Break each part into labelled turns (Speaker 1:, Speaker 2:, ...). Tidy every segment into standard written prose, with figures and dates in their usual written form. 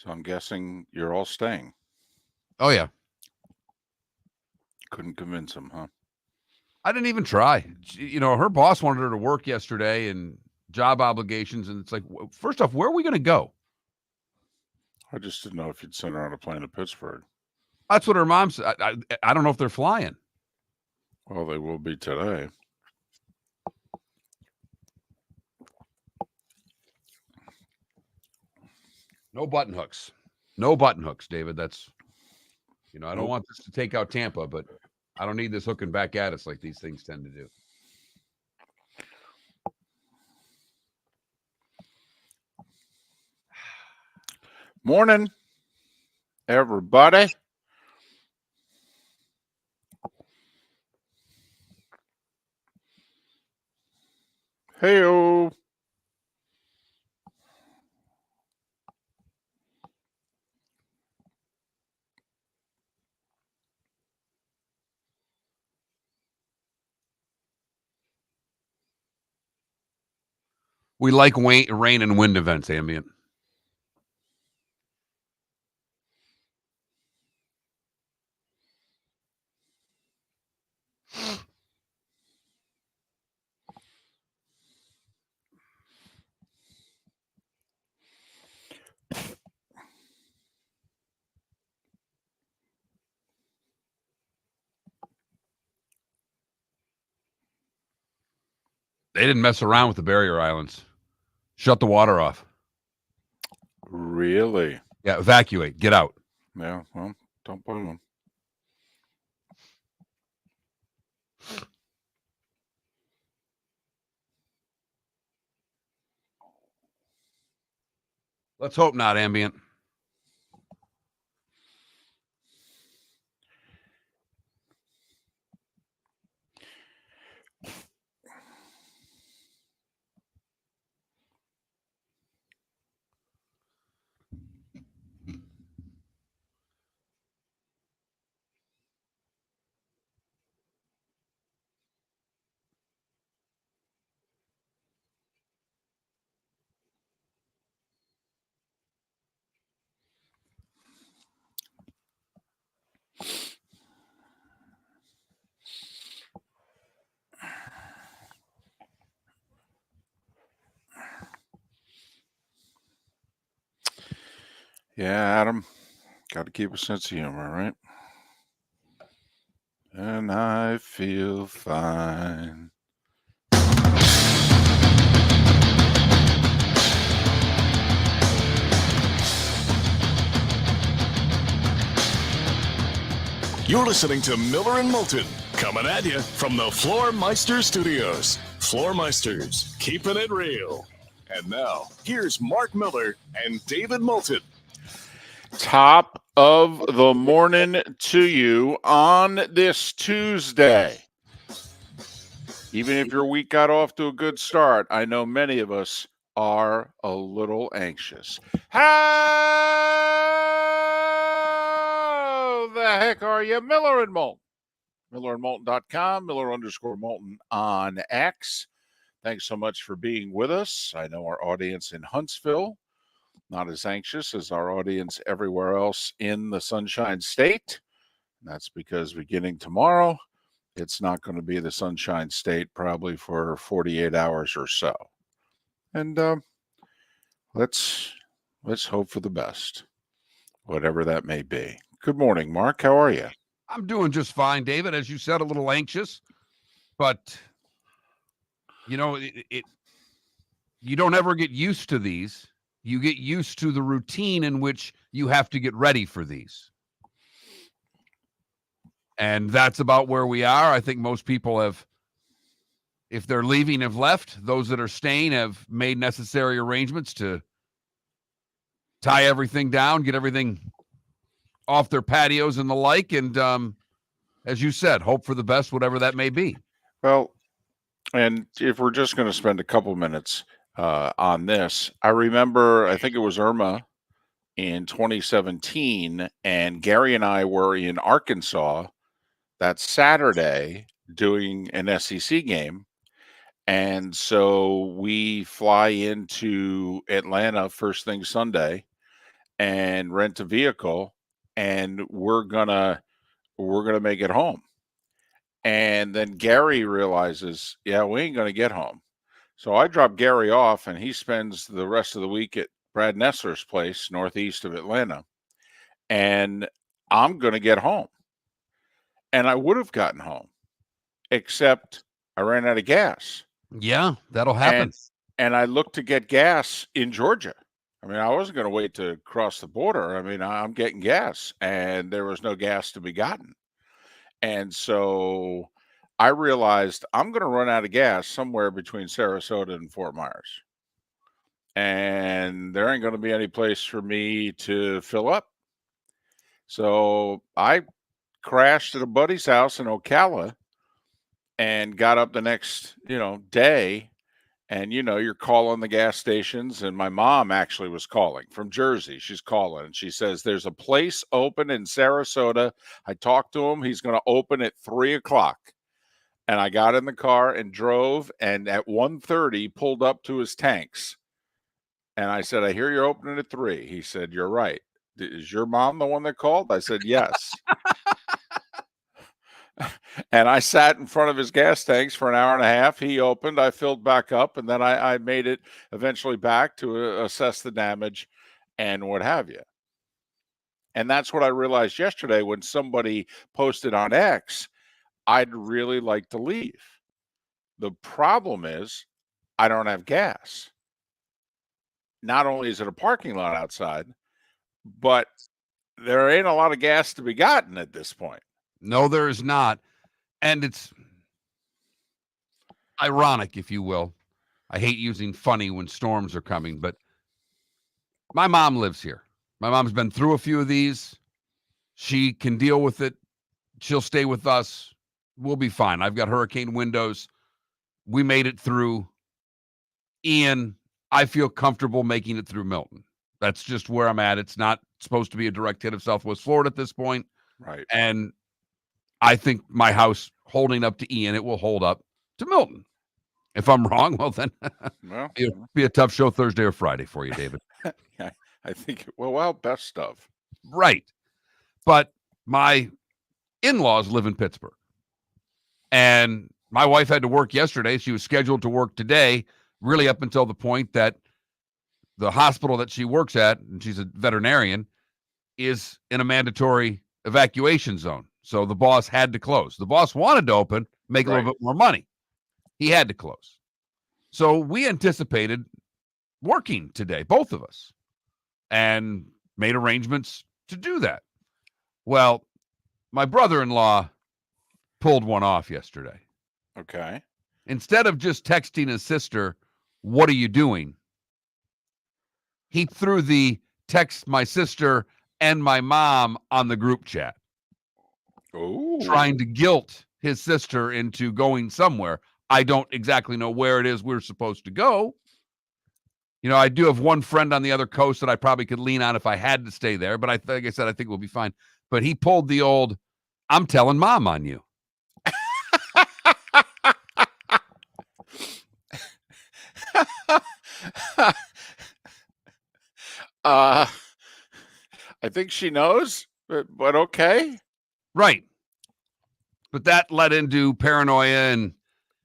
Speaker 1: So I'm guessing you're all staying.
Speaker 2: Oh, yeah.
Speaker 1: Couldn't convince him, huh?
Speaker 2: I didn't even try. Her boss wanted her to work yesterday and job obligations. And it's like, first off, where are we going to go?
Speaker 1: I just didn't know if you'd send her on a plane to Pittsburgh.
Speaker 2: That's what her mom said. I don't know if they're flying.
Speaker 1: Well, they will be today.
Speaker 2: No button hooks. No button hooks, David. That's, I don't want this to take out Tampa, but I don't need this hooking back at us like these things tend to do.
Speaker 1: Morning, everybody. Hey-o.
Speaker 2: We like rain and wind events, ambient. They didn't mess around with the barrier islands. Shut the water off.
Speaker 1: Really?
Speaker 2: Yeah, evacuate. Get out.
Speaker 1: Yeah, well, don't blame them.
Speaker 2: Let's hope not, ambient.
Speaker 1: Yeah, Adam, got to keep a sense of humor, right? And I feel fine.
Speaker 3: You're listening to Miller and Moulton, coming at you from the Floormeister Studios. Floormeisters, keeping it real. And now, here's Mark Miller and David Moulton.
Speaker 1: Top of the morning to you on this Tuesday. Even if your week got off to a good start, I know many of us are a little anxious. How the heck are you? Miller and Moulton. MillerandMoulton.com, Miller_Moulton on X. Thanks so much for being with us. I know our audience in Huntsville, not as anxious as our audience everywhere else in the Sunshine State. And that's because beginning tomorrow, it's not going to be the Sunshine State probably for 48 hours or so. And let's hope for the best, whatever that may be. Good morning, Mark. How are you?
Speaker 2: I'm doing just fine, David. As you said, a little anxious, but you don't ever get used to these. You get used to the routine in which you have to get ready for these. And that's about where we are. I think most people have, if they're leaving, have left. Those that are staying have made necessary arrangements to tie everything down, get everything off their patios and the like. And as you said, hope for the best, whatever that may be.
Speaker 1: Well, and if we're just going to spend a couple minutes on this, I remember, I think it was Irma in 2017, and Gary and I were in Arkansas that Saturday doing an SEC game. And so we fly into Atlanta first thing Sunday, and rent a vehicle, and we're gonna make it home. And then Gary realizes, yeah, we ain't gonna get home. So I drop Gary off, and he spends the rest of the week at Brad Nessler's place, northeast of Atlanta, and I'm gonna get home. And I would have gotten home, except I ran out of gas.
Speaker 2: Yeah, that'll happen.
Speaker 1: And I looked to get gas in Georgia. I mean, I wasn't going to wait to cross the border. I mean, I'm getting gas, and there was no gas to be gotten. And so I realized I'm going to run out of gas somewhere between Sarasota and Fort Myers. And there ain't going to be any place for me to fill up. So I crashed at a buddy's house in Ocala and got up the next, day. And, you're calling the gas stations. And my mom actually was calling from Jersey. She's calling and she says, there's a place open in Sarasota. I talked to him. He's going to open at 3:00. And I got in the car and drove. And at 1:30 pulled up to his tanks. And I said, I hear you're opening at 3. He said, you're right. Is your mom the one that called? I said, yes. And I sat in front of his gas tanks for an hour and a half. He opened, I filled back up, and then I made it eventually back to assess the damage and what have you. And that's what I realized yesterday when somebody posted on X, I'd really like to leave. The problem is I don't have gas. Not only is it a parking lot outside, but there ain't a lot of gas to be gotten at this point.
Speaker 2: No, there is not. And it's ironic, if you will. I hate using funny when storms are coming, but my mom lives here. My mom's been through a few of these. She can deal with it. She'll stay with us. We'll be fine. I've got hurricane windows. We made it through Ian. I feel comfortable making it through Milton. That's just where I'm at. It's not supposed to be a direct hit of Southwest Florida at this point.
Speaker 1: Right.
Speaker 2: And I think my house holding up to Ian, it will hold up to Milton. If I'm wrong, well, then it'll be a tough show Thursday or Friday for you, David.
Speaker 1: I think, well, best stuff.
Speaker 2: Right. But my in-laws live in Pittsburgh. And my wife had to work yesterday. She was scheduled to work today, really up until the point that the hospital that she works at, and she's a veterinarian, is in a mandatory evacuation zone. So the boss had to close. The boss wanted to open, make a little bit more money. He had to close. So we anticipated working today, both of us, and made arrangements to do that. Well, my brother-in-law pulled one off yesterday.
Speaker 1: Okay.
Speaker 2: Instead of just texting his sister, what are you doing? He threw the text my sister and my mom on the group chat.
Speaker 1: Ooh.
Speaker 2: Trying to guilt his sister into going somewhere. I don't exactly know where it is we're supposed to go. I do have one friend on the other coast that I probably could lean on if I had to stay there. But like I said, I think we'll be fine. But he pulled the old, I'm telling mom on you.
Speaker 1: I think she knows, but okay.
Speaker 2: Right. But that led into paranoia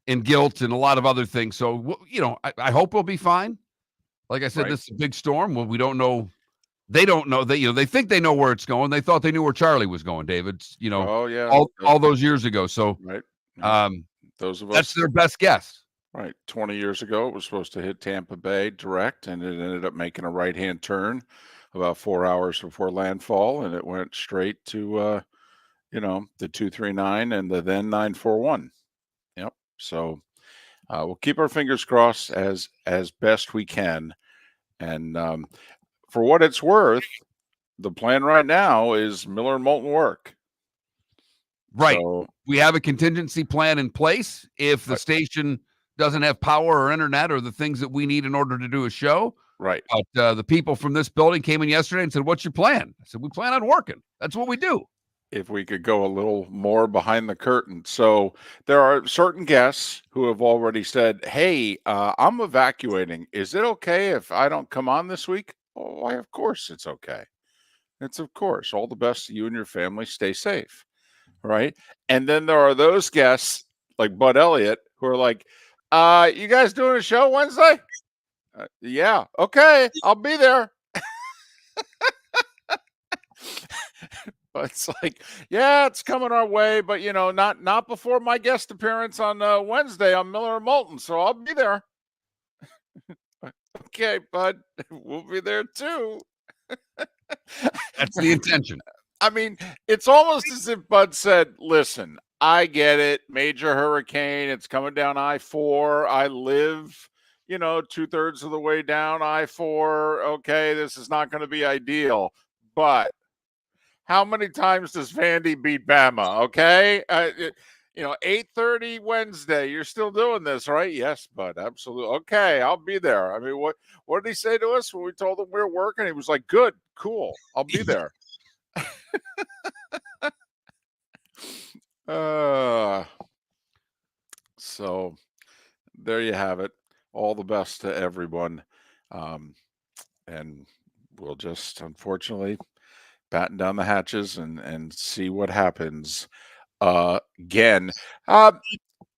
Speaker 2: and guilt and a lot of other things. So, I hope we'll be fine. Like I said, This is a big storm. Well, we don't know. They don't know. They think they know where it's going. They thought they knew where Charlie was going, David.
Speaker 1: Oh, yeah.
Speaker 2: All those years ago. So,
Speaker 1: right.
Speaker 2: Those of us. That's their best guess.
Speaker 1: Right. 20 years ago, it was supposed to hit Tampa Bay direct, and it ended up making a right-hand turn about 4 hours before landfall, and it went straight to, the 239 and the then 941. Yep. So we'll keep our fingers crossed as best we can. And for what it's worth, the plan right now is Miller and Moulton work.
Speaker 2: Right. So, we have a contingency plan in place. If the station doesn't have power or internet or the things that we need in order to do a show.
Speaker 1: Right.
Speaker 2: But the people from this building came in yesterday and said, what's your plan? I said, we plan on working. That's what we do.
Speaker 1: If we could go a little more behind the curtain. So there are certain guests who have already said, hey, I'm evacuating. Is it okay if I don't come on this week? Oh, why, of course it's okay. It's of course all the best to you and your family. Stay safe. Right. And then there are those guests like Bud Elliott who are like, you guys doing a show Wednesday? Yeah. Okay. I'll be there. But it's like, yeah, it's coming our way, but not before my guest appearance on Wednesday on Miller and Moulton. So I'll be there. Okay, bud, we'll be there too.
Speaker 2: That's the intention.
Speaker 1: I mean, it's almost as if Bud said, listen, I get it. Major hurricane. It's coming down I-4. I live, 2/3 of the way down I-4. Okay, this is not going to be ideal. But how many times does Vandy beat Bama? Okay. 8:30 Wednesday. You're still doing this, right? Yes, Bud. Absolutely. Okay, I'll be there. I mean, what did he say to us when we told him we were working? He was like, good, cool. I'll be there. So there you have it. All the best to everyone. And we'll just unfortunately batten down the hatches and see what happens again.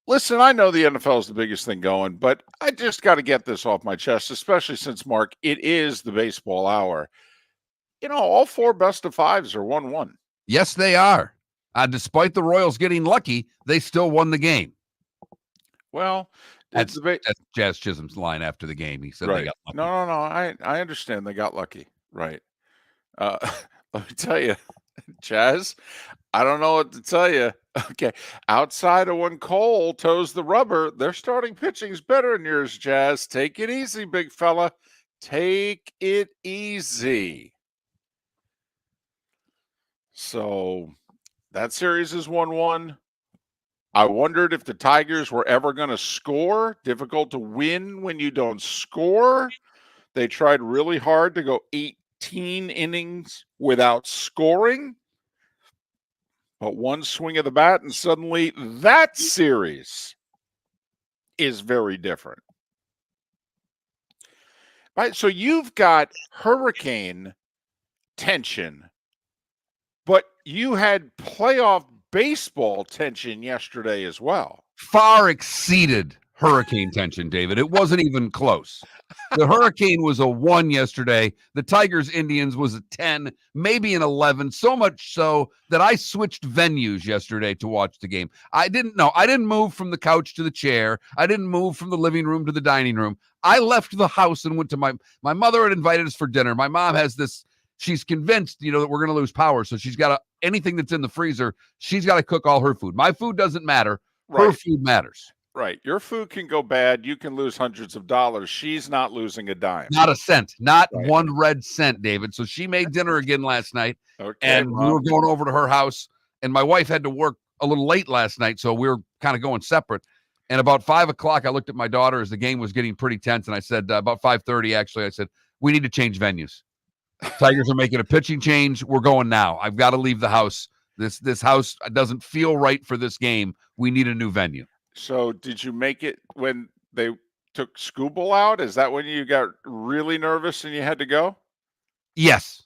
Speaker 1: Listen, I know the NFL is the biggest thing going, but I just got to get this off my chest, especially since, Mark, it is the baseball hour. All 4 best of 5s are 1-1.
Speaker 2: Yes, they are. Despite the Royals getting lucky, they still won the game.
Speaker 1: Well,
Speaker 2: that's Jazz Chisholm's line after the game. He said
Speaker 1: right.
Speaker 2: They got lucky.
Speaker 1: No. I understand they got lucky. Right. Let me tell you, Jazz, I don't know what to tell you. Okay. Outside of when Cole toes the rubber, their starting pitching is better than yours, Jazz. Take it easy, big fella. Take it easy. So that series is 1-1. I wondered if the Tigers were ever going to score. Difficult to win when you don't score. They tried really hard to go 18 innings without scoring. But one swing of the bat, and suddenly that series is very different. Right? So you've got hurricane tension, but you had playoff baseball tension yesterday as well.
Speaker 2: Far exceeded hurricane tension, David. It wasn't even close. The Hurricane was a 1 yesterday. The Tigers Indians was a 10, maybe an 11, so much so that I switched venues yesterday to watch the game. I didn't move from the couch to the chair. I didn't move from the living room to the dining room. I left the house and went to my mother had invited us for dinner. My mom has this, she's convinced, that we're going to lose power. So she's got anything that's in the freezer, she's got to cook all her food. My food doesn't matter. Her
Speaker 1: Right.
Speaker 2: food matters.
Speaker 1: Right. Your food can go bad. You can lose hundreds of dollars. She's not losing a dime.
Speaker 2: Not a cent. Not
Speaker 1: Right.
Speaker 2: 1 red cent, David. So she made dinner again last night.
Speaker 1: Okay,
Speaker 2: and we were going over to her house. And my wife had to work a little late last night, so we were kind of going separate. And about 5 o'clock, I looked at my daughter as the game was getting pretty tense. And I said, about 5:30, actually, I said, we need to change venues. Tigers are making a pitching change. We're going now. I've got to leave the house. This house doesn't feel right for this game. We need a new venue.
Speaker 1: So did you make it when they took Scooble out? Is that when you got really nervous and you had to go?
Speaker 2: Yes.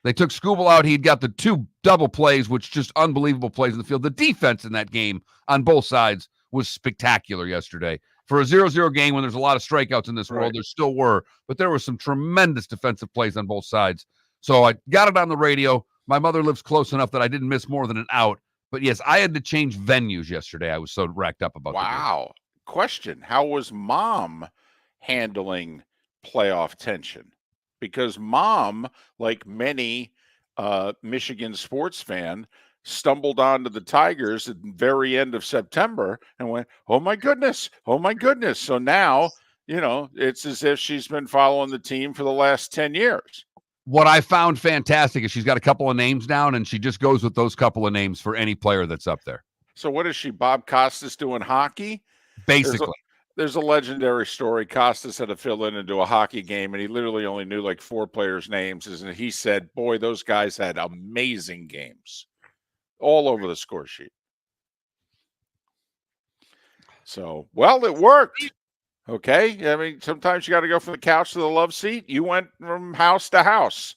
Speaker 2: They took Scooble out. He'd got the 2 double plays, which just unbelievable plays in the field. The defense in that game on both sides was spectacular yesterday. For a 0-0 game when there's a lot of strikeouts in this world, there still were, but there were some tremendous defensive plays on both sides. So I got it on the radio. My mother lives close enough that I didn't miss more than an out. But yes, I had to change venues yesterday. I was so racked up about
Speaker 1: Wow. Question. How was Mom handling playoff tension? Because Mom, like many Michigan sports fan, stumbled onto the Tigers at the very end of September and went, oh my goodness. So now, it's as if she's been following the team for the last 10 years.
Speaker 2: What I found fantastic is she's got a couple of names down, and she just goes with those couple of names for any player that's up there.
Speaker 1: So what is she, Bob Costas, doing hockey?
Speaker 2: Basically.
Speaker 1: There's a legendary story. Costas had to fill in and do a hockey game, and he literally only knew like 4 players' names. And he said, boy, those guys had amazing games all over the score sheet. So, well, it worked. Okay. I mean, sometimes you got to go from the couch to the love seat. You went from house to house.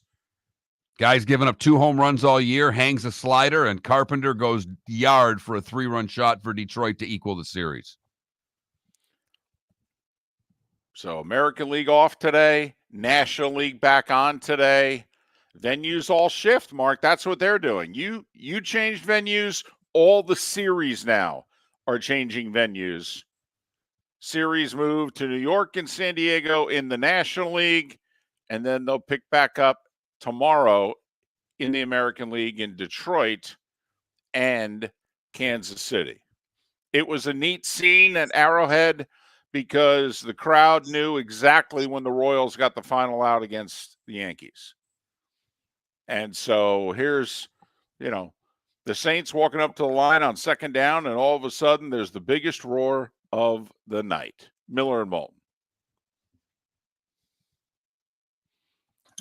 Speaker 2: Guy's given up 2 home runs all year, hangs a slider, and Carpenter goes yard for a 3-run shot for Detroit to equal the series.
Speaker 1: So American League off today, National League back on today. Venues all shift, Mark. That's what they're doing. You changed venues. All the series now are changing venues. Series move to New York and San Diego in the National League, and then they'll pick back up tomorrow in the American League in Detroit and Kansas City. It was a neat scene at Arrowhead because the crowd knew exactly when the Royals got the final out against the Yankees. And so here's, the Saints walking up to the line on second down, and all of a sudden there's the biggest roar of the night. Miller and Moulton.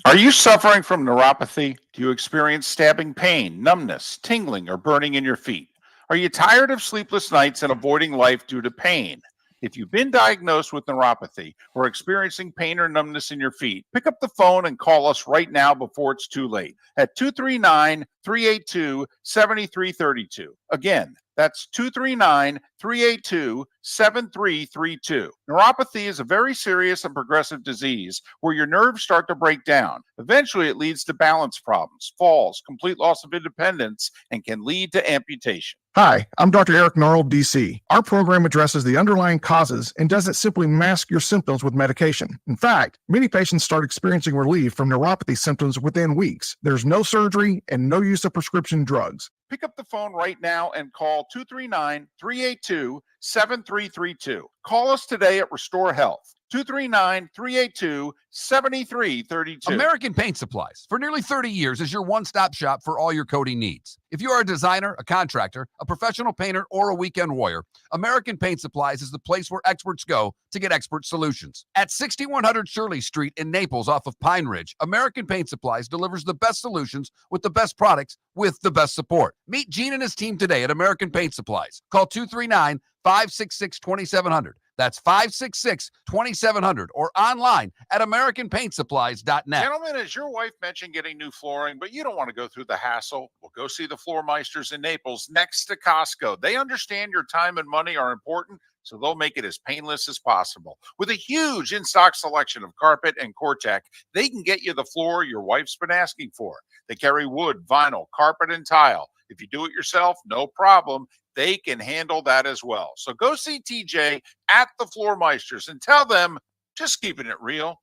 Speaker 1: Are you suffering from neuropathy? Do you experience stabbing pain, numbness, tingling, or burning in your feet? Are you tired of sleepless nights and avoiding life due to pain? If you've been diagnosed with neuropathy or experiencing pain or numbness in your feet, pick up the phone and call us right now before it's too late at 239-382-7332. Again, that's 239-382-7332. Neuropathy is a very serious and progressive disease where your nerves start to break down. Eventually, it leads to balance problems, falls, complete loss of independence, and can lead to amputation.
Speaker 4: Hi, I'm Dr. Eric Norrell, DC. Our program addresses the underlying causes and doesn't simply mask your symptoms with medication. In fact, many patients start experiencing relief from neuropathy symptoms within weeks. There's no surgery and no use of prescription drugs.
Speaker 1: Pick up the phone right now and call 239-382-7332. Call us today at Restore Health. 239-382-7332.
Speaker 2: American Paint Supplies, for nearly 30 years, is your one-stop shop for all your coating needs. If you are a designer, a contractor, a professional painter, or a weekend warrior, American Paint Supplies is the place where experts go to get expert solutions. At 6100 Shirley Street in Naples off of Pine Ridge, American Paint Supplies delivers the best solutions with the best products with the best support. Meet Gene and his team today at American Paint Supplies. Call 239-566-2700. That's 566-2700 or online at AmericanPaintSupplies.net.
Speaker 1: Gentlemen, as your wife mentioned getting new flooring, but you don't want to go through the hassle, well, go see the Floor Meisters in Naples next to Costco. They understand your time and money are important, so they'll make it as painless as possible. With a huge in-stock selection of carpet and Cortec, they can get you the floor your wife's been asking for. They carry wood, vinyl, carpet, and tile. If you do it yourself, no problem. They can handle that as well. So go see TJ at the Floor Meisters and tell them, just keeping it real.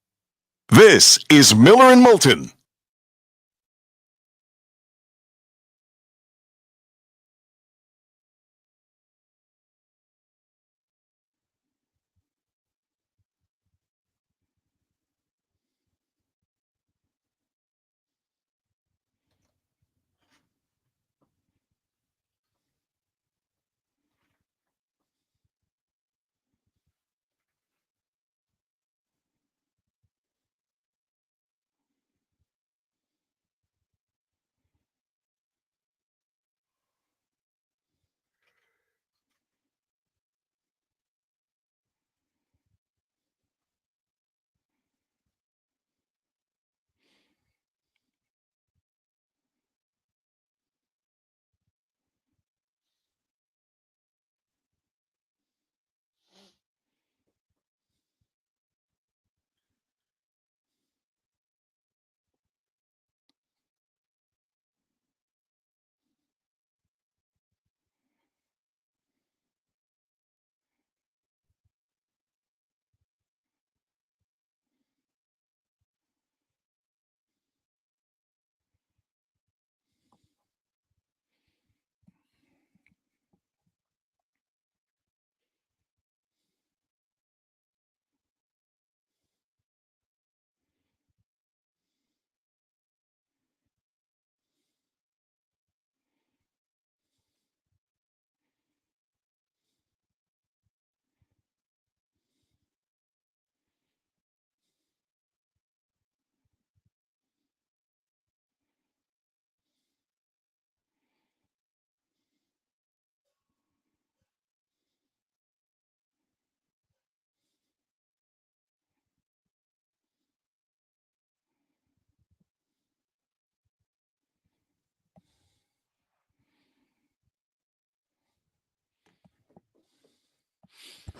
Speaker 3: This is Miller and Moulton.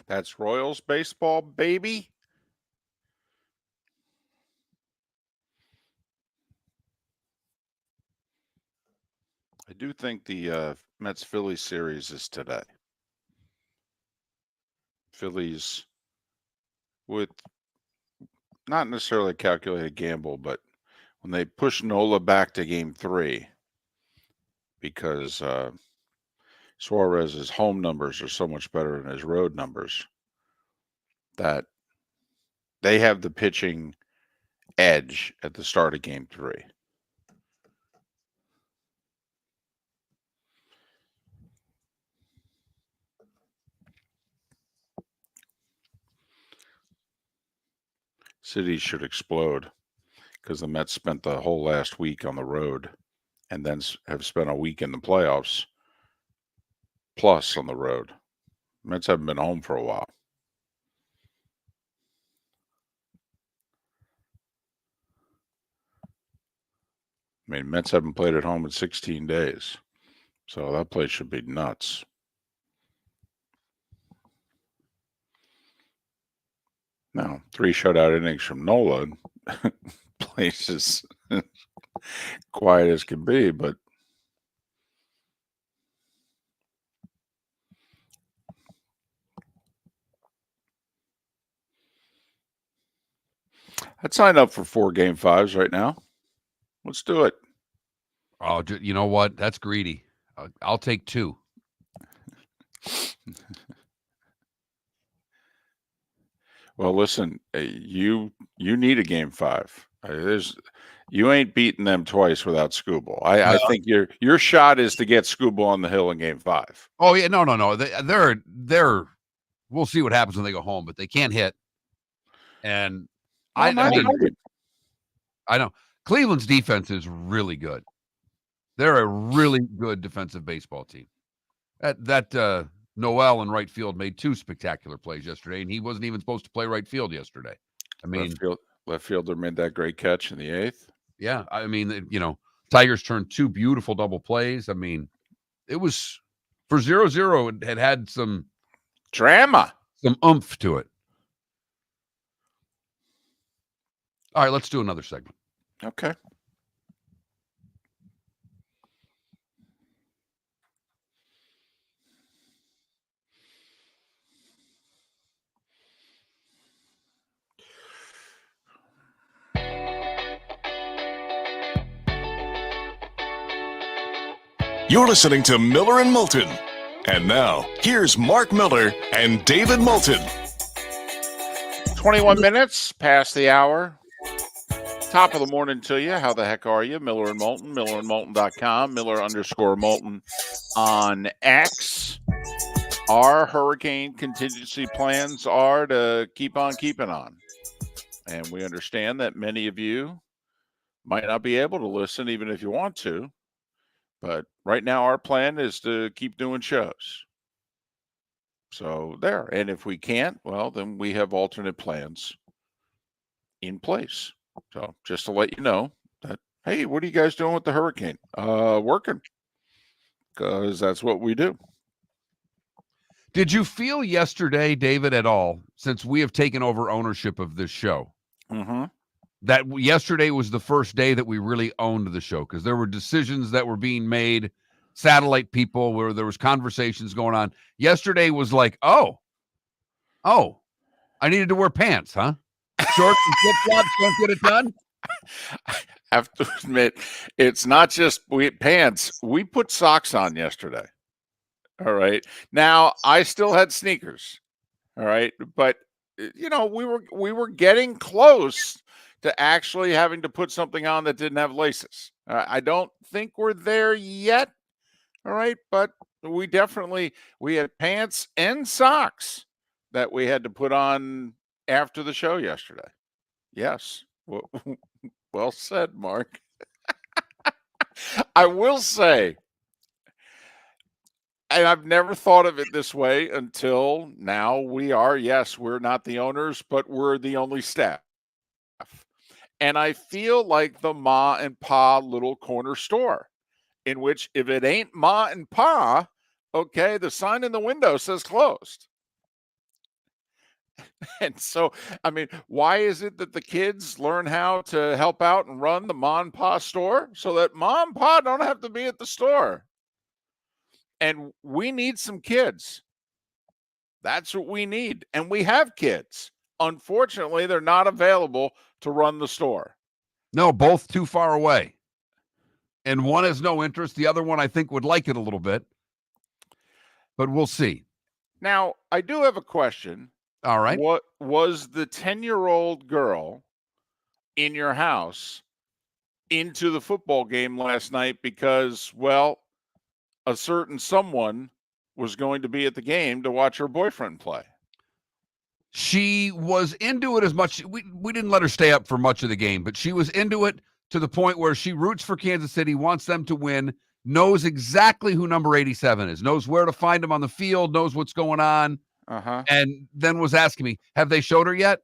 Speaker 1: That's Royals baseball, baby. I do think the Mets-Phillies series is today. Phillies with not necessarily a calculated gamble, but when they push Nola back to game 3 because Suarez's home numbers are so much better than his road numbers, that they have the pitching edge at the start of game 3. Cities should explode because the Mets spent the whole last week on the road and then have spent a week in the playoffs plus on the road. Mets haven't been home for a while. I mean, Mets haven't played at home in 16 days. So that place should be nuts. Now, 3 shutout innings from Nola. Place is quiet as can be, but I'd sign up for 4 game 5s right now. Let's do it.
Speaker 2: Oh, you know what? That's greedy. I'll take 2.
Speaker 1: Well, listen, you need a game 5. You ain't beating them twice without Scooble. I think your shot is to get Scooble on the hill in game 5.
Speaker 2: Oh yeah, no. They're. We'll see what happens when they go home, but they can't hit. And I know Cleveland's defense is really good. They're a really good defensive baseball team. That Noel in right field made 2 spectacular plays yesterday, and he wasn't even supposed to play right field yesterday. I mean,
Speaker 1: left fielder made that great catch in the 8th.
Speaker 2: Yeah, I mean, Tigers turned 2 beautiful double plays. I mean, it was for 0-0. It had some
Speaker 1: drama,
Speaker 2: some oomph to it. All right, let's do another segment.
Speaker 1: Okay.
Speaker 3: You're listening to Miller and Moulton. And now, here's Mark Miller and David Moulton.
Speaker 1: 21 minutes past the hour. Top of the morning to you. How the heck are you? Miller and Moulton, millerandmoulton.com, Miller_Moulton on X. Our hurricane contingency plans are to keep on keeping on. And we understand that many of you might not be able to listen even if you want to. But right now our plan is to keep doing shows. So there. And if we can't, well, then we have alternate plans in place. So just to let you know that, hey, what are you guys doing with the hurricane? Working. Because that's what we do.
Speaker 2: Did you feel yesterday, David, at all, since we have taken over ownership of this show, that yesterday was the first day that we really owned the show? Because there were decisions that were being made, satellite people, where there was conversations going on. Yesterday was like, oh, I needed to wear pants, huh? Shorts and flip-flops don't get it done?
Speaker 1: I have to admit, it's not just pants. We put socks on yesterday. All right. Now, I still had sneakers. All right. But, we were getting close to actually having to put something on that didn't have laces. I don't think we're there yet. All right. But we had pants and socks that we had to put on after the show yesterday. Yes. Well said, Mark. I will say, and I've never thought of it this way until now. We're not the owners, but we're the only staff. And I feel like the Ma and Pa little corner store, in which if it ain't Ma and Pa, okay, the sign in the window says closed. And so, I mean, why is it that the kids learn how to help out and run the mom and pa store so that mom and pa don't have to be at the store? And we need some kids. That's what we need. And we have kids. Unfortunately, they're not available to run the store.
Speaker 2: No, both too far away. And one has no interest. The other one, I think, would like it a little bit. But we'll see.
Speaker 1: Now, I do have a question.
Speaker 2: All right.
Speaker 1: What was the 10-year-old girl in your house into the football game last night because, well, a certain someone was going to be at the game to watch her boyfriend play?
Speaker 2: She was into it as much. We didn't let her stay up for much of the game, but she was into it to the point where she roots for Kansas City, wants them to win, knows exactly who number 87 is, knows where to find him on the field, knows what's going on. And then was asking me, have they showed her yet?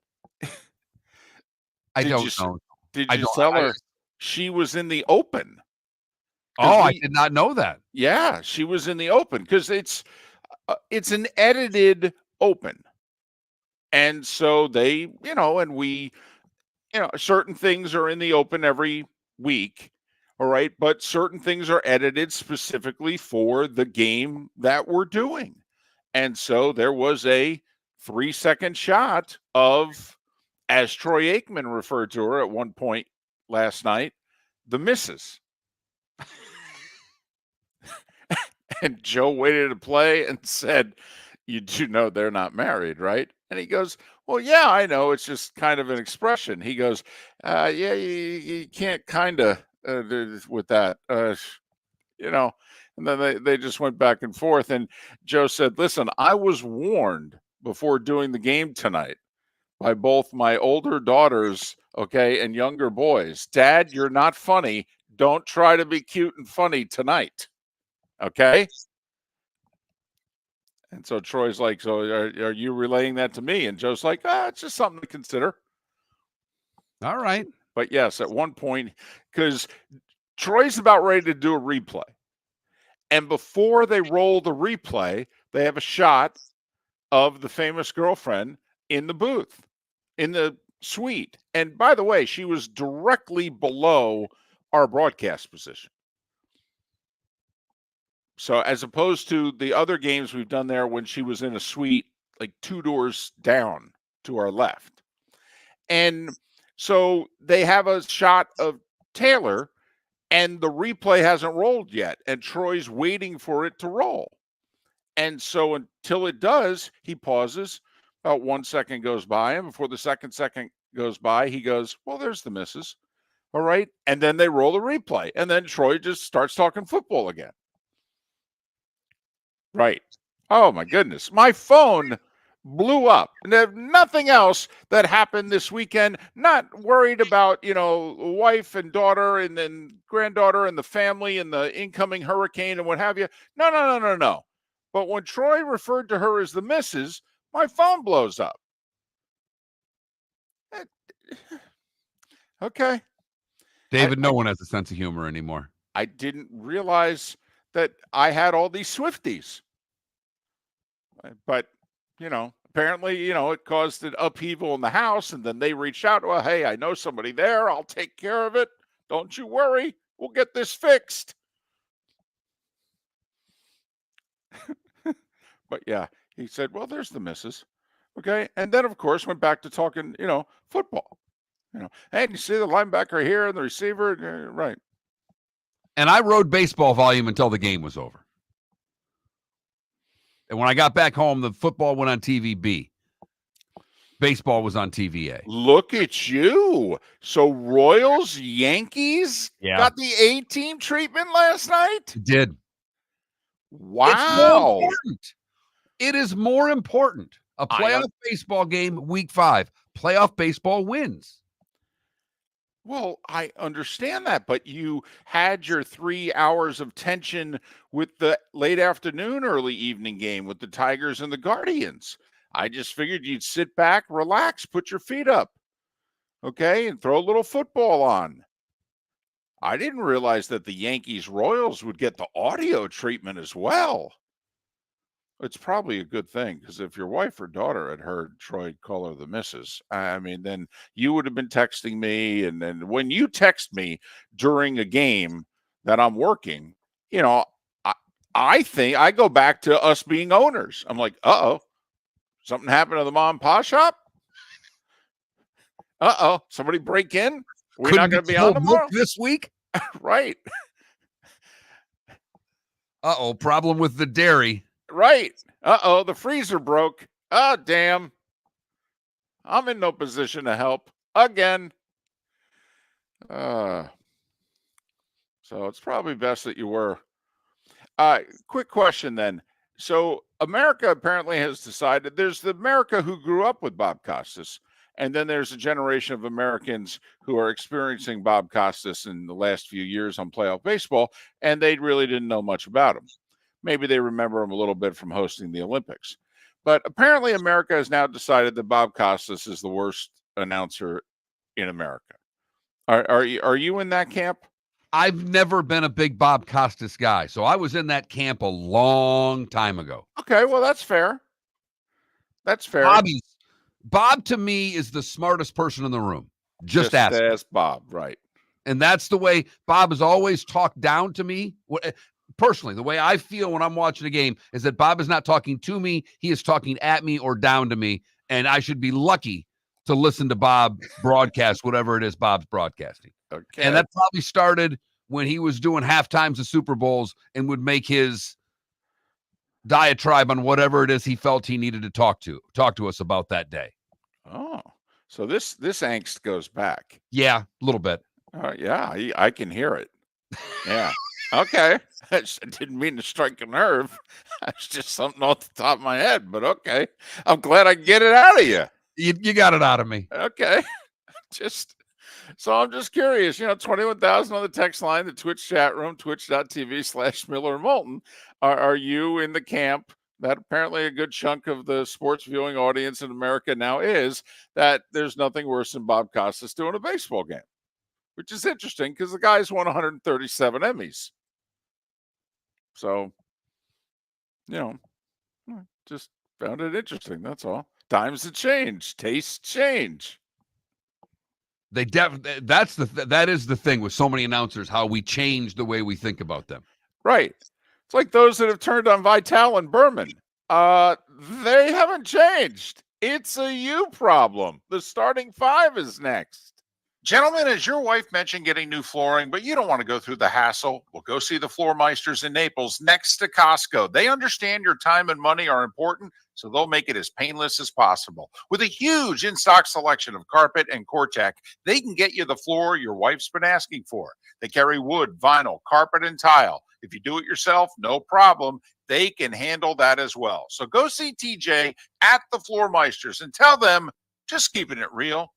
Speaker 2: I don't know.
Speaker 1: Did you tell her she was in the open?
Speaker 2: I did not know that.
Speaker 1: Yeah, she was in the open because it's an edited open. And so they, and we, certain things are in the open every week. All right. But certain things are edited specifically for the game that we're doing. And so there was a 3-second shot of, as Troy Aikman referred to her at one point last night, the missus. And Joe waited to play and said, "You do know they're not married, right?" And he goes, "Well, yeah, I know. It's just kind of an expression." He goes, "Yeah, you can't kind of with that, And then they just went back and forth. And Joe said, "Listen, I was warned before doing the game tonight by both my older daughters, okay, and younger boys. Dad, you're not funny. Don't try to be cute and funny tonight. Okay?" And so Troy's like, "So are you relaying that to me?" And Joe's like, "It's just something to consider."
Speaker 2: All right.
Speaker 1: But yes, at one point, because Troy's about ready to do a replay. And before they roll the replay, they have a shot of the famous girlfriend in the booth, in the suite. And by the way, she was directly below our broadcast position. So as opposed to the other games we've done there when she was in a suite like 2 doors down to our left. And so they have a shot of Taylor and the replay hasn't rolled yet. And Troy's waiting for it to roll. And so until it does, he pauses. About 1 second goes by. And before the second goes by, he goes, "Well, there's the missus." All right. And then they roll the replay. And then Troy just starts talking football again. Right. Oh, my goodness. My phone blew up. And there's nothing else that happened this weekend. Not worried about, wife and daughter and then granddaughter and the family and the incoming hurricane and what have you. No. But when Troy referred to her as the missus, my phone blows up. Okay.
Speaker 2: David, no one has a sense of humor anymore.
Speaker 1: I didn't realize that I had all these Swifties. But, apparently, it caused an upheaval in the house. And then they reached out. "Well, hey, I know somebody there. I'll take care of it. Don't you worry. We'll get this fixed." But yeah, he said, "Well, there's the missus." Okay. And then, of course, went back to talking, football. Hey, you see the linebacker here and the receiver? Right.
Speaker 2: And I rode baseball volume until the game was over. And when I got back home, the football went on TVB. Baseball was on TVA.
Speaker 1: Look at you. So Royals, Yankees got the A-team treatment last night?
Speaker 2: It did.
Speaker 1: Wow.
Speaker 2: It is more important. A playoff baseball game, week 5. Playoff baseball wins.
Speaker 1: Well, I understand that, but you had your 3 hours of tension with the late afternoon, early evening game with the Tigers and the Guardians. I just figured you'd sit back, relax, put your feet up, okay, and throw a little football on. I didn't realize that the Yankees Royals would get the audio treatment as well. It's probably a good thing because if your wife or daughter had heard Troy call her the missus, I mean, then you would have been texting me. And then when you text me during a game that I'm working, you know, I, I think I go back to us being owners. I'm like, uh-oh, something happened to the mom and pop shop? Uh-oh, somebody break in? We're not
Speaker 2: Couldn't
Speaker 1: going
Speaker 2: get
Speaker 1: to be
Speaker 2: the
Speaker 1: on
Speaker 2: whole book
Speaker 1: tomorrow?
Speaker 2: this week.
Speaker 1: Right,
Speaker 2: Uh-oh, problem with the dairy.
Speaker 1: right. Uh-oh, the freezer broke. Oh, damn. I'm in no position to help again. Uh, so it's probably best that you were. Quick question then. So America apparently has decided there's the America who grew up with Bob Costas, and then there's a generation of Americans who are experiencing Bob Costas in the last few years on playoff baseball, and they really didn't know much about him. Maybe they remember him a little bit from hosting the Olympics. But apparently America has now decided that Bob Costas is the worst announcer in America. Are you in that camp?
Speaker 2: I've never been a big Bob Costas guy, so I was in that camp a long time ago.
Speaker 1: Okay, well that's fair. That's fair.
Speaker 2: Bob to me is the smartest person in the room. Just ask.
Speaker 1: Bob, right?
Speaker 2: And that's the way Bob has always talked down to me. Personally, the way I feel when I'm watching a game is that Bob is not talking to me. He is talking at me or down to me. And I should be lucky to listen to Bob broadcast whatever it is Bob's broadcasting.
Speaker 1: Okay.
Speaker 2: And that probably started when he was doing halftimes of Super Bowls and would make his diatribe on whatever it is he felt he needed to talk to us about that day.
Speaker 1: Oh, so this angst goes back.
Speaker 2: Yeah, a little bit.
Speaker 1: Yeah, I can hear it. Yeah. Okay. I didn't mean to strike a nerve. That's just something off the top of my head, but okay. I'm glad I can get it out of you.
Speaker 2: You got it out of me.
Speaker 1: Okay. So I'm just curious, 21,000 on the text line, the Twitch chat room, twitch.tv/Miller and Moulton. Are you in the camp that apparently a good chunk of the sports viewing audience in America now is, that there's nothing worse than Bob Costas doing a baseball game? Which is interesting because the guy's won 137 Emmys. So, just found it interesting. That's all. Times have changed. Tastes change.
Speaker 2: That is the thing with so many announcers, how we change the way we think about them.
Speaker 1: Right. It's like those that have turned on Vital and Berman. They haven't changed. It's a you problem. The starting five is next. Gentlemen, as your wife mentioned getting new flooring, but you don't want to go through the hassle, well, go see the Floor Meisters in Naples next to Costco. They understand your time and money are important, so they'll make it as painless as possible. With a huge in-stock selection of carpet and Cortec, they can get you the floor your wife's been asking for. They carry wood, vinyl, carpet, and tile. If you do it yourself, no problem. They can handle that as well. So go see TJ at the Floor Meisters and tell them, just keeping it real.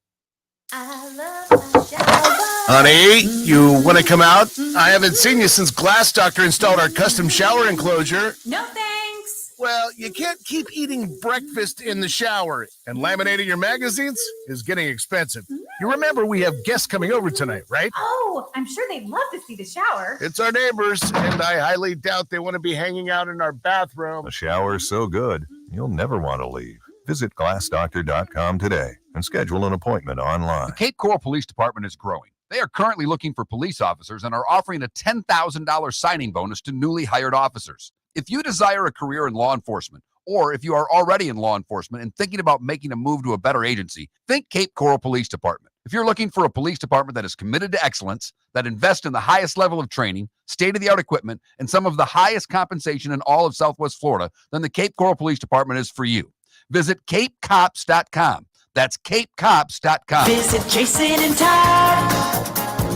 Speaker 5: Honey, you want to come out? I haven't seen you since Glass Doctor installed our custom shower enclosure.
Speaker 6: No thanks.
Speaker 5: Well, you can't keep eating breakfast in the shower, and laminating your magazines is getting expensive. You remember we have guests coming over tonight, right?
Speaker 6: Oh, I'm sure they'd love to see the shower.
Speaker 5: It's our neighbors, and I highly doubt they want to be hanging out in our bathroom.
Speaker 7: The shower's so good, you'll never want to leave. Visit glassdoctor.com today and schedule an appointment online.
Speaker 2: The Cape Coral Police Department is growing. They are currently looking for police officers and are offering a $10,000 signing bonus to newly hired officers. If you desire a career in law enforcement, or if you are already in law enforcement and thinking about making a move to a better agency, think Cape Coral Police Department. If you're looking for a police department that is committed to excellence, that invests in the highest level of training, state-of-the-art equipment, and some of the highest compensation in all of Southwest Florida, then the Cape Coral Police Department is for you. Visit capecops.com. That's capecops.com.
Speaker 8: Visit Jason and Todd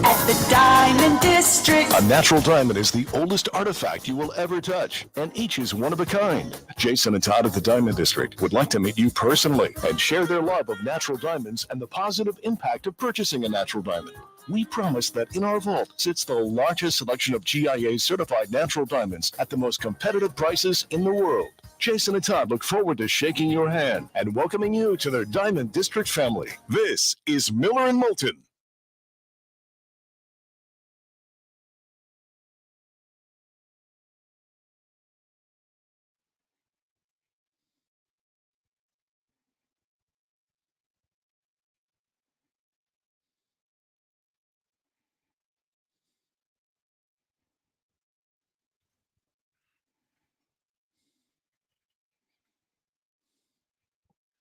Speaker 8: at the Diamond District.
Speaker 3: A natural diamond is the oldest artifact you will ever touch, and each is one of a kind. Jason and Todd at the Diamond District would like to meet you personally and share their love of natural diamonds and the positive impact of purchasing a natural diamond. We promise that in our vault sits the largest selection of GIA certified natural diamonds at the most competitive prices in the world. Jason and Todd look forward to shaking your hand and welcoming you to their Diamond District family. This is Miller and Moulton.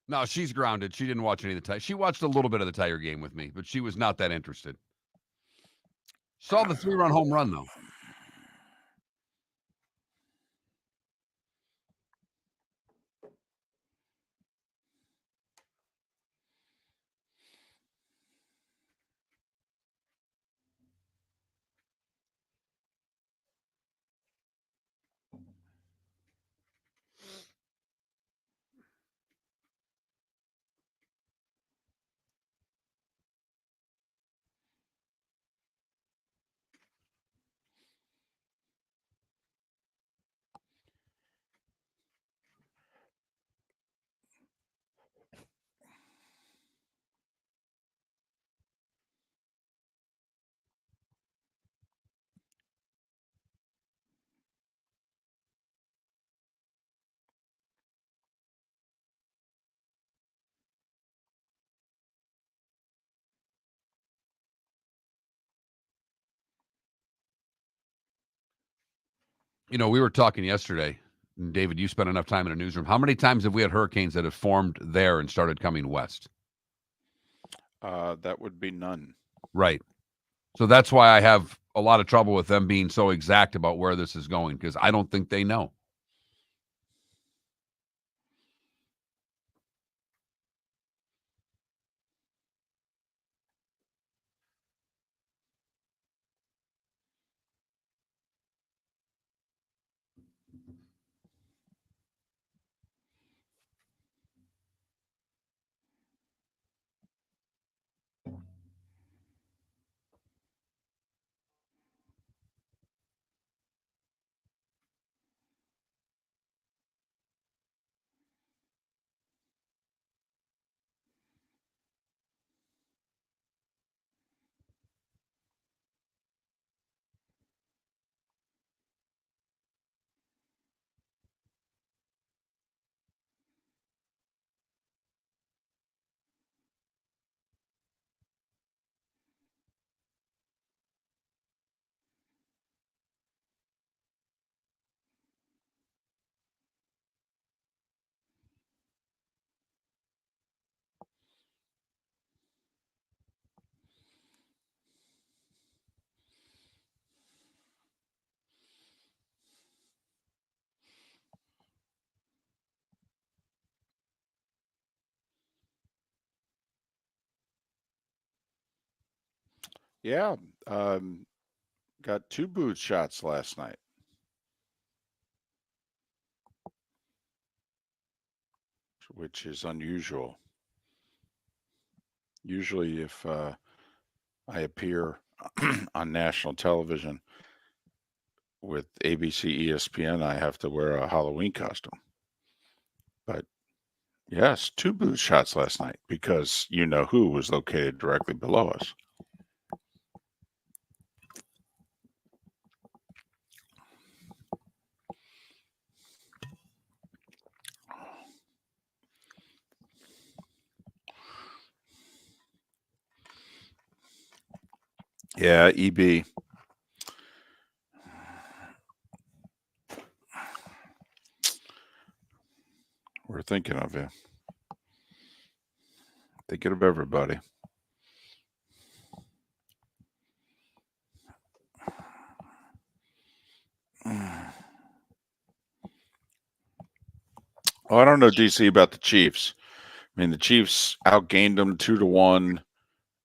Speaker 2: No, she's grounded. She didn't watch any of the Tiger. She watched a little bit of the Tiger game with me, but she was not that interested. Saw the 3-run home run, though. You know, we were talking yesterday, and David, you spent enough time in a newsroom. How many times have we had hurricanes that have formed there and started coming west?
Speaker 1: That would be none.
Speaker 2: Right. So that's why I have a lot of trouble with them being so exact about where this is going, because I don't think they know.
Speaker 1: Yeah, got 2 boot shots last night. Which is unusual. Usually if I appear on national television with ABC, ESPN, I have to wear a Halloween costume. But yes, 2 boot shots last night because you know who was located directly below us. Yeah, EB. We're thinking of you. Thinking of everybody. Oh, I don't know, DC, about the Chiefs. I mean, the Chiefs outgained them 2-1.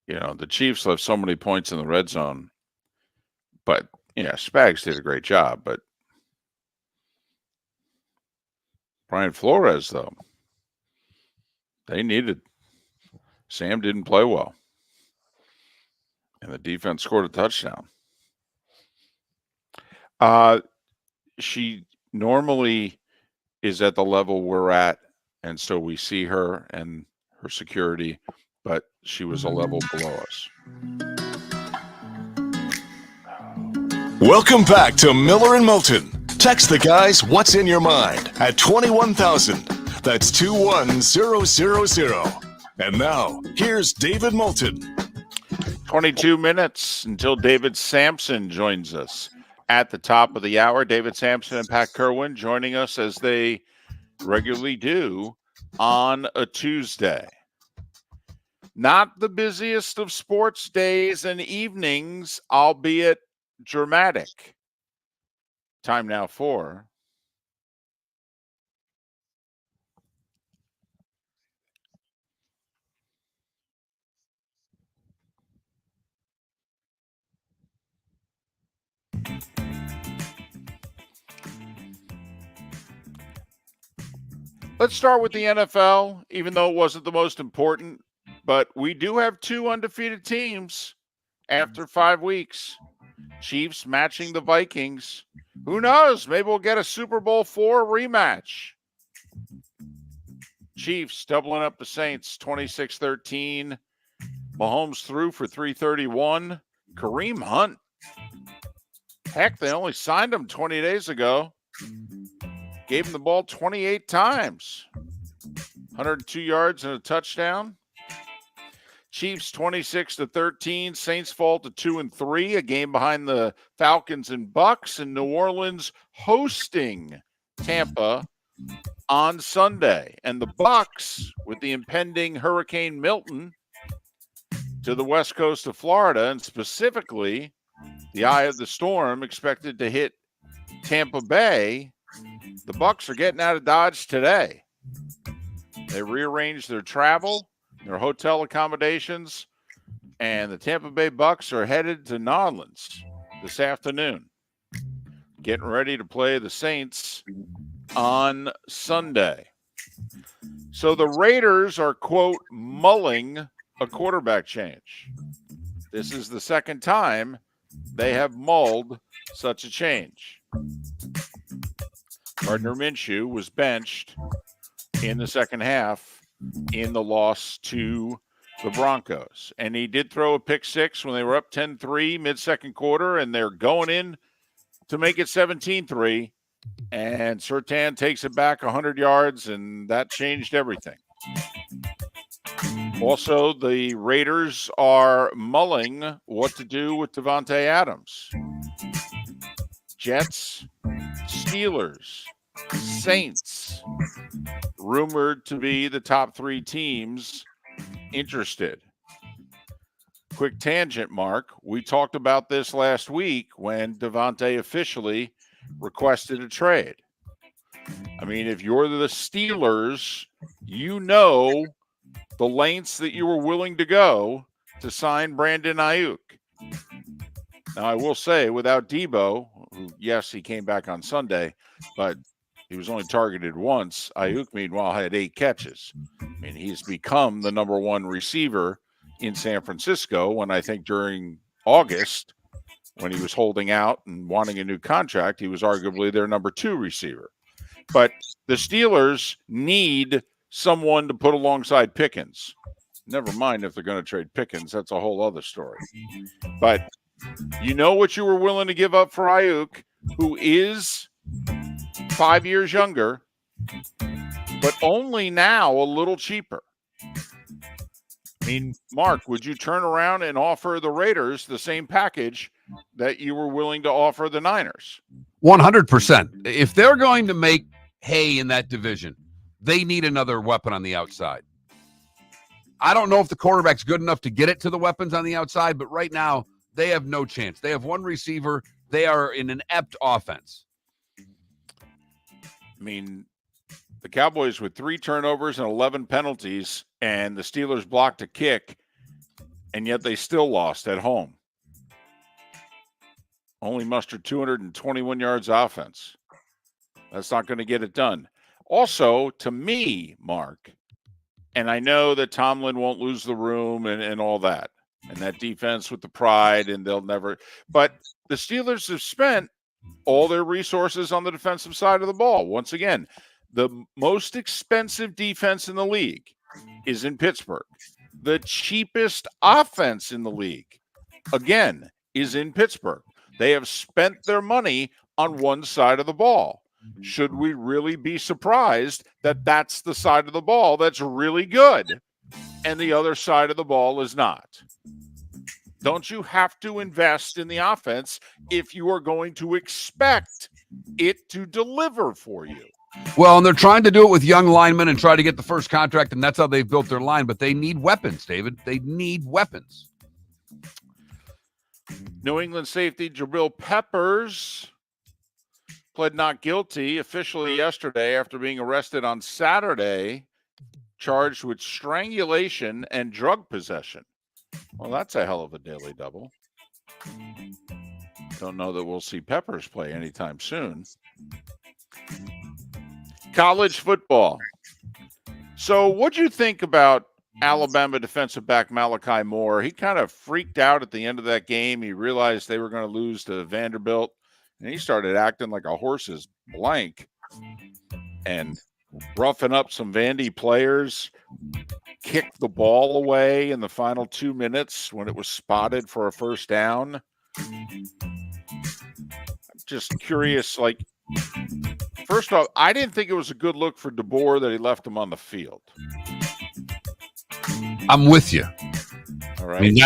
Speaker 1: You know, the Chiefs left so many points in the red zone. But, yeah, Spags did a great job. But Brian Flores, though, they needed. Sam didn't play well. And the defense scored a touchdown. She normally is at the level we're at, and so we see her and her security, but she was a level below us.
Speaker 3: Welcome back to Miller and Moulton. Text the guys what's in your mind at 21,000. That's 21000. And now, here's David Moulton.
Speaker 1: 22 minutes until David Samson joins us at the top of the hour. David Samson and Pat Kirwan joining us as they regularly do on a Tuesday. Not the busiest of sports days and evenings, albeit dramatic. Time now for Let's start with the NFL, even though it wasn't the most important. But we do have 2 undefeated teams after 5 weeks. Chiefs matching the Vikings. Who knows? Maybe we'll get a Super Bowl IV rematch. Chiefs doubling up the Saints 26-13. Mahomes threw for 331. Kareem Hunt. Heck, they only signed him 20 days ago. Gave him the ball 28 times. 102 yards and a touchdown. Chiefs 26-13. Saints fall to 2-3, a game behind the Falcons and Bucks, and New Orleans hosting Tampa on Sunday. And the Bucks, with the impending Hurricane Moulton to the west coast of Florida, and specifically the eye of the storm expected to hit Tampa Bay, the Bucks are getting out of Dodge today. They rearranged their travel, their hotel accommodations, and the Tampa Bay Bucks are headed to New Orleans this afternoon, getting ready to play the Saints on Sunday. So the Raiders are, quote, mulling a quarterback change. This is the second time they have mulled such a change. Gardner Minshew was benched in the second half in the loss to the Broncos. And he did throw a pick six when they were up 10-3 mid-second quarter, and they're going in to make it 17-3. And Surtain takes it back 100 yards, and that changed everything. Also, the Raiders are mulling what to do with Devontae Adams. Jets, Steelers, Saints, rumored to be the top 3 teams interested. Quick tangent, Mark. We talked about this last week when Devontae officially requested a trade. I mean, if you're the Steelers, you know the lengths that you were willing to go to sign Brandon Ayuk. Now, I will say, without Debo, who, yes, he came back on Sunday, but he was only targeted once. Ayuk, meanwhile, had 8 catches. I mean, he's become the number 1 receiver in San Francisco when I think during August, when he was holding out and wanting a new contract, he was arguably their number 2 receiver. But the Steelers need someone to put alongside Pickens. Never mind if they're going to trade Pickens. That's a whole other story. But you know what you were willing to give up for Ayuk, who is 5 years younger, but only now a little cheaper. I mean, Mark, would you turn around and offer the Raiders the same package that you were willing to offer the Niners?
Speaker 2: 100%. If they're going to make hay in that division, they need another weapon on the outside. I don't know if the quarterback's good enough to get it to the weapons on the outside, but right now they have no chance. They have 1 receiver. They are in an inept offense.
Speaker 1: I mean, the Cowboys with 3 turnovers and 11 penalties, and the Steelers blocked a kick, and yet they still lost at home. Only mustered 221 yards offense. That's not going to get it done. Also, to me, Mark, and I know that Tomlin won't lose the room and all that, and that defense with the pride, and they'll never. But the Steelers have spent all their resources on the defensive side of the ball. Once again, the most expensive defense in the league is in Pittsburgh. The cheapest offense in the league, again, is in Pittsburgh. They have spent their money on one side of the ball. Should we really be surprised that that's the side of the ball that's really good and the other side of the ball is not? Don't you have to invest in the offense if you are going to expect it to deliver for you?
Speaker 2: Well, and they're trying to do it with young linemen and try to get the first contract, and that's how they've built their line. But they need weapons, David. They need weapons.
Speaker 1: New England safety Jabril Peppers pled not guilty officially yesterday after being arrested on Saturday, charged with strangulation and drug possession. Well, that's a hell of a daily double. Don't know that we'll see Peppers play anytime soon. College football. So what'd you think about Alabama defensive back Malachi Moore? He kind of freaked out at the end of that game. He realized they were going to lose to Vanderbilt, and he started acting like a horse's blank and roughing up some Vandy players, kicked the ball away in the final 2 minutes when it was spotted for a first down. I'm just curious, like, first off, I didn't think it was a good look for DeBoer that he left him on the field.
Speaker 2: I'm with you.
Speaker 1: All right.
Speaker 2: I mean,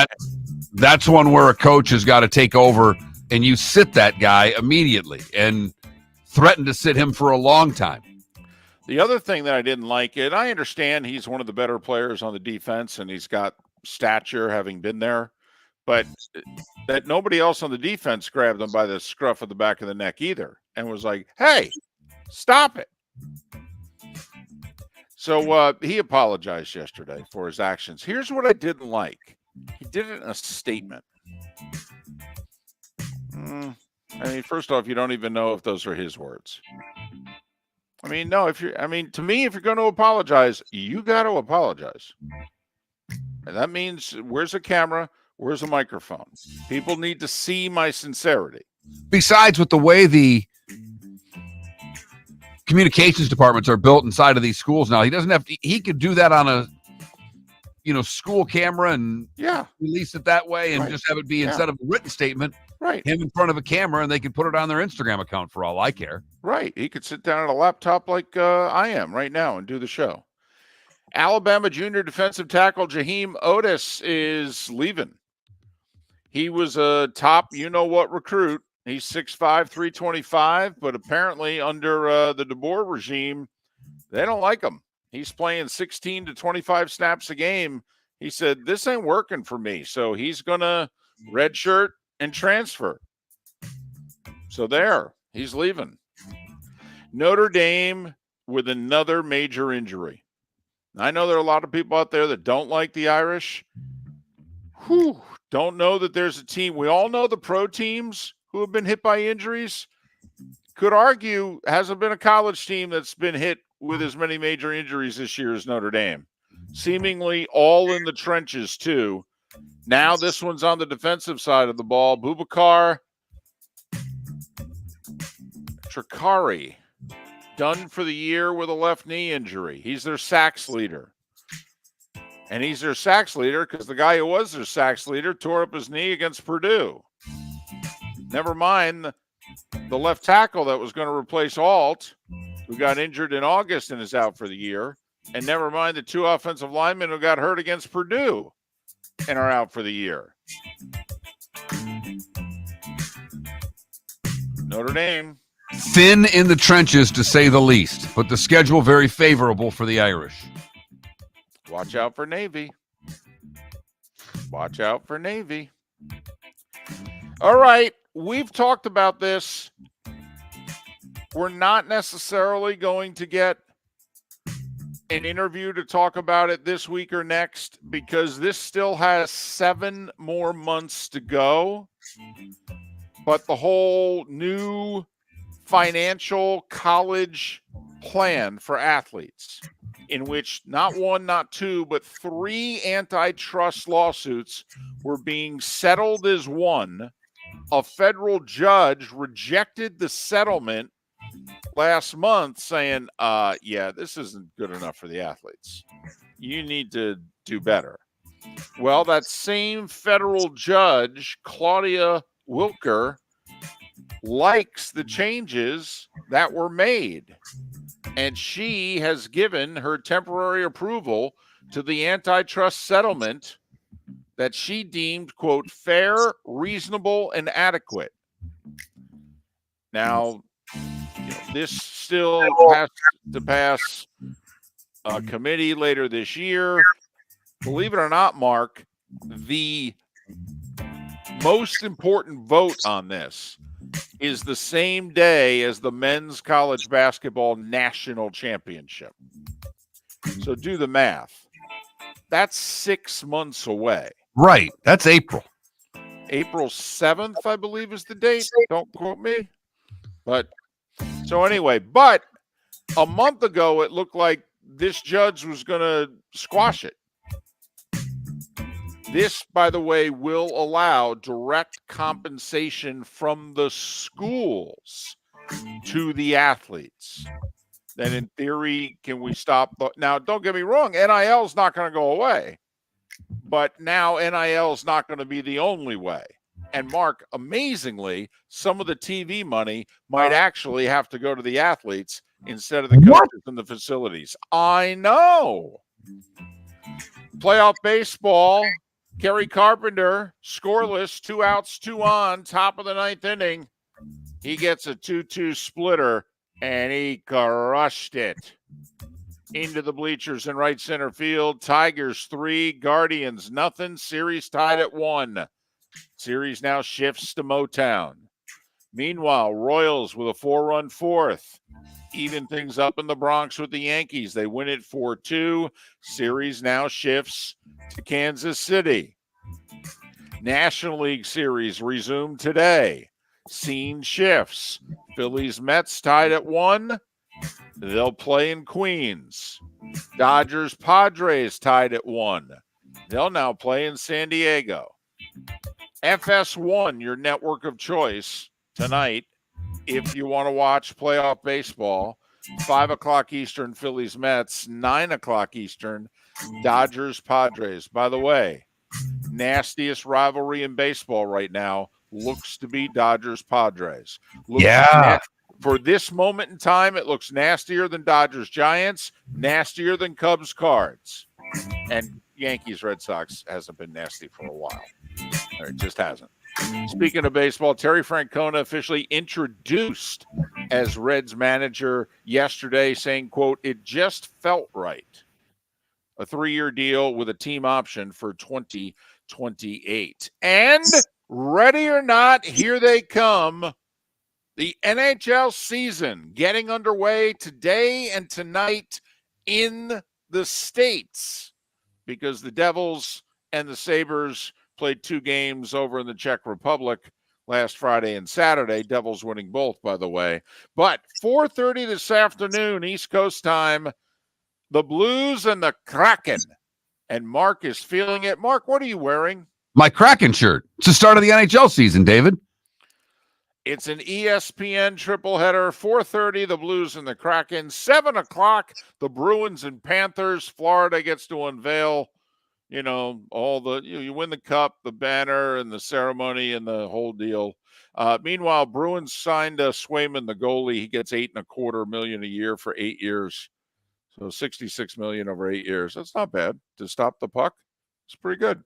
Speaker 2: that's one where a coach has got to take over, and you sit that guy immediately and threaten to sit him for a long time.
Speaker 1: The other thing that I didn't like, and I understand he's one of the better players on the defense and he's got stature having been there, but that nobody else on the defense grabbed him by the scruff of the back of the neck either and was like, hey, stop it. So he apologized yesterday for his actions. Here's what I didn't like. He did it in a statement. I mean, first off, you don't even know if those are his words. I mean, no, to me, if you're going to apologize, you got to apologize. And that means where's the camera? Where's the microphone? People need to see my sincerity.
Speaker 2: Besides, with the way the communications departments are built inside of these schools now, he doesn't have to, he could do that on a, school camera and release it that way and just have it be instead of a written statement, him in front of a camera, and they could put it on their Instagram account for all I care.
Speaker 1: Right. He could sit down at a laptop like I am right now and do the show. Alabama junior defensive tackle Jaheim Otis is leaving. He was a top you-know-what recruit. He's 6'5", 325, but apparently under the DeBoer regime, they don't like him. He's playing 16 to 25 snaps a game. He said, this ain't working for me. So he's going to redshirt and transfer. So there, he's leaving. Notre Dame with another major injury. I know there are a lot of people out there that don't like the Irish. Don't know that there's a team. We all know the pro teams who have been hit by injuries. Could argue hasn't been a college team that's been hit with as many major injuries this year as Notre Dame. Seemingly all in the trenches, too. Now this one's on the defensive side of the ball. Boubacar Tricari, done for the year with a left knee injury. He's their sacks leader. And he's their sacks leader because the guy who was their sacks leader tore up his knee against Purdue. Never mind the left tackle that was going to replace Alt, who got injured in August and is out for the year. And never mind the two offensive linemen who got hurt against Purdue and are out for the year. Notre Dame.
Speaker 2: Thin in the trenches, to say the least, but the schedule very favorable for the Irish.
Speaker 1: Watch out for Navy. Watch out for Navy. All right, we've talked about this. We're not necessarily going to get an interview to talk about it this week or next because this still has 7 more months to go. But the whole new financial college plan for athletes, in which not 1, not 2, but 3 antitrust lawsuits were being settled as one. A federal judge rejected the settlement last month saying, this isn't good enough for the athletes. You need to do better. Well, that same federal judge, Claudia Wilker, likes the changes that were made. And she has given her temporary approval to the antitrust settlement that she deemed, quote, fair, reasonable, and adequate. Now, this still has to pass a committee later this year. Believe it or not, Mark, the most important vote on this is the same day as the men's college basketball national championship. So do the math. That's 6 months away.
Speaker 2: Right. That's April.
Speaker 1: April 7th, I believe, is the date. Don't quote me. But so anyway, but a month ago, it looked like this judge was going to squash it. This, by the way, will allow direct compensation from the schools to the athletes. Then in theory, can we stop? Now, don't get me wrong, NIL is not going to go away. But now NIL is not going to be the only way. And Mark, amazingly, some of the TV money might actually have to go to the athletes instead of the coaches and the facilities. I know. Playoff baseball, Kerry Carpenter, scoreless, 2 outs, 2 on, top of the 9th inning. He gets a 2-2 splitter, and he crushed it into the bleachers in right center field. Tigers 3, Guardians nothing. Series tied at 1. Series now shifts to Motown. Meanwhile, Royals with a 4-run fourth. Even things up in the Bronx with the Yankees. They win it 4-2. Series now shifts to Kansas City. National League Series resumed today. Scene shifts. Phillies Mets tied at 1. They'll play in Queens. Dodgers Padres tied at 1. They'll now play in San Diego. FS1, your network of choice tonight, if you want to watch playoff baseball. 5 o'clock Eastern, Phillies Mets. 9 o'clock Eastern, Dodgers Padres. By the way, nastiest rivalry in baseball right now looks to be Dodgers Padres. For this moment in time, it looks nastier than Dodgers Giants, nastier than Cubs Cards. And Yankees Red Sox hasn't been nasty for a while. Or it just hasn't. Speaking of baseball, Terry Francona officially introduced as Reds manager yesterday, saying, quote, "It just felt right." A 3-year deal with a team option for 2028. And ready or not, here they come. The NHL season getting underway today and tonight in the States, because the Devils and the Sabres played 2 games over in the Czech Republic last Friday and Saturday. Devils winning both, by the way. But 4:30 this afternoon, East Coast time, the Blues and the Kraken. And Mark is feeling it. Mark, what are you wearing?
Speaker 2: My Kraken shirt. It's the start of the NHL season, David.
Speaker 1: It's an ESPN triple header. 4:30, the Blues and the Kraken. 7 o'clock, the Bruins and Panthers. Florida gets to unveil, all the, you win the cup, the banner, and the ceremony, and the whole deal. Meanwhile, Bruins signed Swayman, the goalie. He gets $8.25 million a year for 8 years. So $66 million over 8 years. That's not bad to stop the puck. It's pretty good.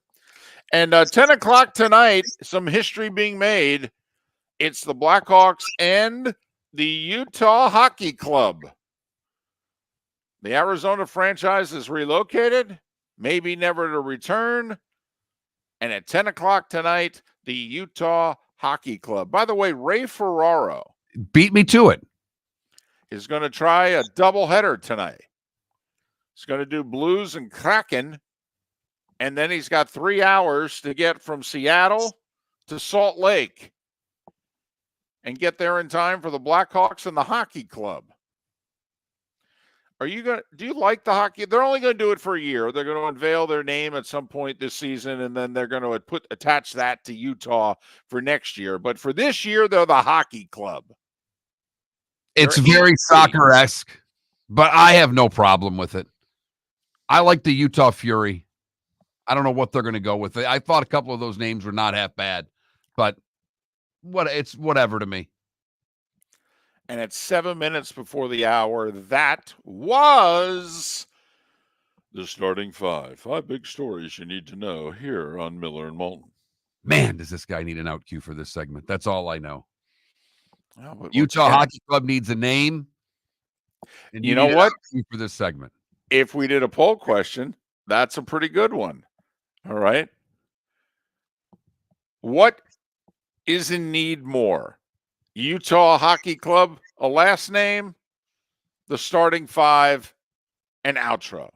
Speaker 1: And 10 o'clock tonight, some history being made. It's the Blackhawks and the Utah Hockey Club. The Arizona franchise is relocated, maybe never to return. And at 10 o'clock tonight, the Utah Hockey Club. By the way, Ray Ferraro
Speaker 2: beat me to it.
Speaker 1: Is going to try a doubleheader tonight. He's going to do Blues and Kraken, and then he's got 3 hours to get from Seattle to Salt Lake and get there in time for the Blackhawks and the Hockey Club. Do you like the hockey? They're only going to do it for a year. They're going to unveil their name at some point this season, and then they're going to attach that to Utah for next year. But for this year, they're the Hockey Club.
Speaker 2: It's very soccer-esque, but I have no problem with it. I like the Utah Fury. I don't know what they're going to go with. I thought a couple of those names were not half bad, but it's whatever to me.
Speaker 1: And at 7 minutes before the hour, that was the starting 5. 5 big stories you need to know here on Miller and Moulton.
Speaker 2: Man, does this guy need an out cue for this segment? That's all I know.
Speaker 1: Well, but
Speaker 2: Utah
Speaker 1: once again,
Speaker 2: Hockey Club needs a name. And
Speaker 1: You know
Speaker 2: need an
Speaker 1: what?
Speaker 2: option for this segment.
Speaker 1: if we did a poll question, that's a pretty good one. All right. What is in need more? Utah Hockey Club, a last name, the starting five, an outro.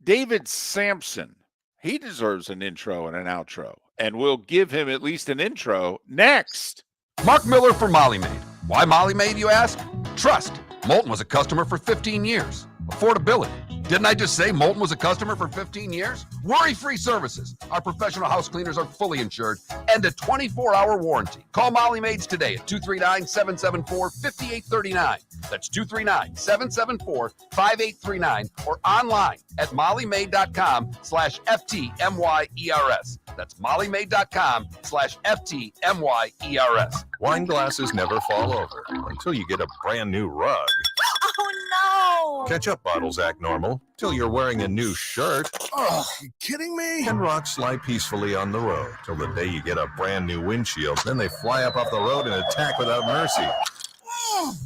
Speaker 1: David Samson, he deserves an intro and an outro, and we'll give him at least an intro next.
Speaker 2: Mark Miller for Molly Maid. Why Molly Maid, you ask? Trust. Moulton was a customer for 15 years. Affordability. Didn't I just say Moulton was a customer for 15 years? Worry-free services. Our professional house cleaners are fully insured and a 24-hour warranty. Call Molly Maids today at 239-774-5839. That's 239-774-5839 or online at mollymaid.com/FTMYERS. That's mollymaid.com/FTMYERS.
Speaker 7: Wine glasses never fall over until you get a brand new rug.
Speaker 8: Oh, no.
Speaker 7: Ketchup bottles act normal till you're wearing a new shirt.
Speaker 5: Oh, you kidding me?
Speaker 7: And rocks slide peacefully on the road till the day you get a brand new windshield. Then they fly up off the road and attack without mercy.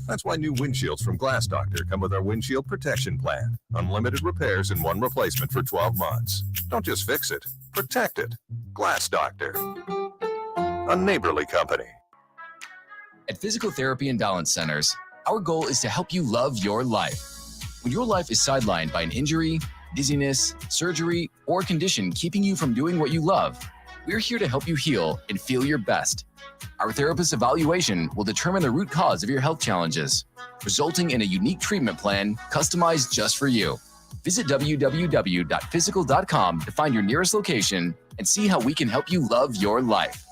Speaker 7: That's why new windshields from Glass Doctor come with our windshield protection plan. Unlimited repairs and one replacement for 12 months. Don't just fix it, protect it. Glass Doctor. A neighborly company.
Speaker 9: At Physical Therapy and Balance Centers, our goal is to help you love your life. When your life is sidelined by an injury, dizziness, surgery, or condition keeping you from doing what you love, we're here to help you heal and feel your best. Our therapist evaluation will determine the root cause of your health challenges, resulting in a unique treatment plan customized just for you. Visit www.physical.com to find your nearest location and see how we can help you love your life.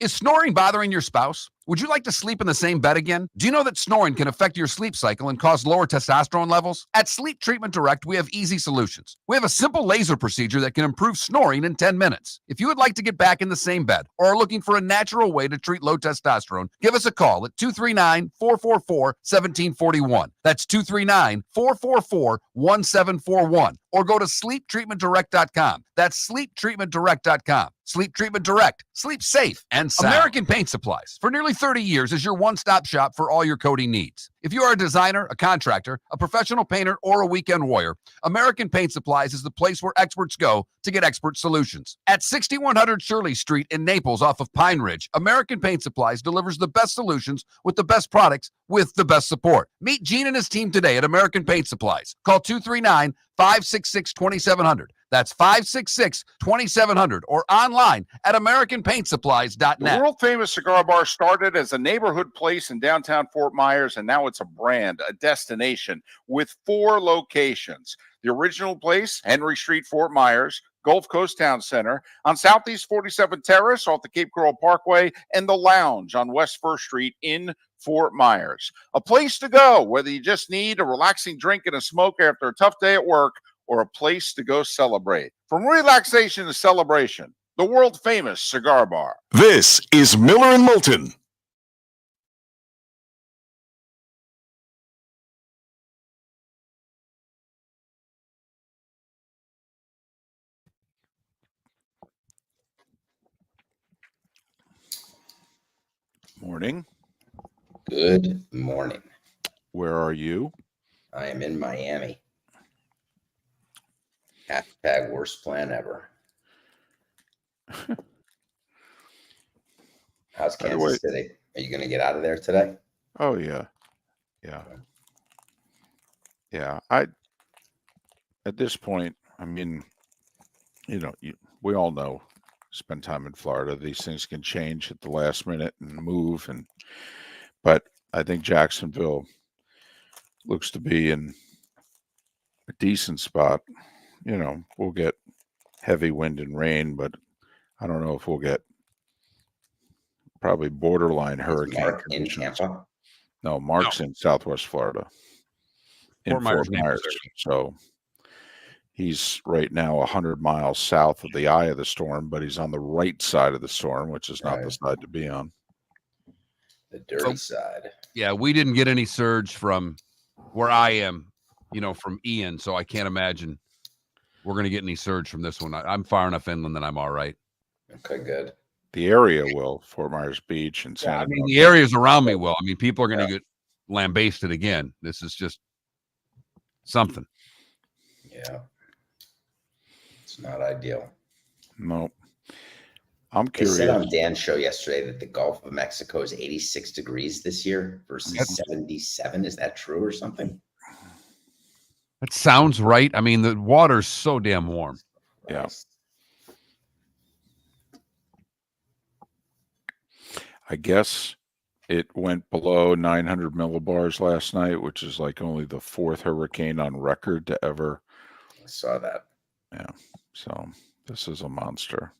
Speaker 2: Is snoring bothering your spouse? Would you like to sleep in the same bed again? Do you know that snoring can affect your sleep cycle and cause lower testosterone levels? At Sleep Treatment Direct, we have easy solutions. We have a simple laser procedure that can improve snoring in 10 minutes. If you would like to get back in the same bed or are looking for a natural way to treat low testosterone, give us a call at 239-444-1741. That's 239-444-1741. Or go to sleeptreatmentdirect.com. That's sleeptreatmentdirect.com. Sleep Treatment Direct. Sleep safe and sound. American Paint Supplies, for nearly 30 years, is your one-stop shop for all your coating needs. If you are a designer, a contractor, a professional painter, or a weekend warrior, American Paint Supplies is the place where experts go to get expert solutions. At 6100 Shirley Street in Naples off of Pine Ridge, American Paint Supplies delivers the best solutions with the best products with the best support. Meet Gene and his team today at American Paint Supplies. Call 239-566-2700. That's 566-2700 or online at AmericanPaintSupplies.net.
Speaker 1: The world-famous cigar bar started as a neighborhood place in downtown Fort Myers, and now it's a brand, a destination with 4 locations. The original place, Henry Street, Fort Myers, Gulf Coast Town Center, on Southeast 47th Terrace off the Cape Coral Parkway, and the Lounge on West 1st Street in Fort Myers. A place to go, whether you just need a relaxing drink and a smoke after a tough day at work, or a place to go celebrate. From relaxation to celebration, the world-famous cigar bar.
Speaker 3: This is Miller and Moulton.
Speaker 1: Morning.
Speaker 10: Good morning.
Speaker 1: Where are you?
Speaker 10: I am in Miami. Hashtag worst plan ever. How's
Speaker 1: By the way-
Speaker 10: Kansas City? Are you going to get out of there today?
Speaker 1: Oh, yeah. Yeah. Yeah. At this point, I mean, we all know, spend time in Florida, these things can change at the last minute and move. But I think Jacksonville looks to be in a decent spot. We'll get heavy wind and rain, but I don't know if we'll get probably borderline hurricane
Speaker 10: Mark in
Speaker 1: conditions.
Speaker 10: Tampa?
Speaker 1: No, Mark's in Southwest Florida, in
Speaker 2: Fort Myers,
Speaker 1: Fort Myers.
Speaker 2: Naples
Speaker 1: So he's right now 100 miles south of the eye of the storm, but he's on the right side of the storm, which is not the side to be on.
Speaker 10: The dirty side.
Speaker 2: Yeah, we didn't get any surge from where I am, from Ian, so I can't imagine we're going to get any surge from this one. I'm far enough inland that I'm all right.
Speaker 10: Okay, good.
Speaker 1: The area will, Fort Myers Beach and San
Speaker 2: I mean,
Speaker 1: Antonio.
Speaker 2: the areas around me will. I mean, people are going to get lambasted again. This is just something.
Speaker 10: Yeah. It's not ideal.
Speaker 1: No. I'm
Speaker 10: They said
Speaker 1: curious.
Speaker 10: on Dan's show yesterday that the Gulf of Mexico is 86 degrees this year versus 77. Is that true or something?
Speaker 2: That sounds right. I mean, the water's so damn warm.
Speaker 1: Yeah. I guess it went below 900 millibars last night, which is like only the 4th hurricane on record to ever.
Speaker 10: I saw that.
Speaker 1: Yeah. So this is a monster.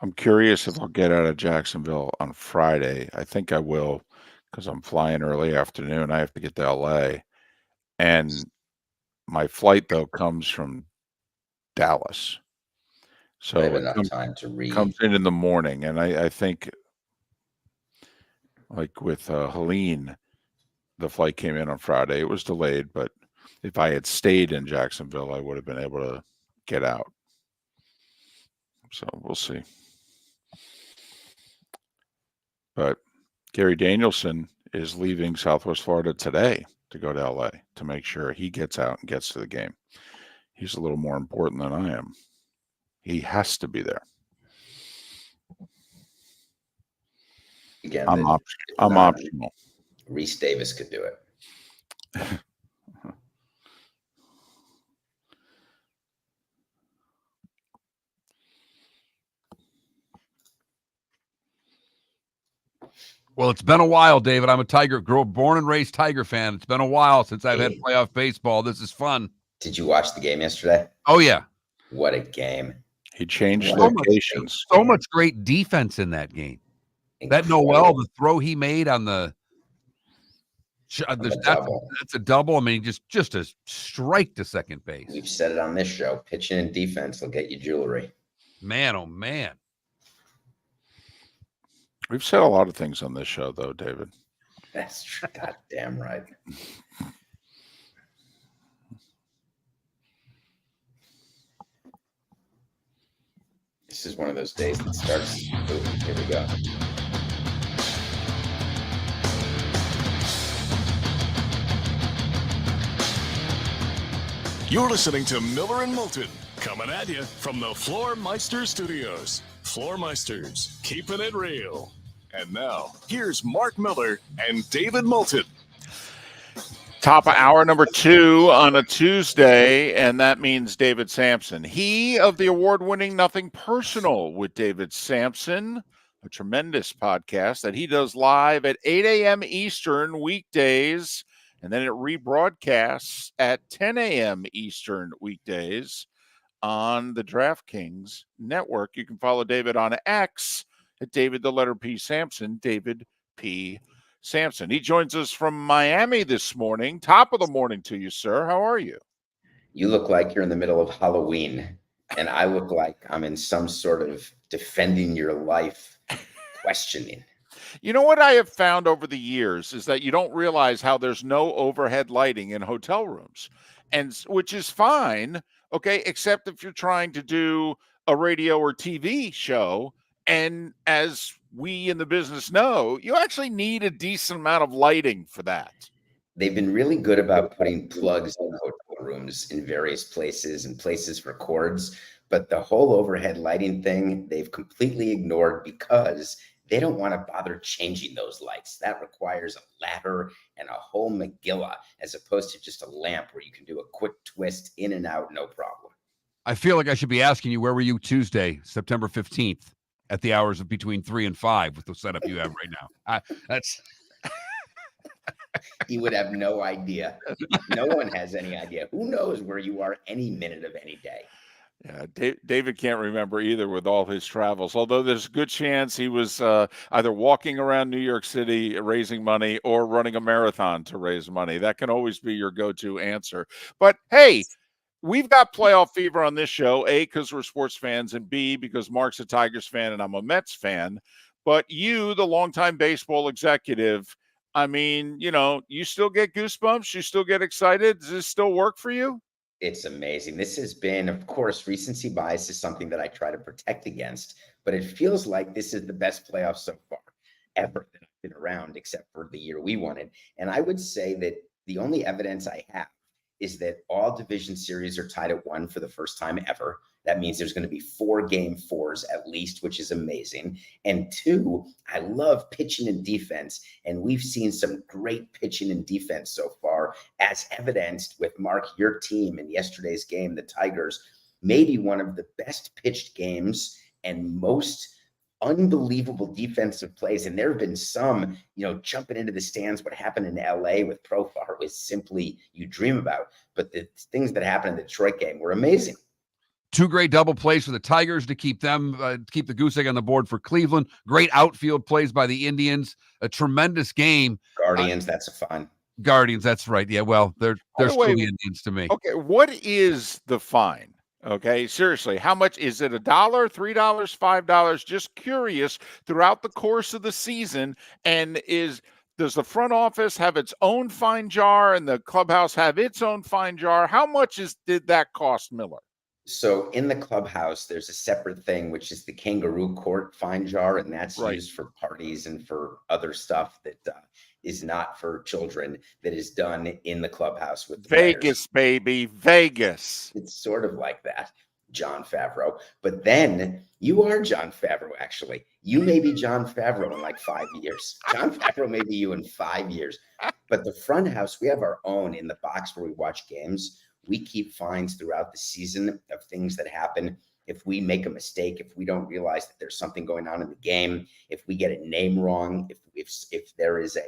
Speaker 1: I'm curious if I'll get out of Jacksonville on Friday. I think I will because I'm flying early afternoon. I have to get to LA. And my flight, though, comes from Dallas. So
Speaker 10: I have
Speaker 1: it
Speaker 10: enough time to read.
Speaker 1: comes in the morning. And I think, like with Helene, the flight came in on Friday. It was delayed, but if I had stayed in Jacksonville, I would have been able to get out. So we'll see. But Gary Danielson is leaving Southwest Florida today to go to LA to make sure he gets out and gets to the game. He's a little more important than I am. He has to be there.
Speaker 10: Again,
Speaker 1: I'm optional.
Speaker 10: Reese Davis could do it.
Speaker 2: Well, it's been a while, David. I'm a born and raised Tiger fan. It's been a while since I've had playoff baseball. This is fun.
Speaker 10: Did you watch the game yesterday?
Speaker 2: Oh, yeah.
Speaker 10: What a game.
Speaker 1: He changed
Speaker 2: So
Speaker 1: locations.
Speaker 2: So much great defense in that game. That Noel, the throw he made on that's a double. I mean, just a strike to second base.
Speaker 10: We've said it on this show. Pitching and defense will get you jewelry.
Speaker 2: Man, oh, man.
Speaker 1: We've said a lot of things on this show, though, David.
Speaker 10: That's true. God damn right. This is one of those days that starts. Ooh, here we go.
Speaker 3: You're listening to Miller and Moulton, coming at you from the Floor Meister Studios. Floor Meisters, keeping it real. And now, here's Mark Miller and David Moulton.
Speaker 1: Top of hour number 2 on a Tuesday, and that means David Samson. He of the award-winning Nothing Personal with David Samson, a tremendous podcast that he does live at 8 a.m. Eastern weekdays, and then it rebroadcasts at 10 a.m. Eastern weekdays on the DraftKings network. You can follow David on X at David the letter P Samson, David P. Samson. He joins us from Miami this morning. Top of the morning to you, sir. How are you?
Speaker 10: You look like you're in the middle of Halloween, and I look like I'm in some sort of defending your life questioning.
Speaker 1: You know what I have found over the years is that you don't realize how there's no overhead lighting in hotel rooms, and which is fine, okay, except if you're trying to do a radio or TV show. And as we in the business know, you actually need a decent amount of lighting for that.
Speaker 10: They've been really good about putting plugs in hotel rooms in various places and places for cords, but the whole overhead lighting thing, they've completely ignored because they don't want to bother changing those lights. That requires a ladder and a whole Megillah, as opposed to just a lamp where you can do a quick twist in and out, no problem.
Speaker 2: I feel like I should be asking you, where were you Tuesday, September 15th? At the hours of between 3 and 5 with the setup you have right now. That's
Speaker 10: He would have no idea. No one has any idea. Who knows where you are any minute of any day?
Speaker 1: Yeah, David can't remember either with all his travels, although there's a good chance he was either walking around New York City raising money or running a marathon to raise money. That can always be your go-to answer. But hey, we've got playoff fever on this show, A, because we're sports fans, and B, because Mark's a Tigers fan and I'm a Mets fan. but you, the longtime baseball executive, I mean, you still get goosebumps. You still get excited. Does this still work for you?
Speaker 10: It's amazing. This has been, of course, recency bias is something that I try to protect against, but it feels like this is the best playoff so far ever that I've been around, except for the year we won it. And I would say that the only evidence I have is that all division series are tied at 1 for the first time ever. That means there's going to be 4 game 4s at least, which is amazing. And 2, I love pitching and defense. And we've seen some great pitching and defense so far, as evidenced with Mark, your team in yesterday's game, the Tigers, maybe one of the best pitched games and most unbelievable defensive plays. And there have been some, jumping into the stands. What happened in LA with Profar was simply you dream about. But the things that happened in the Detroit game were amazing.
Speaker 2: 2 great double plays for the Tigers to keep them, keep the goose egg on the board for Cleveland. Great outfield plays by the Indians. A tremendous game.
Speaker 10: Guardians, that's a fun.
Speaker 2: Guardians, that's right. Yeah, well, they're still the Indians to me.
Speaker 1: Okay, what is the fine? Okay, seriously, how much is it? $1, $3, $5? Just curious. Throughout the course of the season, and does the front office have its own fine jar and the clubhouse have its own fine jar? How much did that cost, Miller?
Speaker 10: So in the clubhouse, there's a separate thing, which is the kangaroo court fine jar, and that's used for parties and for other stuff that is not for children, that is done in the clubhouse with the
Speaker 1: Vegas,
Speaker 10: players.
Speaker 1: Baby, Vegas.
Speaker 10: It's sort of like that, John Favreau. But then you are John Favreau, actually. You may be John Favreau in like 5 years. John Favreau may be you in 5 years. But the front house, we have our own in the box where we watch games. We keep fines throughout the season of things that happen. If we make a mistake, if we don't realize that there's something going on in the game, if we get a name wrong, if there is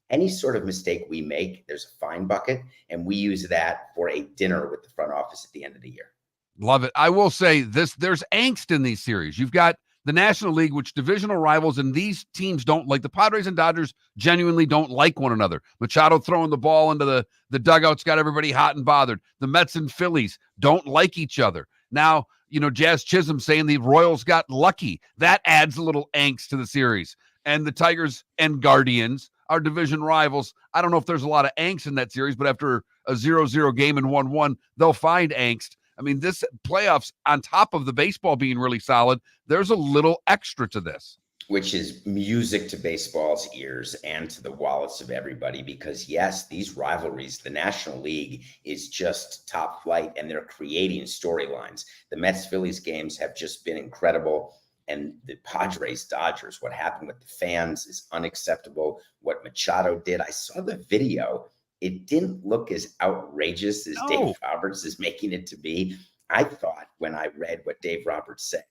Speaker 10: any sort of mistake we make, there's a fine bucket, and we use that for a dinner with the front office at the end of the year.
Speaker 2: Love it. I will say this, there's angst in these series. You've got the National League, which divisional rivals, and these teams don't like. The Padres and Dodgers genuinely don't like one another. Machado throwing the ball into the dugouts got everybody hot and bothered. The Mets and Phillies don't like each other. Now, Jazz Chisholm saying the Royals got lucky. That adds a little angst to the series. And the Tigers and Guardians are division rivals. I don't know if there's a lot of angst in that series, but after a 0-0 game and 1-1, they'll find angst. I mean, this playoffs, on top of the baseball being really solid, there's a little extra to this.
Speaker 10: Which is music to baseball's ears and to the wallets of everybody, because yes, these rivalries, the National League is just top flight, and they're creating storylines. The Mets-Phillies games have just been incredible. And the Padres-Dodgers, what happened with the fans is unacceptable. What Machado did, I saw the video. It didn't look as outrageous as Dave Roberts is making it to be. I thought when I read what Dave Roberts said,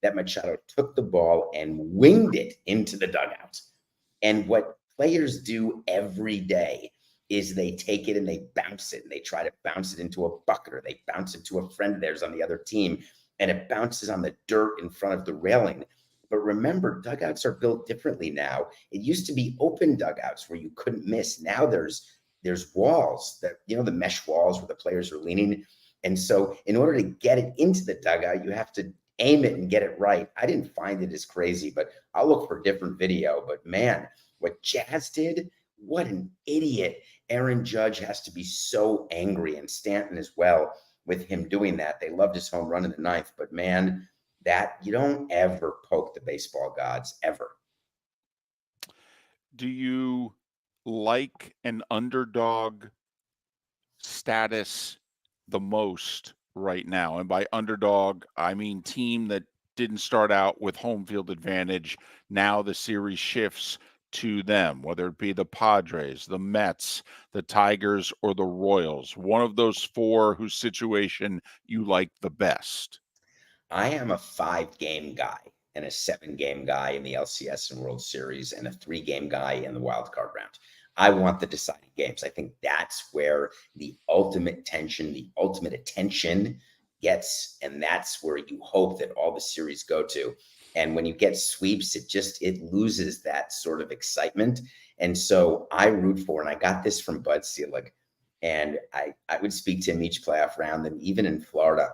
Speaker 10: that Machado took the ball and winged it into the dugout. And what players do every day is they take it and they bounce it, and they try to bounce it into a bucket, or they bounce it to a friend of theirs on the other team, and it bounces on the dirt in front of the railing. But remember, dugouts are built differently now. It used to be open dugouts where you couldn't miss. Now there's walls, that the mesh walls where the players are leaning. And so in order to get it into the dugout, you have to aim it and get it right. I didn't find it as crazy, but I'll look for a different video. But man, what Jazz did, what an idiot. Aaron Judge has to be so angry, and Stanton as well, with him doing that. They loved his home run in the 9th, but man, that you don't ever poke the baseball gods, ever.
Speaker 1: Do you like an underdog status the most right now? And by underdog, I mean team that didn't start out with home field advantage. Now the series shifts to them, whether it be the Padres, the Mets, the Tigers, or the Royals. One of those 4 whose situation you like the best.
Speaker 10: I am a 5-game guy and a 7-game guy in the LCS and World Series, and a 3-game guy in the wild card round. I want the deciding games. I think that's where the ultimate tension, the ultimate attention gets, and that's where you hope that all the series go to. And when you get sweeps, it loses that sort of excitement. And so I root for, and I got this from Bud Selig, and I would speak to him each playoff round, and even in Florida,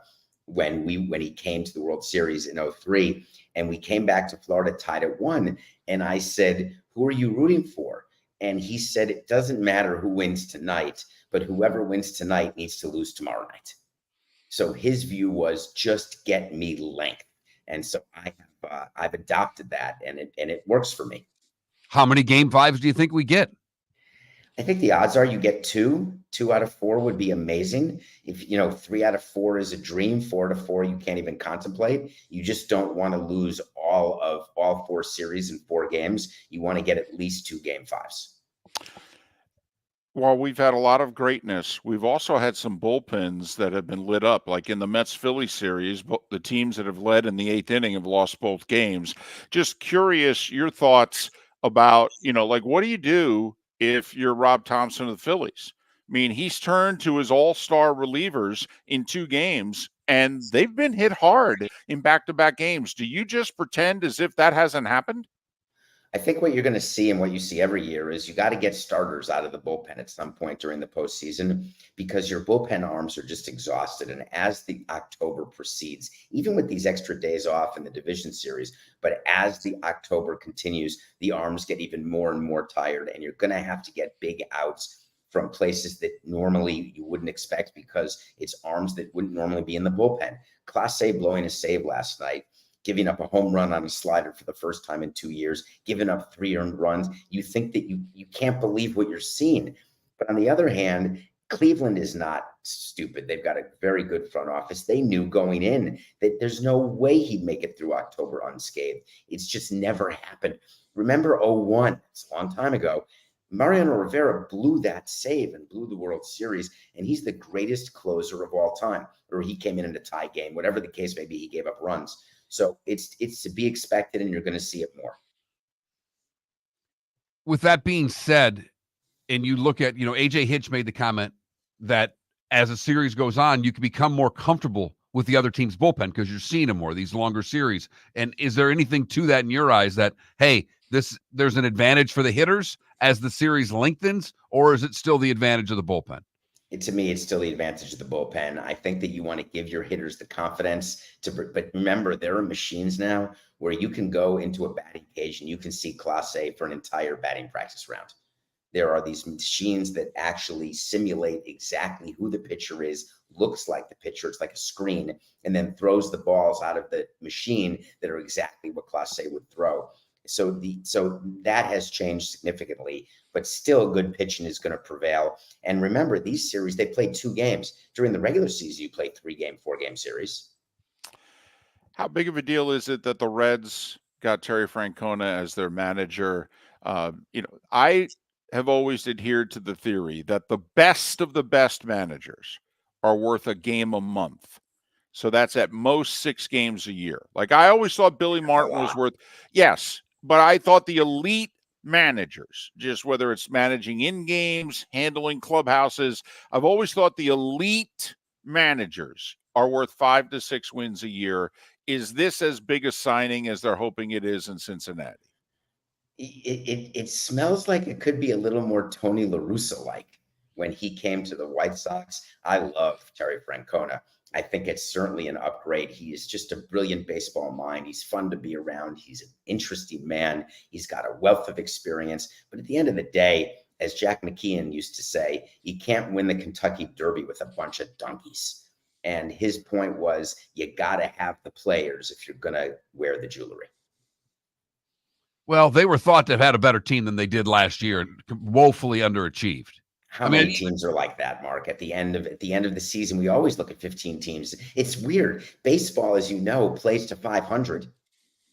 Speaker 10: when he came to the World Series in 03, and we came back to Florida tied at 1. And I said, who are you rooting for? And he said, it doesn't matter who wins tonight, but whoever wins tonight needs to lose tomorrow night. So his view was just get me length. And so I've adopted that, and it works for me.
Speaker 2: How many game 5s do you think we get?
Speaker 10: I think the odds are you get 2 out of 4 would be amazing. If 3 out of 4 is a dream, 4 out of 4 you can't even contemplate. You just don't want to lose all 4 series in 4 games. You want to get at least 2 game 5s.
Speaker 1: While we've had a lot of greatness, we've also had some bullpens that have been lit up. Like in the Mets-Philly series, the teams that have led in the 8th inning have lost both games. Just curious, your thoughts about, like, what do you do if you're Rob Thompson of the Phillies? I mean, he's turned to his all-star relievers in 2 games, and they've been hit hard in back-to-back games. Do you just pretend as if that hasn't happened?
Speaker 10: I think what you're going to see, and what you see every year, is you got to get starters out of the bullpen at some point during the postseason, because your bullpen arms are just exhausted. And as the October proceeds, even with these extra days off in the division series, but as the October continues, the arms get even more and more tired, and you're going to have to get big outs from places that normally you wouldn't expect, because it's arms that wouldn't normally be in the bullpen. Clase blowing a save last night, giving up a home run on a slider for the first time in 2 years, giving up 3 earned runs. You think that you can't believe what you're seeing. But on the other hand, Cleveland is not stupid. They've got a very good front office. They knew going in that there's no way he'd make it through October unscathed. It's just never happened. Remember 01, it's a long time ago. Mariano Rivera blew that save and blew the World Series, and he's the greatest closer of all time. Or he came in a tie game, whatever the case may be, he gave up runs. So it's to be expected, and you're going to see it more.
Speaker 2: With that being said, and you look at, AJ Hitch made the comment that as a series goes on, you can become more comfortable with the other team's bullpen because you're seeing them more, these longer series. And is there anything to that in your eyes that, hey, there's an advantage for the hitters as the series lengthens, or is it still the advantage of the bullpen?
Speaker 10: To me, it's still the advantage of the bullpen. I think that you want to give your hitters the confidence but remember, there are machines now where you can go into a batting cage and you can see Clase for an entire batting practice round. There are these machines that actually simulate exactly who the pitcher is, looks like the pitcher. It's like a screen, and then throws the balls out of the machine that are exactly what Clase would throw. So that has changed significantly, but still good pitching is going to prevail. And remember, these series, they played 2 games. During the regular season, you play 3-game, 4-game series.
Speaker 1: How big of a deal is it that the Reds got Terry Francona as their manager? I have always adhered to the theory that the best of the best managers are worth a game a month. So that's at most 6 games a year. Like, I always thought Billy Martin was worth, yes, but I thought the elite managers, just whether it's managing in games, handling clubhouses, I've always thought the elite managers are worth 5 to 6 wins a year. Is this as big a signing as they're hoping it is in Cincinnati?
Speaker 10: It smells like it could be a little more Tony La Russa-like when he came to the White Sox. I love Terry Francona. I think it's certainly an upgrade. He is just a brilliant baseball mind. He's fun to be around. He's an interesting man. He's got a wealth of experience. But at the end of the day, as Jack McKeon used to say, you can't win the Kentucky Derby with a bunch of donkeys. And his point was, you got to have the players if you're going to wear the jewelry.
Speaker 2: Well, they were thought to have had a better team than they did last year and woefully underachieved.
Speaker 10: How many teams are like that, Mark? At the end of the season, we always look at 15 teams. It's weird. Baseball, as you know, plays to 500.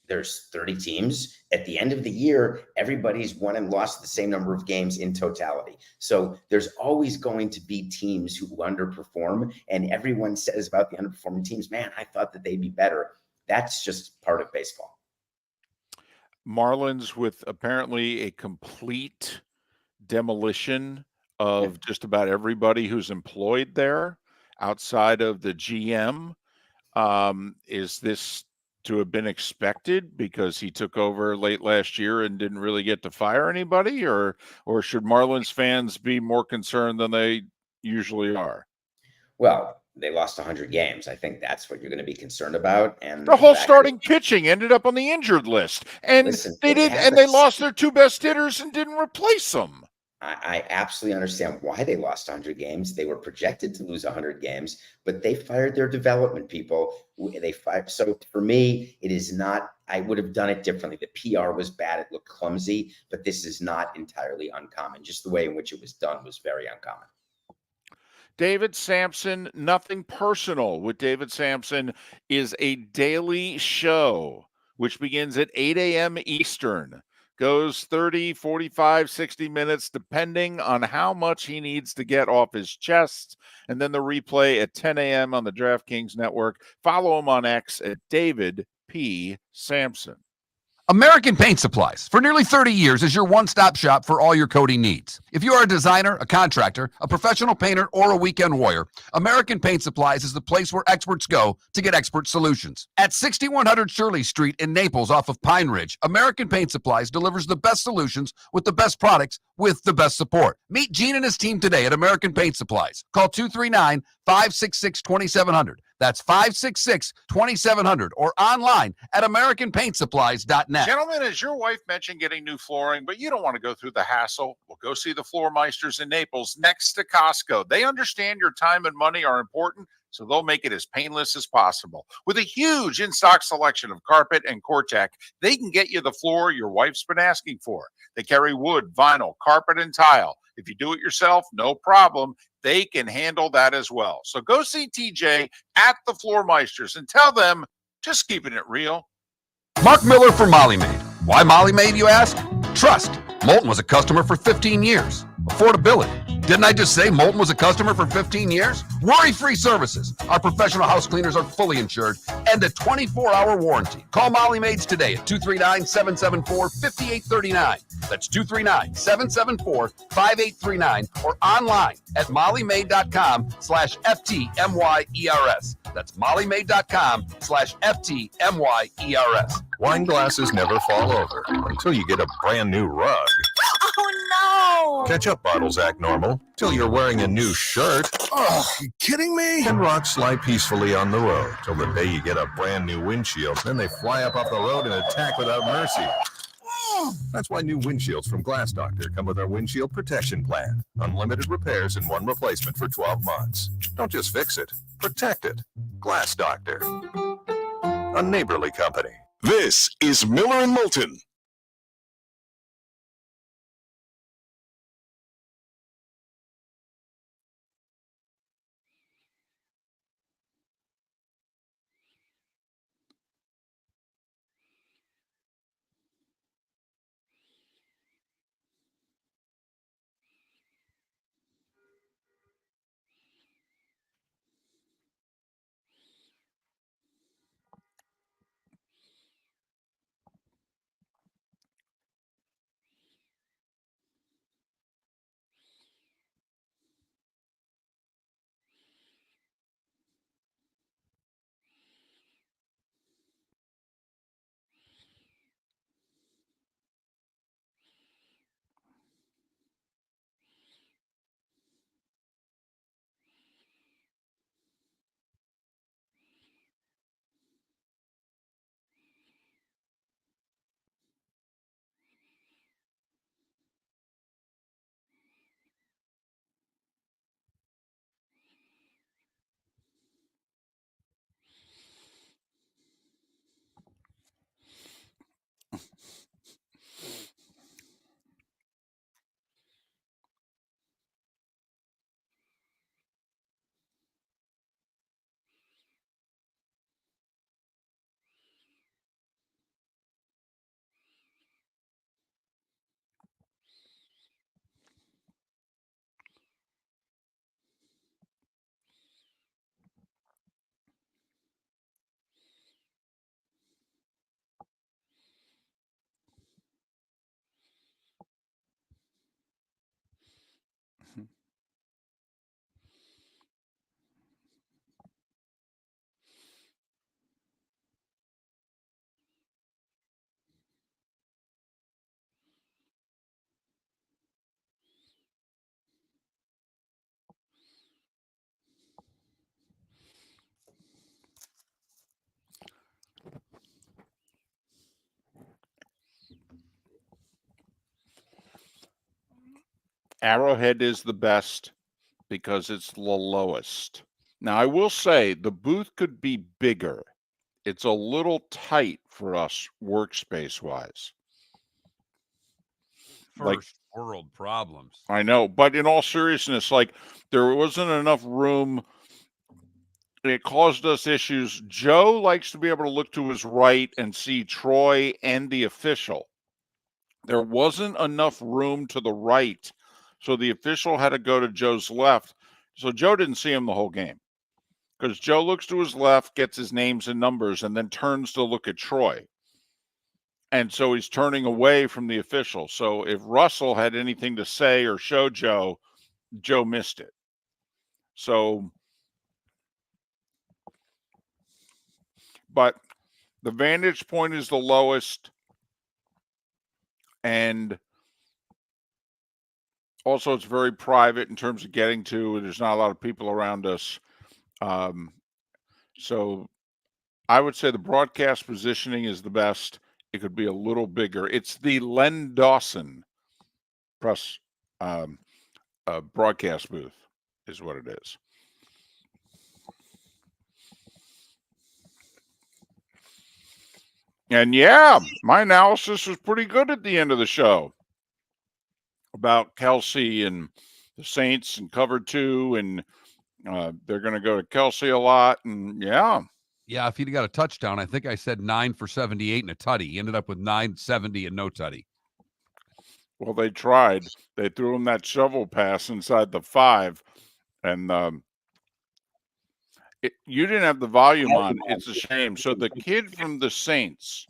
Speaker 10: There's 30 teams. At the end of the year, everybody's won and lost the same number of games in totality. So there's always going to be teams who underperform, and everyone says about the underperforming teams, man, I thought that they'd be better. That's just part of baseball.
Speaker 1: Marlins with apparently a complete demolition of just about everybody who's employed there outside of the GM. Is this to have been expected because he took over late last year and didn't really get to fire anybody, or should Marlins fans be more concerned than they usually are?
Speaker 10: Well, they lost 100 games. I think that's what you're going to be concerned about. And
Speaker 1: The whole
Speaker 10: fact
Speaker 1: starting pitching ended up on the injured list, and
Speaker 10: listen,
Speaker 1: they
Speaker 10: it
Speaker 1: did, and
Speaker 10: happens.
Speaker 1: they lost their two best hitters and didn't replace them.
Speaker 10: I absolutely understand why they lost 100 games. They were projected to lose 100 games, but they fired their development people. They fired. So for me, it is not. I would have done it differently. The PR was bad. It looked clumsy, but this is not entirely uncommon. Just the way in which it was done was very uncommon.
Speaker 1: David Samson, Nothing Personal with David Samson is a daily show which begins at 8 a.m. Eastern, goes 30, 45, 60 minutes, depending on how much he needs to get off his chest. And then the replay at 10 a.m. on the DraftKings Network. Follow him on X at David P. Samson.
Speaker 2: American Paint Supplies, for nearly 30 years, is your one-stop shop for all your coating needs. If you are a designer, a contractor, a professional painter, or a weekend warrior, American Paint Supplies is the place where experts go to get expert solutions. At 6100 Shirley Street in Naples off of Pine Ridge, American Paint Supplies delivers the best solutions with the best products with the best support. Meet Gene and his team today at American Paint Supplies. Call 239-566-2700. That's 566-2700 or online at AmericanPaintSupplies.net.
Speaker 1: Gentlemen, as your wife mentioned getting new flooring, but you don't want to go through the hassle, well, go see the Floor Meisters in Naples next to Costco. They understand your time and money are important, so they'll make it as painless as possible. With a huge in-stock selection of carpet and Cortec, they can get you the floor your wife's been asking for. They carry wood, vinyl, carpet, and tile. If you do it yourself, no problem. They can handle that as well. So go see TJ at the Floor Meisters and tell them, just keeping it real.
Speaker 2: Mark Miller for Molly Maid. Why Molly Maid, you ask? Trust. Moulton was a customer for 15 years. Affordability. Didn't I just say Moulton was a customer for 15 years? Worry-free services. Our professional house cleaners are fully insured and a 24-hour warranty. Call Molly Maids today at 239-774-5839. That's 239-774-5839 or online at mollymaid.com/FTMYERS. That's mollymaid.com/FTMYERS.
Speaker 7: Wine glasses never fall over until you get a brand new rug.
Speaker 8: Oh no!
Speaker 7: Ketchup bottles act normal till you're wearing a new shirt.
Speaker 5: Oh, you kidding me?
Speaker 7: And rocks slide peacefully on the road till the day you get a brand new windshield. Then they fly up off the road and attack without mercy. That's why new windshields from Glass Doctor come with our windshield protection plan. Unlimited repairs and one replacement for 12 months. Don't just fix it, protect it. Glass Doctor, a neighborly company.
Speaker 3: This is Miller and Moulton.
Speaker 1: Arrowhead is the best because it's the lowest. Now, I will say the booth could be bigger. It's a little tight for us workspace-wise.
Speaker 2: First world problems.
Speaker 1: I know, but in all seriousness, like there wasn't enough room. It caused us issues. Joe likes to be able to look to his right and see Troy and the official. There wasn't enough room to the right, so the official had to go to Joe's left. So Joe didn't see him the whole game because Joe looks to his left, gets his names and numbers, and then turns to look at Troy. And so he's turning away from the official. So if Russell had anything to say or show Joe, Joe missed it. So, but the vantage point is the lowest. And also it's very private in terms of getting to. There's not a lot of people around us. So I would say the broadcast positioning is the best. It could be a little bigger. It's the Len Dawson press broadcast booth is what it is. And yeah, my analysis was pretty good at the end of the show about Kelsey and the Saints and cover 2, and they're going to go to Kelsey a lot. And yeah.
Speaker 2: Yeah, if he'd got a touchdown, I think I said 9 for 78 and a tutty. He ended up with 970 and no tutty.
Speaker 1: Well, they tried. They threw him that shovel pass inside the 5, and you didn't have the volume on. It's a shame. So the kid from the Saints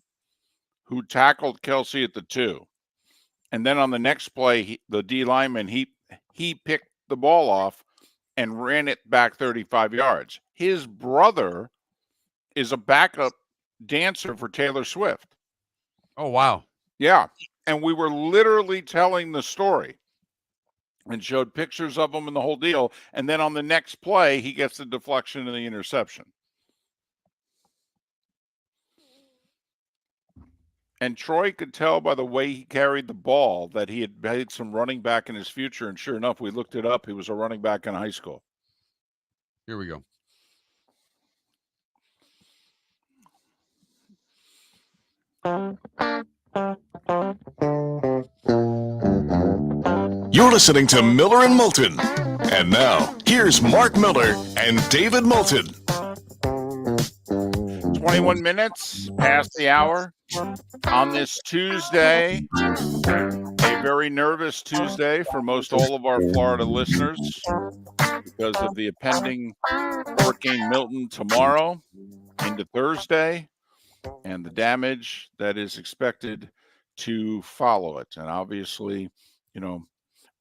Speaker 1: who tackled Kelsey at the 2, and then on the next play, the D lineman, he picked the ball off and ran it back 35 yards. His brother is a backup dancer for Taylor Swift.
Speaker 2: Oh, wow.
Speaker 1: Yeah. And we were literally telling the story and showed pictures of him and the whole deal. And then on the next play, he gets the deflection and the interception. And Troy could tell by the way he carried the ball that he had made some running back in his future. And sure enough, we looked it up. He was a running back in high school.
Speaker 2: Here we go.
Speaker 3: You're listening to Miller and Moulton. And now, here's Mark Miller and David Moulton.
Speaker 1: 21 minutes past the hour on this Tuesday, a very nervous Tuesday for most all of our Florida listeners because of the impending Hurricane Milton tomorrow into Thursday and the damage that is expected to follow it. And obviously, you know,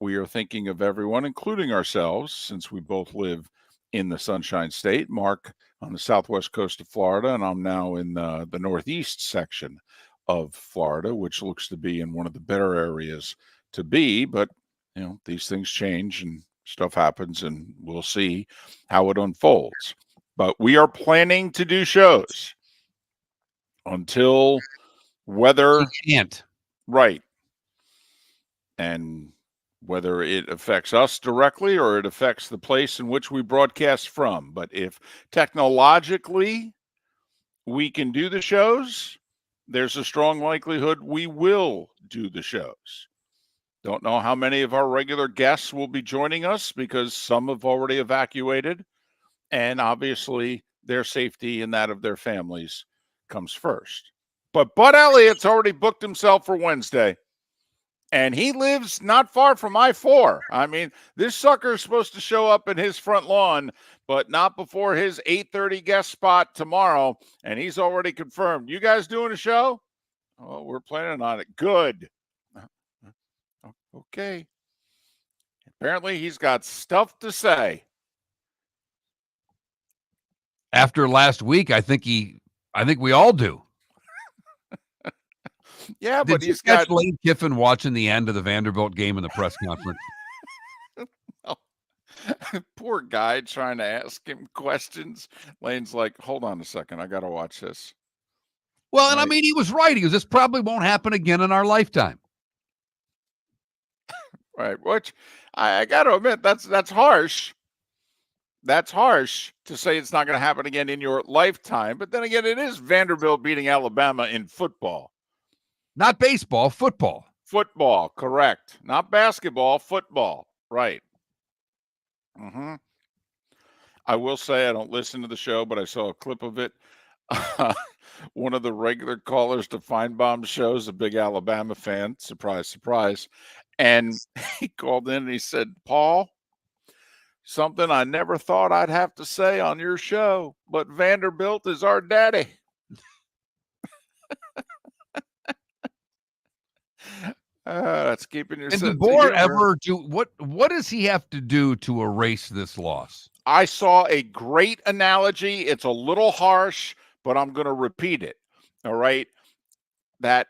Speaker 1: we are thinking of everyone, including ourselves, since we both live in the Sunshine State. Mark on the southwest coast of Florida, and I'm now in the northeast section of Florida, which looks to be in one of the better areas to be. But, you know, these things change and stuff happens, and we'll see how it unfolds. But we are planning to do shows until weather
Speaker 2: can't.
Speaker 1: Right. And whether it affects us directly or it affects the place in which we broadcast from. But if technologically we can do the shows, there's a strong likelihood we will do the shows. Don't know how many of our regular guests will be joining us because some have already evacuated. And obviously their safety and that of their families comes first. But Bud Elliott's already booked himself for Wednesday. And he lives not far from I-4. I mean, this sucker is supposed to show up in his front lawn, but not before his 8:30 guest spot tomorrow. And he's already confirmed. You guys doing a show? Oh, we're planning on it. Good. Okay. Apparently he's got stuff to say.
Speaker 2: After last week, I think we all do.
Speaker 1: Yeah, but
Speaker 2: Did you
Speaker 1: he's
Speaker 2: catch
Speaker 1: got
Speaker 2: Lane Kiffin watching the end of the Vanderbilt game in the press conference?
Speaker 1: Oh, poor guy trying to ask him questions. Lane's like, hold on a second. I got to watch this.
Speaker 2: Well, and I mean, he was right. He goes, this probably won't happen again in our lifetime.
Speaker 1: Right. Which I got to admit, that's harsh. That's harsh to say it's not going to happen again in your lifetime. But then again, it is Vanderbilt beating Alabama in football.
Speaker 2: Not baseball, football.
Speaker 1: Football, correct. Not basketball, football. Right. Mm-hmm. I will say I don't listen to the show, but I saw a clip of it. One of the regular callers to Feinbaum's show is a big Alabama fan. Surprise, surprise. And he called in and he said, Paul, something I never thought I'd have to say on your show, but Vanderbilt is our daddy. That's keeping your
Speaker 2: And
Speaker 1: sense of
Speaker 2: DeBoer
Speaker 1: humor.
Speaker 2: ever do what does he have to do to erase this loss?
Speaker 1: I saw a great analogy. It's a little harsh, but I'm going to repeat it. All right. That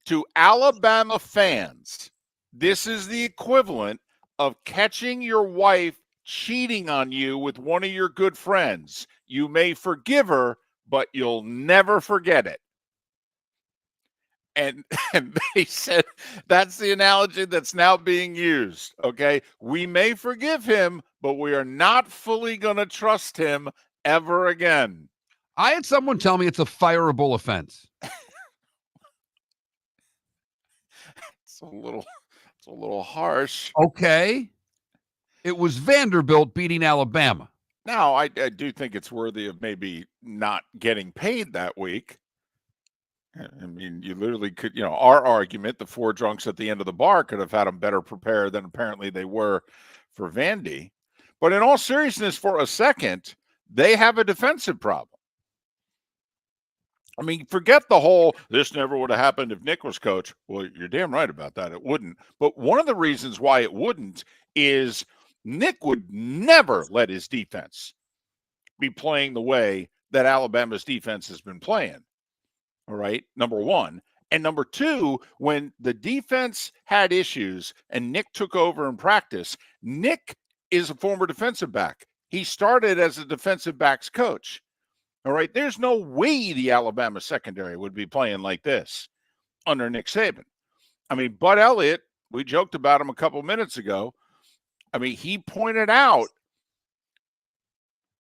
Speaker 1: to Alabama fans, this is the equivalent of catching your wife cheating on you with one of your good friends. You may forgive her, but you'll never forget it. And they said that's the analogy that's now being used. Okay. We may forgive him, but we are not fully going to trust him ever again.
Speaker 2: I had someone tell me it's a fireable offense.
Speaker 1: It's a little harsh.
Speaker 2: Okay. It was Vanderbilt beating Alabama.
Speaker 1: Now, I do think it's worthy of maybe not getting paid that week. I mean, you literally could, our argument, the four drunks at the end of the bar could have had them better prepared than apparently they were for Vandy. But in all seriousness, for a second, they have a defensive problem. I mean, forget the whole, this never would have happened if Nick was coach. Well, you're damn right about that. It wouldn't. But one of the reasons why it wouldn't is Nick would never let his defense be playing the way that Alabama's defense has been playing. All right, number one. And number two, when the defense had issues and Nick took over in practice, Nick is a former defensive back. He started as a defensive backs coach. All right, there's no way the Alabama secondary would be playing like this under Nick Saban. I mean, Bud Elliott, we joked about him a couple minutes ago. I mean, he pointed out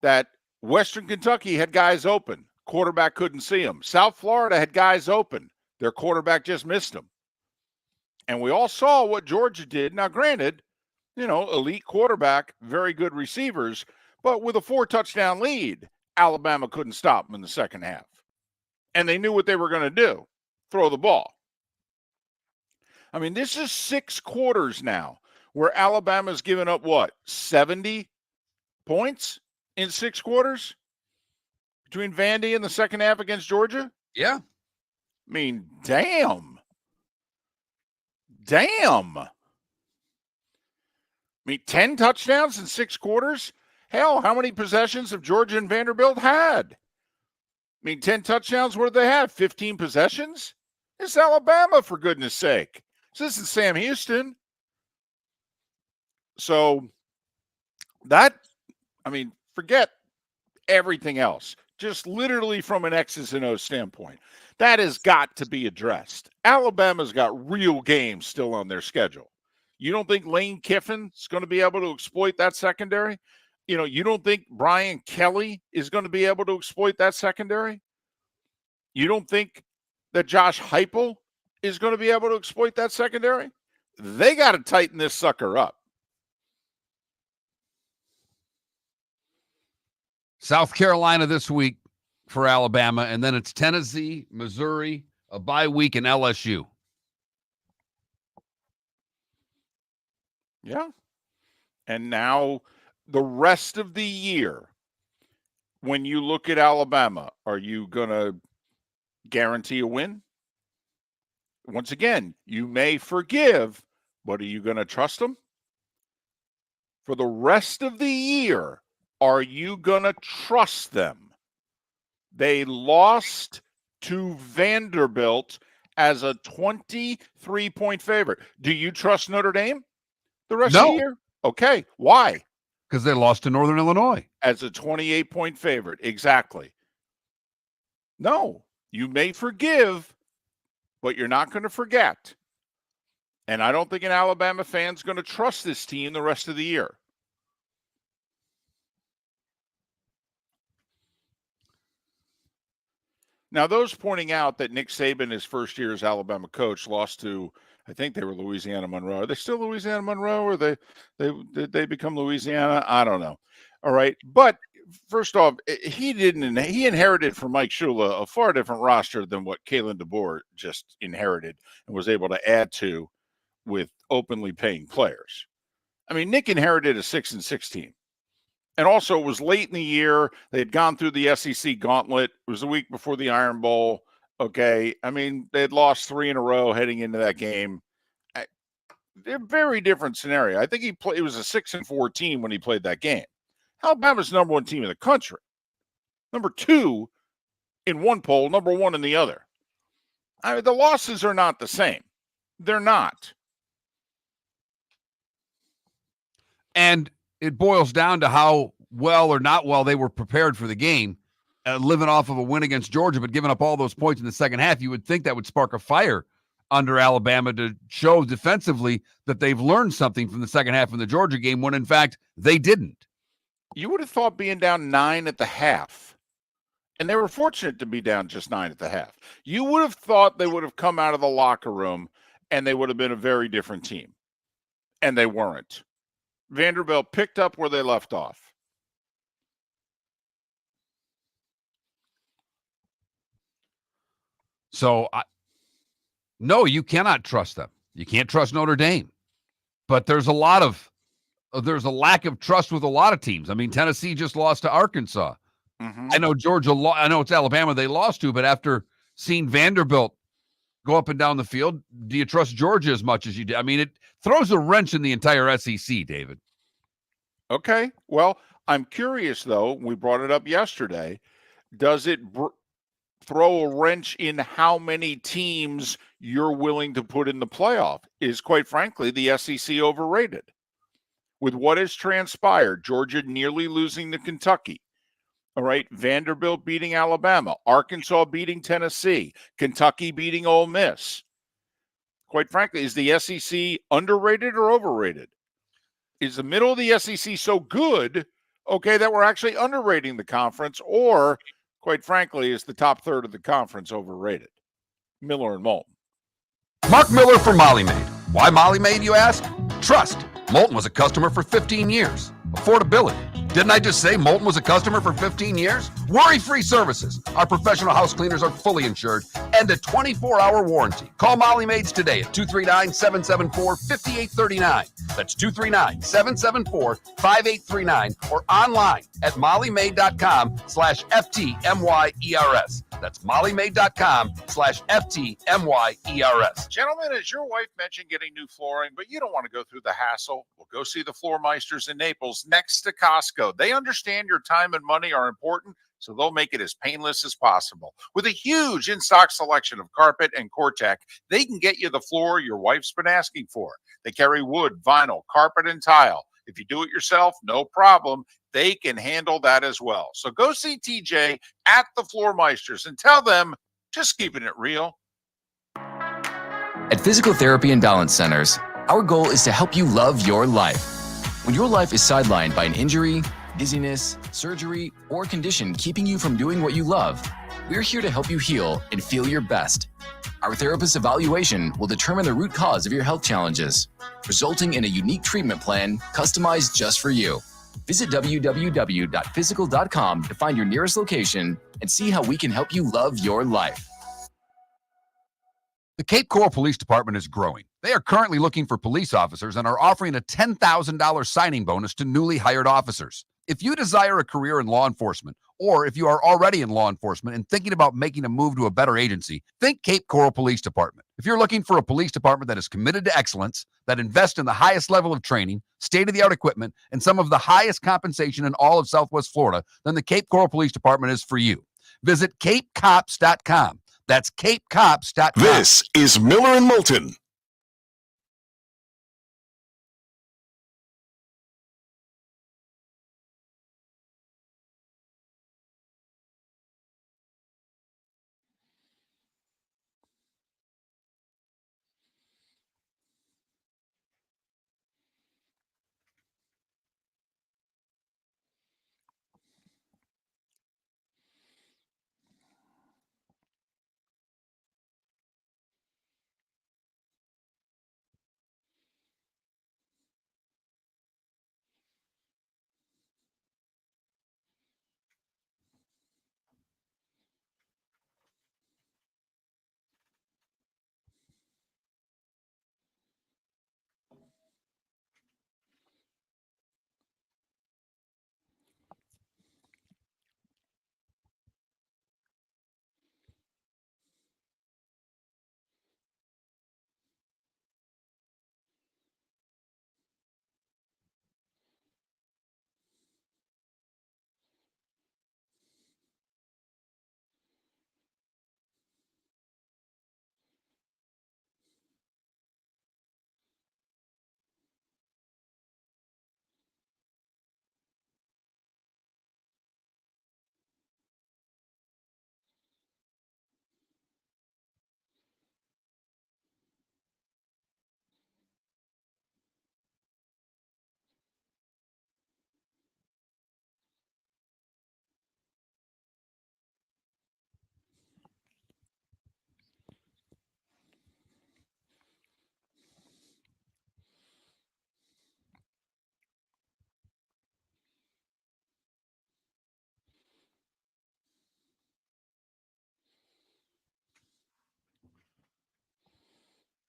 Speaker 1: that Western Kentucky had guys open. Quarterback couldn't see them. South Florida had guys open. Their quarterback just missed them. And we all saw what Georgia did. Now, granted, elite quarterback, very good receivers, but with a 4-touchdown lead, Alabama couldn't stop them in the second half. And they knew what they were going to do, throw the ball. I mean, this is 6 quarters now where Alabama's given up, 70 points in 6 quarters? Between Vandy and the second half against Georgia?
Speaker 2: Yeah.
Speaker 1: I mean, damn. I mean, 10 touchdowns in 6 quarters? Hell, how many possessions have Georgia and Vanderbilt had? I mean, 10 touchdowns, what do they have? 15 possessions? It's Alabama, for goodness sake. This isn't Sam Houston. So forget everything else. Just literally from an X's and O's standpoint, that has got to be addressed. Alabama's got real games still on their schedule. You don't think Lane Kiffin's going to be able to exploit that secondary? You don't think Brian Kelly is going to be able to exploit that secondary? You don't think that Josh Heupel is going to be able to exploit that secondary? They got to tighten this sucker up.
Speaker 2: South Carolina this week for Alabama, and then it's Tennessee, Missouri, a bye week, and LSU.
Speaker 1: Yeah. And now the rest of the year, when you look at Alabama, are you going to guarantee a win? Once again, you may forgive, but are you going to trust them? For the rest of the year, are you going to trust them? They lost to Vanderbilt as a 23-point favorite. Do you trust Notre Dame the rest of the year? Okay. Why?
Speaker 2: Because they lost to Northern Illinois.
Speaker 1: As a 28-point favorite. Exactly. No. You may forgive, but you're not going to forget. And I don't think an Alabama fan's going to trust this team the rest of the year. Now, those pointing out that Nick Saban, his first year as Alabama coach, lost to, I think they were Louisiana Monroe. Are they still Louisiana Monroe, or did they become Louisiana? I don't know. All right, but first off, he inherited from Mike Shula a far different roster than what Kalen DeBoer just inherited and was able to add to with openly paying players. I mean, Nick inherited a 6-6 team. And also, it was late in the year. They had gone through the SEC gauntlet. It was the week before the Iron Bowl. Okay. I mean, they had lost 3 in a row heading into that game. A very different scenario. I think it was a 6-4 team when he played that game. Alabama's number 1 team in the country. Number 2 in one poll, number 1 in the other. I mean, the losses are not the same. They're not.
Speaker 2: And it boils down to how well or not well they were prepared for the game, living off of a win against Georgia, but giving up all those points in the second half. You would think that would spark a fire under Alabama to show defensively that they've learned something from the second half of the Georgia game, when in fact they didn't.
Speaker 1: You would have thought being down 9 at the half, and they were fortunate to be down just 9 at the half. You would have thought they would have come out of the locker room and they would have been a very different team, and they weren't. Vanderbilt picked up where they left off.
Speaker 2: So, no, you cannot trust them. You can't trust Notre Dame. But there's a lack of trust with a lot of teams. I mean, Tennessee just lost to Arkansas.
Speaker 1: Mm-hmm.
Speaker 2: I know I know it's Alabama they lost to, but after seeing Vanderbilt go up and down the field, do you trust Georgia as much as you did? I mean, it throws a wrench in the entire SEC, David.
Speaker 1: Okay. Well, I'm curious, though. We brought it up yesterday. Does it throw a wrench in how many teams you're willing to put in the playoff? Is, quite frankly, the SEC overrated? With what has transpired, Georgia nearly losing to Kentucky. All right. Vanderbilt beating Alabama. Arkansas beating Tennessee. Kentucky beating Ole Miss. Quite frankly, is the SEC underrated or overrated? Is the middle of the SEC so good, okay, that we're actually underrating the conference, or, quite frankly, is the top third of the conference overrated? Miller and Moulton.
Speaker 2: Mark Miller for Molly Maid. Why Molly Maid, you ask? Trust. Moulton was a customer for 15 years. Affordability. Didn't I just say Moulton was a customer for 15 years? Worry-free services. Our professional house cleaners are fully insured and a 24-hour warranty. Call Molly Maids today at 239-774-5839. That's 239-774-5839 or online at mollymaid.com/FTMYERS. That's mollymaid.com/FTMYERS.
Speaker 1: Gentlemen, as your wife mentioned getting new flooring, but you don't want to go through the hassle, well, go see the Floor Meisters in Naples next to Costco. They understand your time and money are important, so they'll make it as painless as possible. With a huge in-stock selection of carpet and Cortec, they can get you the floor your wife's been asking for. They carry wood, vinyl, carpet, and tile. If you do it yourself, no problem. They can handle that as well. So go see TJ at the Floor Meisters and tell them, just keeping it real.
Speaker 9: At Physical Therapy and Balance Centers, our goal is to help you love your life. When your life is sidelined by an injury, dizziness, surgery, or condition keeping you from doing what you love, we're here to help you heal and feel your best. Our therapist's evaluation will determine the root cause of your health challenges, resulting in a unique treatment plan customized just for you. Visit www.physical.com to find your nearest location and see how we can help you love your life.
Speaker 2: The Cape Coral Police Department is growing. They are currently looking for police officers and are offering a $10,000 signing bonus to newly hired officers. If you desire a career in law enforcement, or if you are already in law enforcement and thinking about making a move to a better agency, think Cape Coral Police Department. If you're looking for a police department that is committed to excellence, that invests in the highest level of training, state-of-the-art equipment, and some of the highest compensation in all of Southwest Florida, then the Cape Coral Police Department is for you. Visit capecops.com. That's capecops.com.
Speaker 3: This is Miller and Moulton.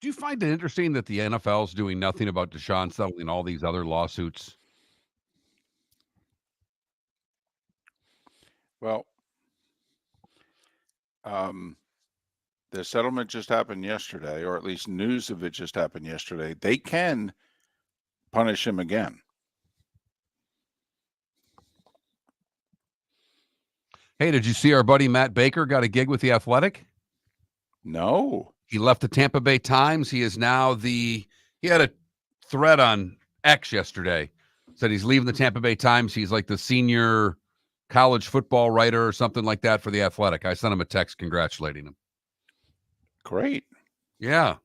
Speaker 2: Do you find it interesting that the NFL is doing nothing about Deshaun settling all these other lawsuits?
Speaker 1: Well, the settlement just happened yesterday, or at least news of it just happened yesterday. They can punish him again.
Speaker 2: Hey, did you see our buddy Matt Baker got a gig with The Athletic?
Speaker 1: No.
Speaker 2: He left the Tampa Bay Times. He is now he had a thread on X yesterday. Said he's leaving the Tampa Bay Times. He's like the senior college football writer or something like that for The Athletic. I sent him a text congratulating him.
Speaker 1: Great.
Speaker 2: Yeah.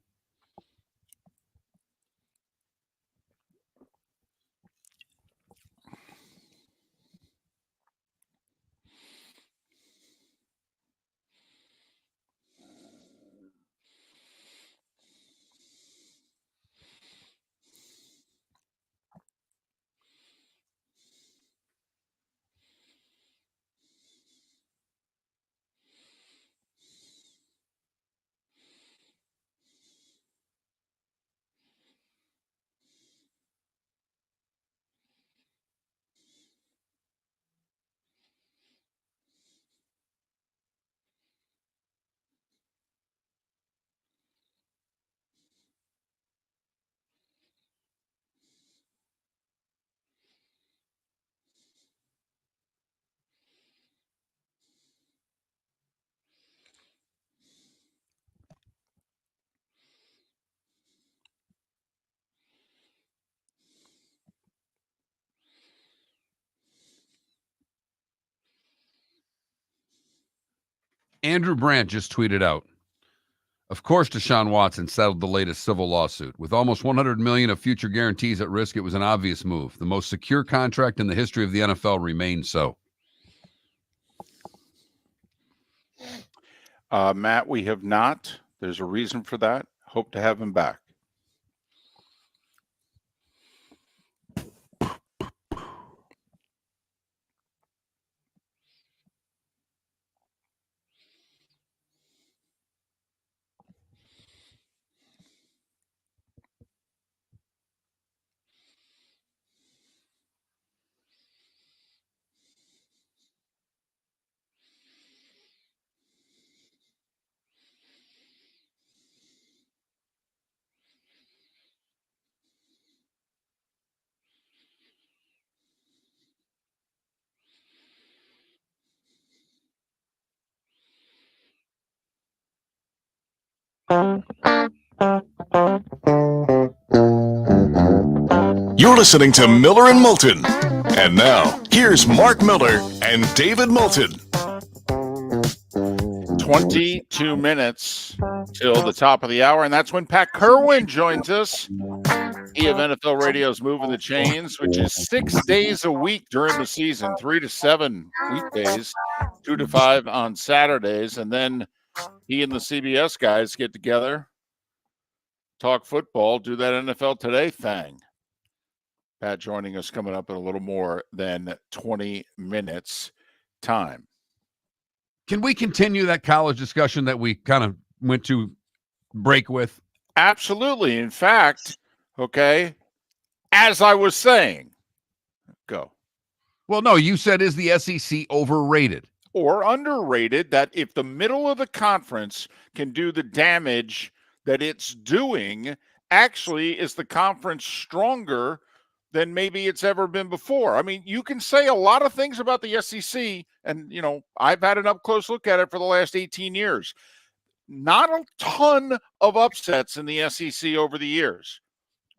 Speaker 2: Andrew Brandt just tweeted out, of course, Deshaun Watson settled the latest civil lawsuit. With almost $100 million of future guarantees at risk, it was an obvious move. The most secure contract in the history of the NFL remains so.
Speaker 1: Matt, we have not. There's a reason for that. Hope to have him back.
Speaker 3: You're listening to Miller and Moulton. And now, here's Mark Miller and David Moulton.
Speaker 1: 22 minutes till the top of the hour, and that's when Pat Kirwan joins us. He of NFL Radio's Moving the Chains, which is 6 days a week during the season, 3 to 7 weekdays, 2 to 5 on Saturdays, and then he and the CBS guys get together, talk football, do that NFL Today thing. Pat joining us coming up in a little more than 20 minutes time.
Speaker 2: Can we continue that college discussion that we kind of went to break with?
Speaker 1: Absolutely. In fact, okay, as I was saying, go.
Speaker 2: Well, no, you said, is the SEC overrated?
Speaker 1: Or underrated, that if the middle of the conference can do the damage that it's doing, actually is the conference stronger than maybe it's ever been before. I mean, you can say a lot of things about the SEC, and, you know, I've had an up-close look at it for the last 18 years. Not a ton of upsets in the SEC over the years.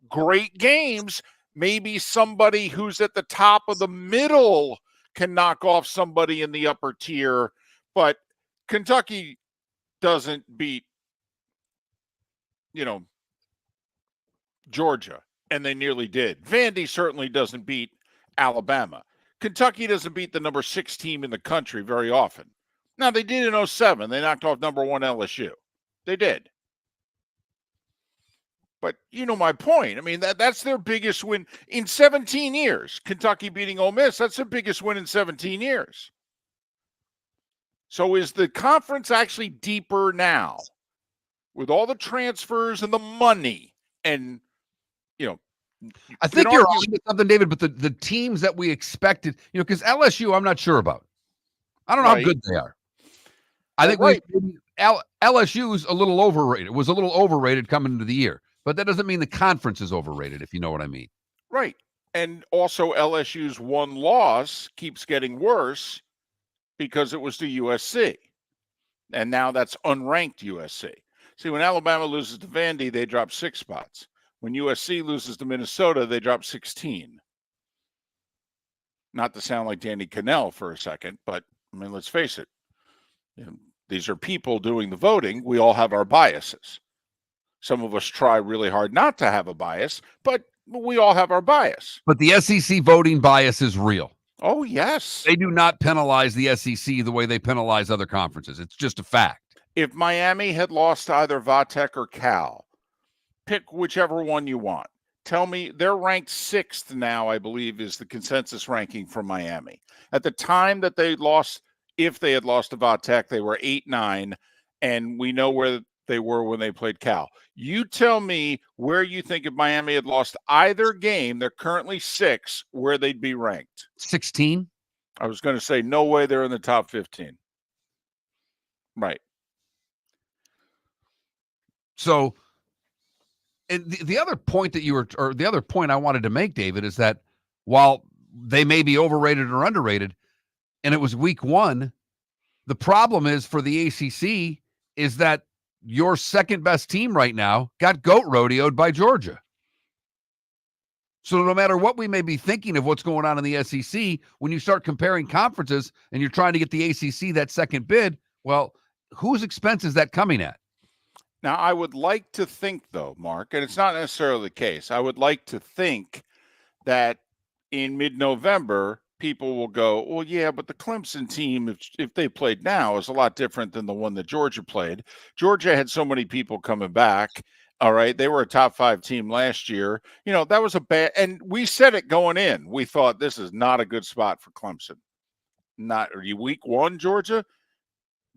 Speaker 1: Great games. Maybe somebody who's at the top of the middle can knock off somebody in the upper tier, but Kentucky doesn't beat, you know, Georgia, and they nearly did. Vandy certainly doesn't beat Alabama. Kentucky doesn't beat the number 6 team in the country very often. Now, they did in 2007. They knocked off number 1 LSU. They did. But you know my point. I mean, that's their biggest win in 17 years. Kentucky beating Ole Miss, that's their biggest win in 17 years. So is the conference actually deeper now with all the transfers and the money, and
Speaker 2: I think you're on to something, David, but the teams that we expected, because LSU, I'm not sure about. I don't know how good they are. I think LSU's a little overrated. Was a little overrated coming into the year, but that doesn't mean the conference is overrated, if you know what I mean.
Speaker 1: Right. And also LSU's one loss keeps getting worse because it was to USC. And now that's unranked USC. See, when Alabama loses to Vandy, they drop 6 spots. When USC loses to Minnesota, they drop 16. Not to sound like Danny Cannell for a second, but I mean, let's face it. These are people doing the voting. We all have our biases. Some of us try really hard not to have a bias, but we all have our bias.
Speaker 2: But the SEC voting bias is real.
Speaker 1: Oh, yes.
Speaker 2: They do not penalize the SEC the way they penalize other conferences. It's just a fact.
Speaker 1: If Miami had lost to either Vatech or Cal, pick whichever one you want. Tell me, they're ranked 6th now, I believe, is the consensus ranking for Miami. At the time that they lost, if they had lost to Vatech, they were 8-9, and we know where they were when they played Cal. You tell me where you think if Miami had lost either game, they're currently 6, where they'd be ranked.
Speaker 2: 16?
Speaker 1: I was going to say, no way they're in the top 15. Right.
Speaker 2: So, and the other point the other point I wanted to make, David, is that while they may be overrated or underrated, and it was week 1, the problem is for the ACC is that your second best team right now got goat rodeoed by Georgia. So no matter what we may be thinking of what's going on in the SEC, when you start comparing conferences and you're trying to get the ACC that second bid, well, whose expense is that coming at?
Speaker 1: Now, I would like to think, though, Mark, and it's not necessarily the case, I would like to think that in mid-November, people will go, well, yeah, but the Clemson team, if they played now, is a lot different than the one that Georgia played. Georgia had so many people coming back. All right. They were a top 5 team last year. That was a bad, and we said it going in. We thought this is not a good spot for Clemson. Are you week 1, Georgia?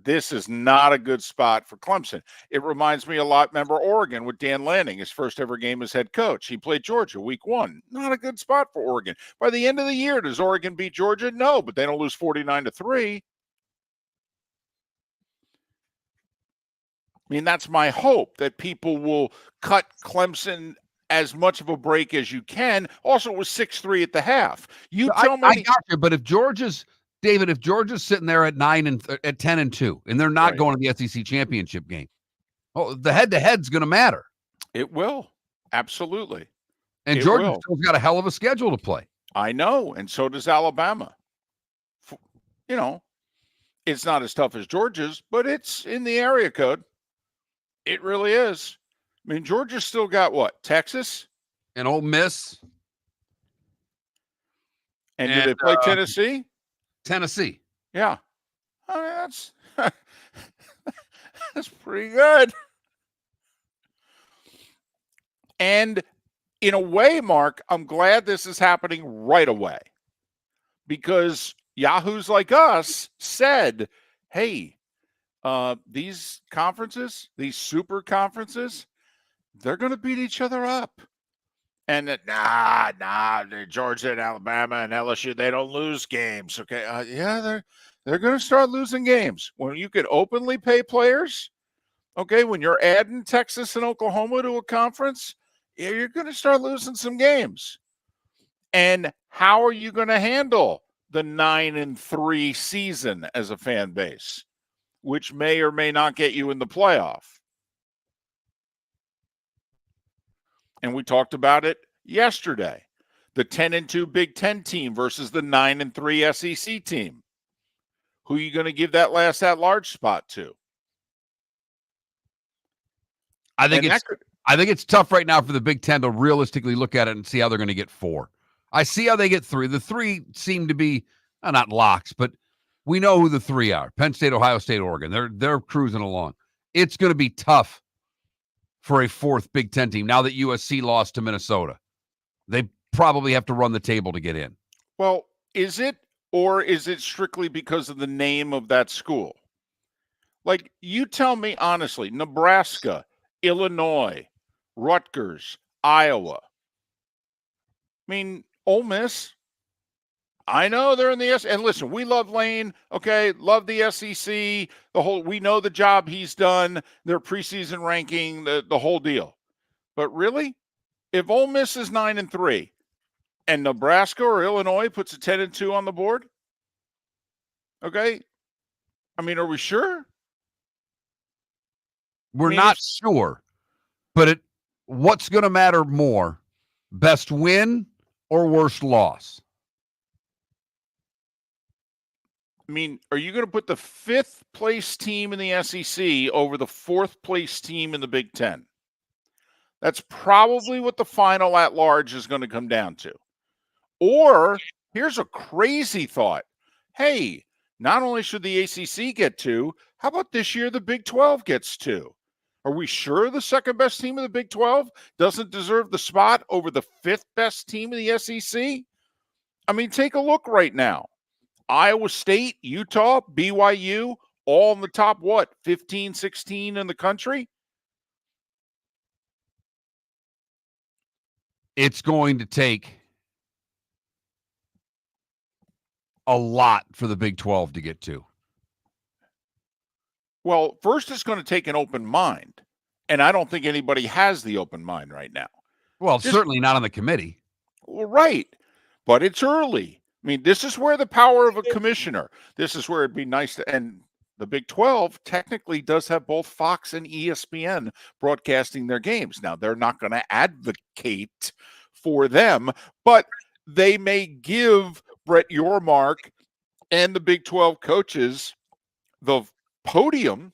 Speaker 1: This is not a good spot for Clemson. It reminds me a lot, remember Oregon with Dan Lanning, his first ever game as head coach. He played Georgia week 1. Not a good spot for Oregon. By the end of the year, does Oregon beat Georgia? No, but they don't lose 49-3. I mean, that's my hope, that people will cut Clemson as much of a break as you can. Also, it was 6-3 at the half. I
Speaker 2: got you, but if Georgia's sitting there at 10-2, and they're not going to the SEC championship game, the head-to-head's going to matter.
Speaker 1: It will, absolutely.
Speaker 2: And Georgia's still got a hell of a schedule to play.
Speaker 1: I know, and so does Alabama. It's not as tough as Georgia's, but it's in the area code. It really is. I mean, Georgia's still got what? Texas?
Speaker 2: And Ole Miss.
Speaker 1: And do they play Tennessee?
Speaker 2: Tennessee.
Speaker 1: Yeah. I mean, that's pretty good. And in a way, Mark, I'm glad this is happening right away, because yahoos like us said, hey, these conferences, these super conferences, they're going to beat each other up. And Georgia and Alabama and LSU, they don't lose games. Okay. They're going to start losing games. When you could openly pay players, okay, when you're adding Texas and Oklahoma to a conference, you're going to start losing some games. And how are you going to handle the 9-3 season as a fan base, which may or may not get you in the playoff? And we talked about it yesterday. The 10-2 Big Ten team versus the 9-3 SEC team. Who are you going to give that last at-large spot to?
Speaker 2: I think it's tough right now for the Big Ten to realistically look at it and see how they're going to get 4. I see how they get 3. The 3 seem to be not locks, but we know who the 3 are: Penn State, Ohio State, Oregon. They're cruising along. It's going to be tough for a 4th Big Ten team now that USC lost to Minnesota. They probably have to run the table to get in.
Speaker 1: Well, is it, or is it strictly because of the name of that school? Like, you tell me honestly, Nebraska, Illinois, Rutgers, Iowa. I mean, Ole Miss, I know they're in the SEC. And listen, we love Lane. Okay, love the SEC. We know the job he's done, their preseason ranking, the whole deal. But really, if Ole Miss is 9-3 and Nebraska or Illinois puts a 10-2 on the board, okay, I mean, are we sure?
Speaker 2: We're not sure, but what's going to matter more, best win or worst loss?
Speaker 1: I mean, are you going to put the 5th place team in the SEC over the 4th place team in the Big Ten? That's probably what the final at large is going to come down to. Or here's a crazy thought. Hey, not only should the ACC get 2, how about this year the Big 12 gets 2? Are we sure the second best team of the Big 12 doesn't deserve the spot over the 5th best team in the SEC? I mean, take a look right now. Iowa State, Utah, BYU, all in the top, 15, 16 in the country?
Speaker 2: It's going to take a lot for the Big 12 to get to.
Speaker 1: Well, first it's going to take an open mind, and I don't think anybody has the open mind right now.
Speaker 2: Well, certainly not on the committee.
Speaker 1: Well, right, but it's early. I mean, this is where the power of a commissioner, this is where it'd be nice to, and the Big 12 technically does have both Fox and ESPN broadcasting their games. Now, they're not going to advocate for them, but they may give Brett Yormark and the Big 12 coaches the podium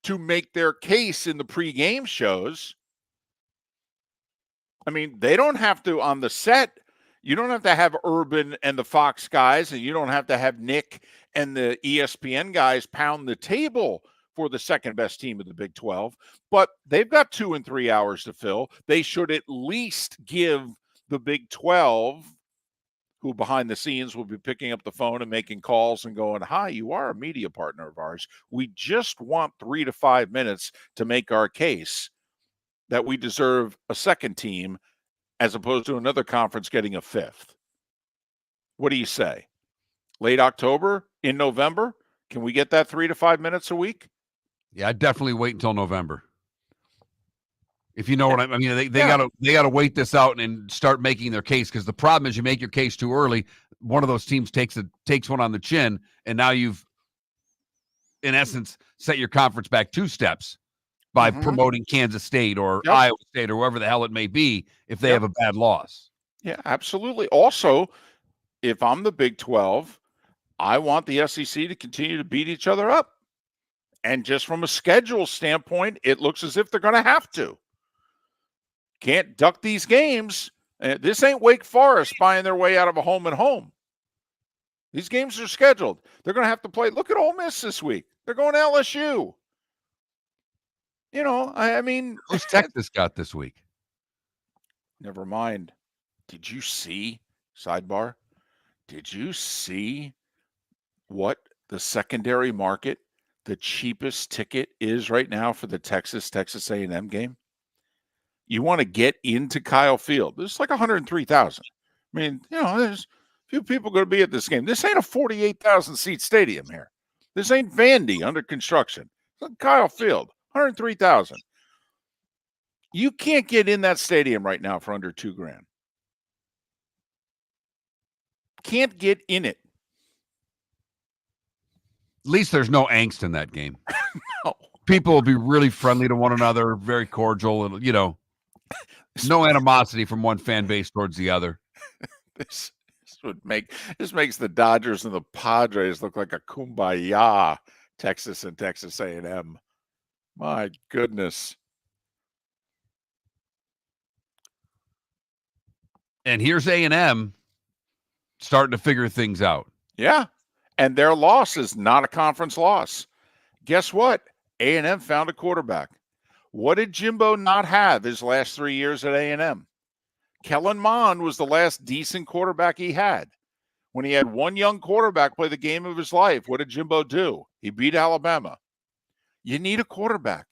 Speaker 1: to make their case in the pregame shows. I mean, they don't have to on the set. You don't have to have Urban and the Fox guys, and you don't have to have Nick and the ESPN guys pound the table for the second best team of the Big 12. But they've got 2 and 3 hours to fill. They should at least give the Big 12, who behind the scenes will be picking up the phone and making calls and going, hi, you are a media partner of ours. We just want 3 to 5 minutes to make our case that we deserve a second team as opposed to another conference getting a 5th. What do you say? Late October, in November? Can we get that 3 to 5 minutes a week?
Speaker 2: Yeah, I'd definitely wait until November. If you know what I mean, they gotta wait this out and start making their case, because the problem is you make your case too early. One of those teams takes one on the chin, and now you've, in essence, set your conference back 2 steps by promoting Kansas State or Iowa State or whoever the hell it may be if they have a bad loss.
Speaker 1: Yeah, absolutely. Also, if I'm the Big 12, I want the SEC to continue to beat each other up. And just from a schedule standpoint, it looks as if they're going to have to. Can't duck these games. This ain't Wake Forest buying their way out of a home and home. These games are scheduled. They're going to have to play. Look at Ole Miss this week. They're going to LSU. You know, I mean.
Speaker 2: Who's Texas got this week?
Speaker 1: Never mind. Did you see, sidebar, did you see what the secondary market, the cheapest ticket is right now for the Texas A&M game? You want to get into Kyle Field. It's like 103,000. I mean, you know, there's a few people going to be at this game. This ain't a 48,000 seat stadium here. This ain't Vandy under construction. It's like Kyle Field, 103,000. You can't get in that stadium right now for under $2,000. Can't get in it.
Speaker 2: At least there's no angst in that game.
Speaker 1: No.
Speaker 2: People will be really friendly to one another, very cordial, and, you know, no animosity from one fan base towards the other.
Speaker 1: This makes the Dodgers and the Padres look like a kumbaya, Texas and Texas A&M. My goodness.
Speaker 2: And here's A&M starting to figure things out.
Speaker 1: Yeah, and their loss is not a conference loss. Guess what? A&M found a quarterback. What did Jimbo not have his last 3 years at A&M? Kellen Mond was the last decent quarterback he had. When he had one young quarterback play the game of his life, what did Jimbo do? He beat Alabama. You need a quarterback.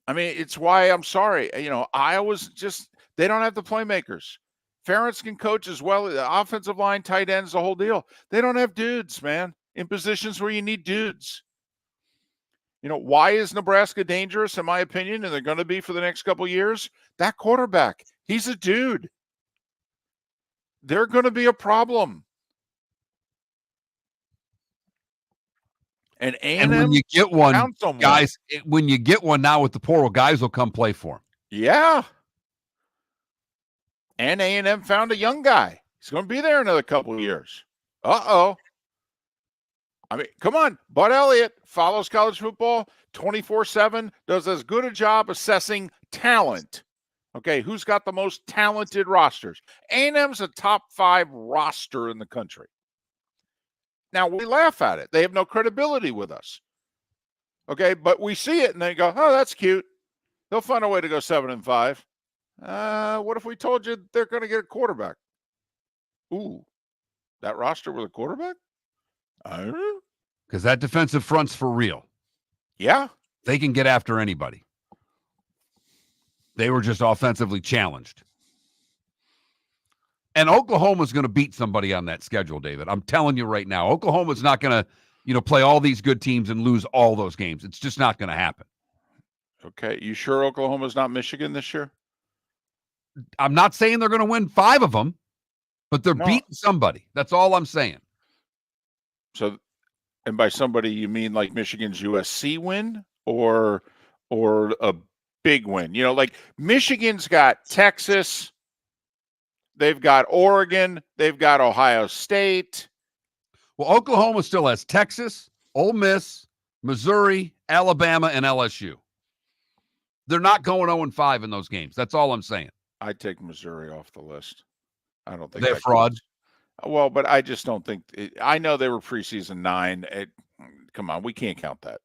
Speaker 1: I mean, it's why I'm sorry. Iowa's just, they don't have the playmakers. Ferentz can coach as well. The offensive line, tight ends, the whole deal. They don't have dudes, man, in positions where you need dudes. Why is Nebraska dangerous, in my opinion, and they're going to be for the next couple of years? That quarterback, he's a dude. They're going to be a problem. And
Speaker 2: when you get one, guys, when you get one now with the portal, guys will come play for him.
Speaker 1: Yeah. And A&M found a young guy. He's going to be there another couple of years. Uh-oh. I mean, come on. Bud Elliott follows college football 24/7, does as good a job assessing talent. Okay, who's got the most talented rosters? A&M's a top 5 roster in the country. Now, we laugh at it. They have no credibility with us. Okay, but we see it and they go, oh, that's cute. They'll find a way to go 7-5. What if we told you they're going to get a quarterback? Ooh, that roster with a quarterback? I don't know.
Speaker 2: Because that defensive front's for real.
Speaker 1: Yeah.
Speaker 2: They can get after anybody. They were just offensively challenged. And Oklahoma's going to beat somebody on that schedule, David. I'm telling you right now. Oklahoma's not going to, play all these good teams and lose all those games. It's just not going to happen.
Speaker 1: Okay. You sure Oklahoma's not Michigan this year?
Speaker 2: I'm not saying they're going to win 5 of them, but they're beating somebody. That's all I'm saying.
Speaker 1: So, and by somebody, you mean like Michigan's USC win or a big win? Like Michigan's got Texas. They've got Oregon. They've got Ohio State.
Speaker 2: Well, Oklahoma still has Texas, Ole Miss, Missouri, Alabama, and LSU. They're not going 0-5 in those games. That's all I'm saying.
Speaker 1: I'd take Missouri off the list. I don't think
Speaker 2: they're fraud.
Speaker 1: Well, but I just don't think I know they were preseason 9. Come on, we can't count that.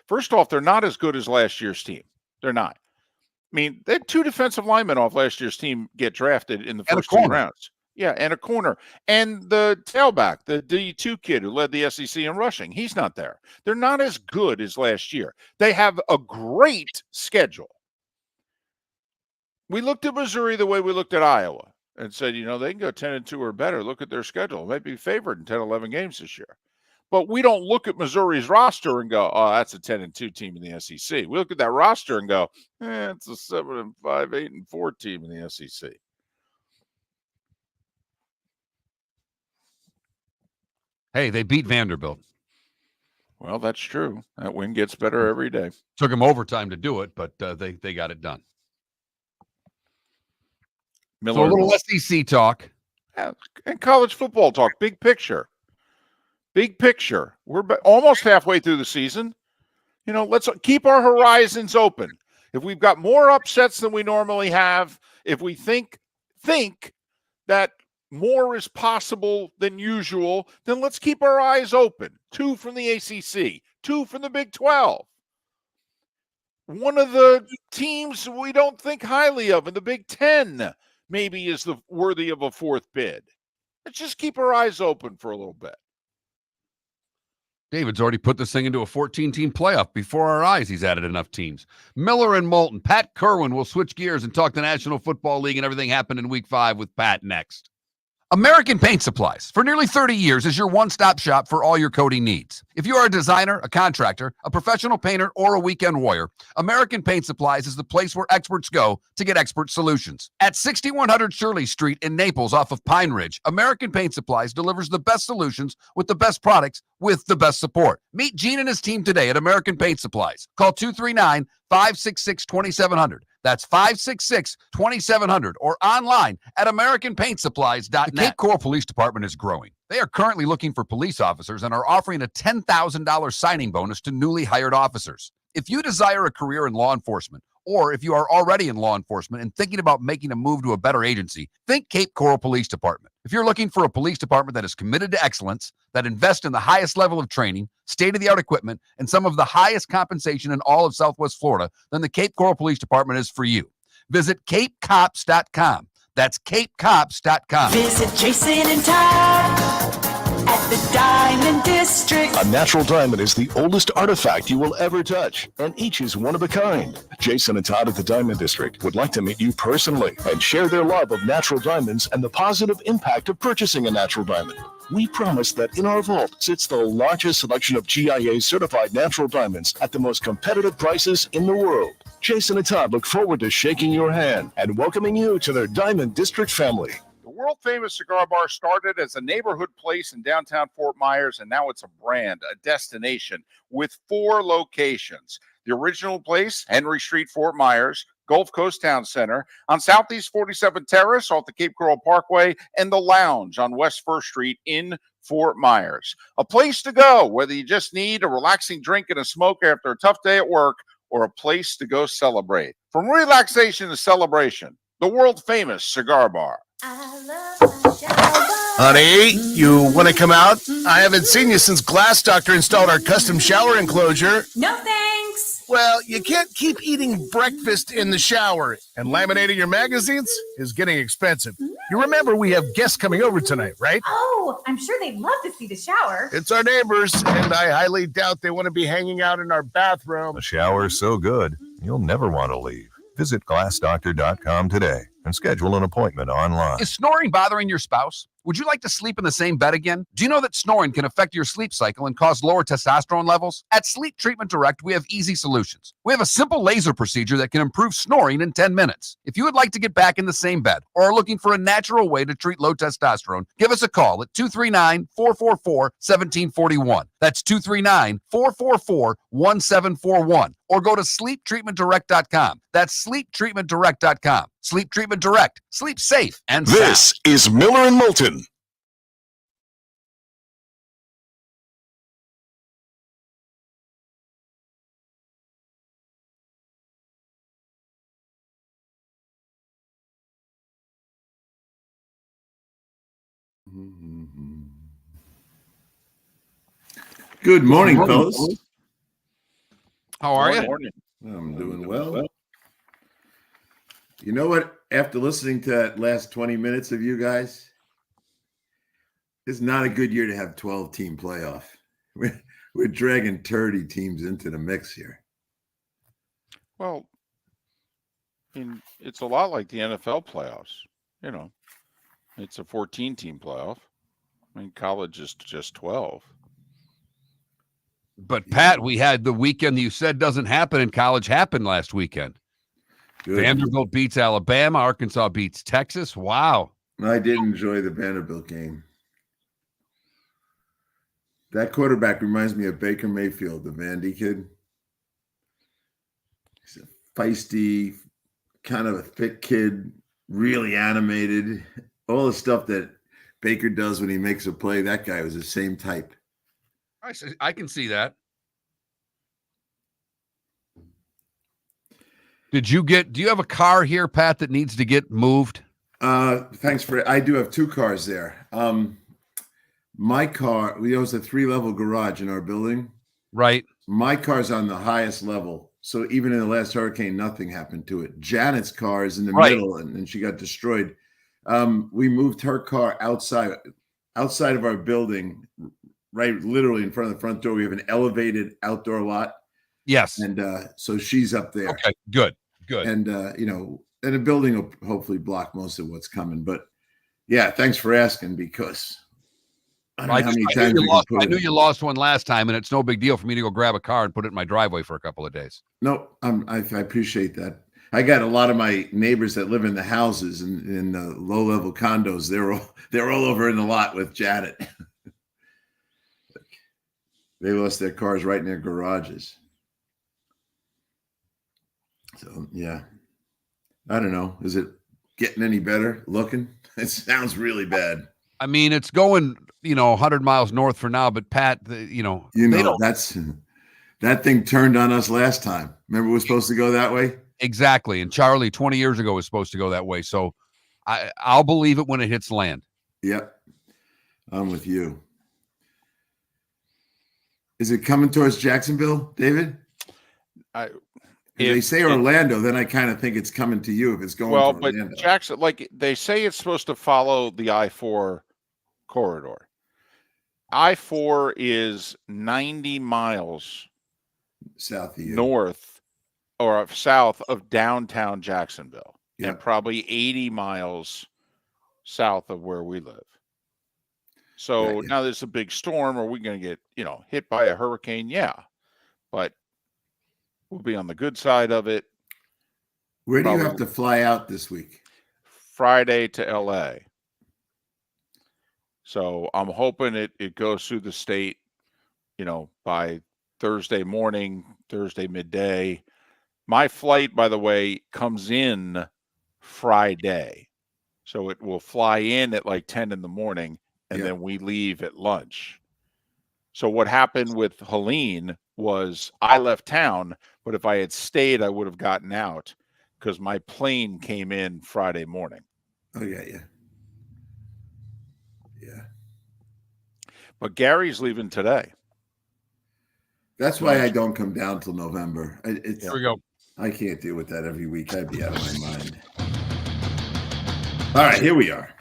Speaker 1: First off, they're not as good as last year's team. They're not. I mean, they had 2 defensive linemen off last year's team get drafted in the first 2 rounds. Yeah, and a corner. And the tailback, the D2 kid who led the SEC in rushing, he's not there. They're not as good as last year. They have a great schedule. We looked at Missouri the way we looked at Iowa and said, they can go 10-2 or better. Look at their schedule. They might be favored in 10, 11 games this year. But we don't look at Missouri's roster and go, oh, that's a 10-2 team in the SEC. We look at that roster and go, it's a 7-5, 8-4 team in the SEC.
Speaker 2: Hey, they beat Vanderbilt.
Speaker 1: Well, that's true. That win gets better every day.
Speaker 2: Took them overtime to do it, but they got it done. So a little SEC talk.
Speaker 1: Yeah, and college football talk. Big picture. Big picture. We're almost halfway through the season. Let's keep our horizons open. If we've got more upsets than we normally have, if we think that more is possible than usual, then let's keep our eyes open. 2 from the ACC, 2 from the Big 12. One of the teams we don't think highly of in the Big 10 maybe is worthy of a 4th bid. Let's just keep our eyes open for a little bit.
Speaker 2: David's already put this thing into a 14-team playoff before our eyes. He's added enough teams. Miller and Moulton. Pat Kirwan will switch gears and talk the National Football League and everything happened in Week 5 with Pat next. American Paint Supplies, for nearly 30 years, is your one-stop shop for all your coating needs. If you are a designer, a contractor, a professional painter, or a weekend warrior, American Paint Supplies is the place where experts go to get expert solutions. At 6100 Shirley Street in Naples off of Pine Ridge, American Paint Supplies delivers the best solutions with the best products with the best support. Meet Gene and his team today at American Paint Supplies. Call 239-566-2700. That's 566-2700 or online at AmericanPaintSupplies.net. The Cape Coral Police Department is growing. They are currently looking for police officers and are offering a $10,000 signing bonus to newly hired officers. If you desire a career in law enforcement, or if you are already in law enforcement and thinking about making a move to a better agency, think Cape Coral Police Department. If you're looking for a police department that is committed to excellence, that invests in the highest level of training, state-of-the-art equipment, and some of the highest compensation in all of Southwest Florida, then the Cape Coral Police Department is for you. Visit CapeCops.com. That's CapeCops.com.
Speaker 8: Visit Jason and Todd at the Diamond District.
Speaker 3: A natural diamond is the oldest artifact you will ever touch, and each is one of a kind. Jason and Todd at the Diamond District would like to meet you personally and share their love of natural diamonds and the positive impact of purchasing a natural diamond. We promise that in our vault sits the largest selection of GIA-certified natural diamonds at the most competitive prices in the world. Jason and Todd look forward to shaking your hand and welcoming you to their Diamond District family.
Speaker 1: The world-famous cigar bar started as a neighborhood place in downtown Fort Myers, and now it's a brand, a destination, with 4 locations. The original place, Henry Street, Fort Myers, Gulf Coast Town Center, on Southeast 47th Terrace off the Cape Coral Parkway, and the Lounge on West 1st Street in Fort Myers. A place to go, whether you just need a relaxing drink and a smoke after a tough day at work, or a place to go celebrate. From relaxation to celebration, the world-famous cigar bar.
Speaker 5: Honey, you want to come out? I haven't seen you since Glass Doctor installed our custom shower enclosure.
Speaker 6: No thanks.
Speaker 5: Well, you can't keep eating breakfast in the shower, and laminating your magazines is getting expensive. You remember we have guests coming over tonight, right?
Speaker 6: Oh, I'm sure they'd love to see the shower.
Speaker 5: It's our neighbors, and I highly doubt they want to be hanging out in our bathroom.
Speaker 7: The shower's so good, you'll never want to leave. Visit glassdoctor.com today and schedule an appointment online.
Speaker 2: Is snoring bothering your spouse? Would you like to sleep in the same bed again? Do you know that snoring can affect your sleep cycle and cause lower testosterone levels? At Sleep Treatment Direct, we have easy solutions. We have a simple laser procedure that can improve snoring in 10 minutes. If you would like to get back in the same bed or are looking for a natural way to treat low testosterone, give us a call at 239-444-1741. That's 239-444-1741. Or go to sleeptreatmentdirect.com. That's sleeptreatmentdirect.com. Sleep Treatment Direct. Sleep safe and sound.
Speaker 3: This is Miller and Moulton.
Speaker 11: Good morning, fellas.
Speaker 2: How are you?
Speaker 1: Morning.
Speaker 11: I'm doing well. You know what? After listening to that last 20 minutes of you guys, it's not a good year to have 12-team playoff. We're dragging 30 teams into the mix here.
Speaker 1: Well, it's a lot like the NFL playoffs. You know, it's a 14-team playoff. I mean, college is just 12.
Speaker 2: But Pat, we had the weekend you said doesn't happen in college happen last weekend.
Speaker 11: Good.
Speaker 2: Vanderbilt beats Alabama. Arkansas beats Texas. Wow.
Speaker 11: I did enjoy the Vanderbilt game. That quarterback reminds me of Baker Mayfield, the Vandy kid. He's a feisty, kind of a thick kid, really animated. All the stuff that Baker does when he makes a play, that guy was the same type.
Speaker 2: I can see that. Do you have a car here, Pat, that needs to get moved?
Speaker 11: Thanks I do have 2 cars there. My car, we use a 3-level garage in our building.
Speaker 2: Right.
Speaker 11: My car's on the highest level. So even in the last hurricane, nothing happened to it. Janet's car is in the middle and she got destroyed. We moved her car outside of our building, right, literally in front of the front door. We have an elevated outdoor lot.
Speaker 2: Yes.
Speaker 11: And so she's up there.
Speaker 2: Okay, good.
Speaker 11: And, and the building will hopefully block most of what's coming. But, yeah, thanks for asking because I don't know how many times
Speaker 2: I knew you lost one last time, and it's no big deal for me to go grab a car and put it in my driveway for a couple of days.
Speaker 11: No, I appreciate that. I got a lot of my neighbors that live in the houses and in the low-level condos. They're all over in the lot with Janet. They lost their cars right in their garages. So, yeah. I don't know. Is it getting any better looking? It sounds really bad.
Speaker 2: I mean, it's going, 100 miles north for now, but Pat, that
Speaker 11: thing turned on us last time. Remember it was supposed to go that way?
Speaker 2: Exactly. And Charlie 20 years ago was supposed to go that way. So I'll believe it when it hits land.
Speaker 11: Yep. I'm with you. Is it coming towards Jacksonville, David? If they say Orlando, then I kind of think it's coming to you if it's going to Orlando.
Speaker 1: But Jackson, like they say it's supposed to follow the I-4 corridor. I-4 is 90 miles
Speaker 11: south of you.
Speaker 1: north or south of downtown Jacksonville,
Speaker 11: Yeah.
Speaker 1: and probably 80 miles south of where we live. So
Speaker 11: Got you.
Speaker 1: now there's a big storm. Are we going to get, hit by a hurricane? Yeah. But we'll be on the good side of it.
Speaker 11: Where do you
Speaker 1: Probably
Speaker 11: have to fly out this week?
Speaker 1: Friday to LA. So I'm hoping it goes through the state, by Thursday morning, Thursday midday. My flight, by the way, comes in Friday. So it will fly in at like 10 in the morning, and then we leave at lunch. So what happened with Helene was I left town, but if I had stayed, I would have gotten out because my plane came in Friday morning.
Speaker 11: Oh, yeah. Yeah.
Speaker 1: But Gary's leaving today.
Speaker 11: That's why I don't come down till November.
Speaker 2: Here we go.
Speaker 11: I can't deal with that every week. I'd be out of my mind. All right, here we are.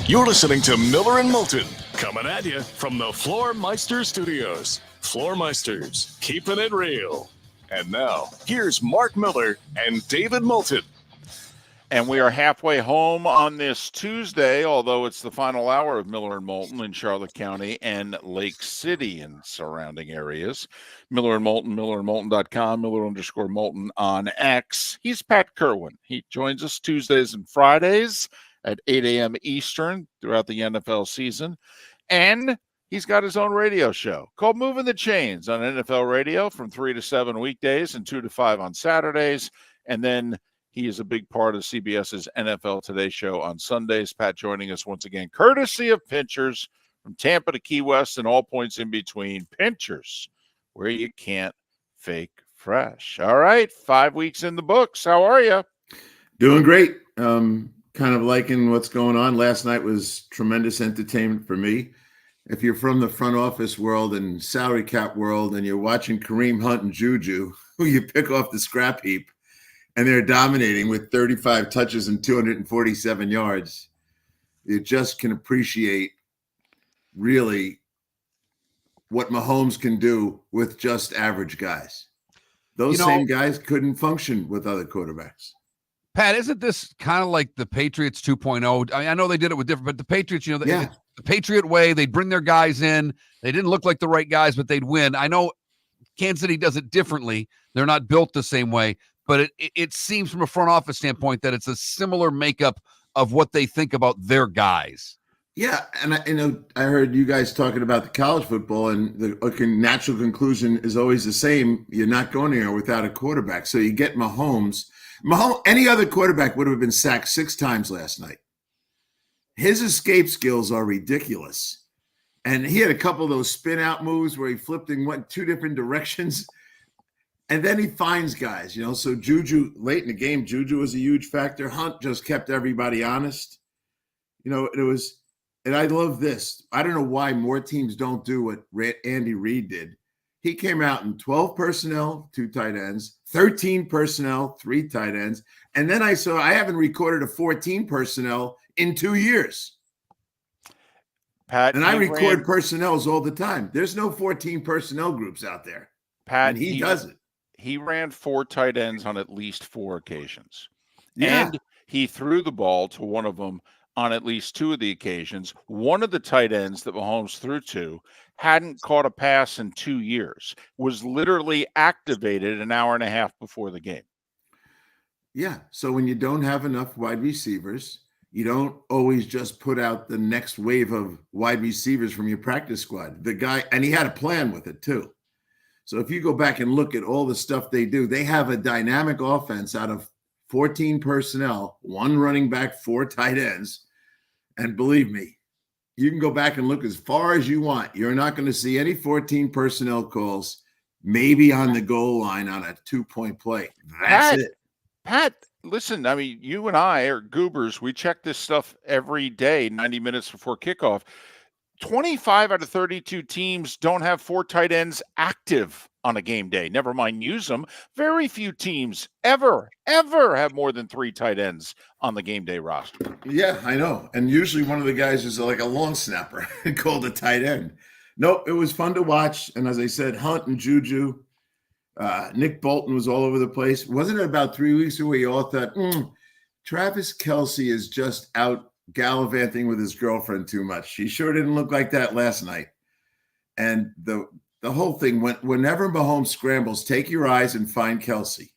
Speaker 3: You're listening to Miller and Moulton, coming at you from the Floor Meister Studios. Floor Meisters, keeping it real. And now, here's Mark Miller and David Moulton.
Speaker 1: And we are halfway home on this Tuesday, although it's the final hour of Miller and Moulton in Charlotte County and Lake City and surrounding areas. Miller and Moulton, millerandmoulton.com, Miller_Moulton on X. He's Pat Kirwan. He joins us Tuesdays and Fridays at 8 a.m. Eastern throughout the NFL season. And he's got his own radio show called Moving the Chains on NFL radio from 3 to 7 weekdays and 2 to 5 on Saturdays. And then he is a big part of CBS's NFL Today show on Sundays. Pat joining us once again, courtesy of Pinchers from Tampa to Key West and all points in between. Pinchers, where you can't fake fresh. All right, 5 weeks in the books. How are you?
Speaker 11: Doing great. Kind of liking what's going on. Last night was tremendous entertainment for me. If you're from the front office world and salary cap world and you're watching Kareem Hunt and Juju, who you pick off the scrap heap, and they're dominating with 35 touches and 247 yards, you just can appreciate really what Mahomes can do with just average guys. Those same guys couldn't function with other quarterbacks.
Speaker 2: Pat, isn't this kind of like the Patriots 2.0? I mean, I know they did it with different, but the Patriots, the Patriot way, they'd bring their guys in. They didn't look like the right guys, but they'd win. I know Kansas City does it differently. They're not built the same way, but it seems from a front office standpoint that it's a similar makeup of what they think about their guys.
Speaker 11: Yeah, and I heard you guys talking about the college football, and the natural conclusion is always the same. You're not going anywhere without a quarterback. So you get Mahomes. Any other quarterback would have been sacked 6 times last night. His escape skills are ridiculous. And he had a couple of those spin out moves where he flipped and went 2 different directions. And then he finds guys, so Juju, late in the game, Juju was a huge factor. Hunt just kept everybody honest. And I love this. I don't know why more teams don't do what Andy Reid did. He came out in 12 personnel, 2 tight ends, 13 personnel, 3 tight ends. And then I haven't recorded a 14 personnel in 2 years.
Speaker 1: Pat,
Speaker 11: and I record personnels all the time. There's no 14 personnel groups out there.
Speaker 1: Pat,
Speaker 11: and he does it.
Speaker 1: He ran 4 tight ends on at least 4 occasions.
Speaker 11: Yeah.
Speaker 1: And he threw the ball to one of them on at least 2 of the occasions. One of the tight ends that Mahomes threw to hadn't caught a pass in 2 years, was literally activated an hour and a half before the game.
Speaker 11: Yeah. So when you don't have enough wide receivers, you don't always just put out the next wave of wide receivers from your practice squad. The guy, and he had a plan with it too. So if you go back and look at all the stuff they do, they have a dynamic offense out of 14 personnel, 1 running back, 4 tight ends. And believe me, you can go back and look as far as you want. You're not going to see any 14 personnel calls, maybe on the goal line on a 2-point play. That's it.
Speaker 1: Pat, listen, I mean, you and I are goobers. We check this stuff every day, 90 minutes before kickoff. 25 out of 32 teams don't have 4 tight ends active on a game day. Never mind use them. Very few teams ever have more than 3 tight ends on the game day roster.
Speaker 11: Yeah, I know. And usually one of the guys is like a long snapper called a tight end. Nope, it was fun to watch. And as I said, Hunt and Juju, Nick Bolton was all over the place. Wasn't it about 3 weeks ago we all thought, Travis Kelce is just out gallivanting with his girlfriend too much. He sure didn't look like that last night. And the whole thing, whenever Mahomes scrambles, take your eyes and find Kelce,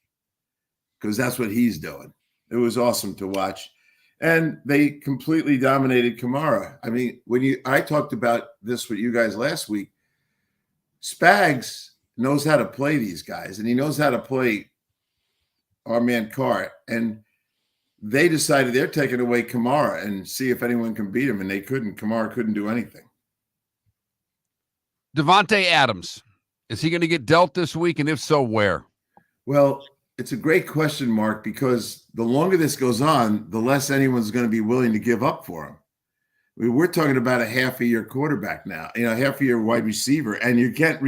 Speaker 11: because that's what he's doing. It was awesome to watch. And they completely dominated Kamara. I mean, I talked about this with you guys last week. Spags knows how to play these guys, and he knows how to play our man Carr. And they decided they're taking away Kamara and see if anyone can beat him, and they couldn't. Kamara couldn't do anything.
Speaker 2: Devontae Adams, is he going to get dealt this week, and if so, where?
Speaker 11: Well, it's a great question, Mark, because the longer this goes on, the less anyone's going to be willing to give up for him. I mean, we're talking about a half-a-year quarterback now, half-a-year wide receiver, and you can't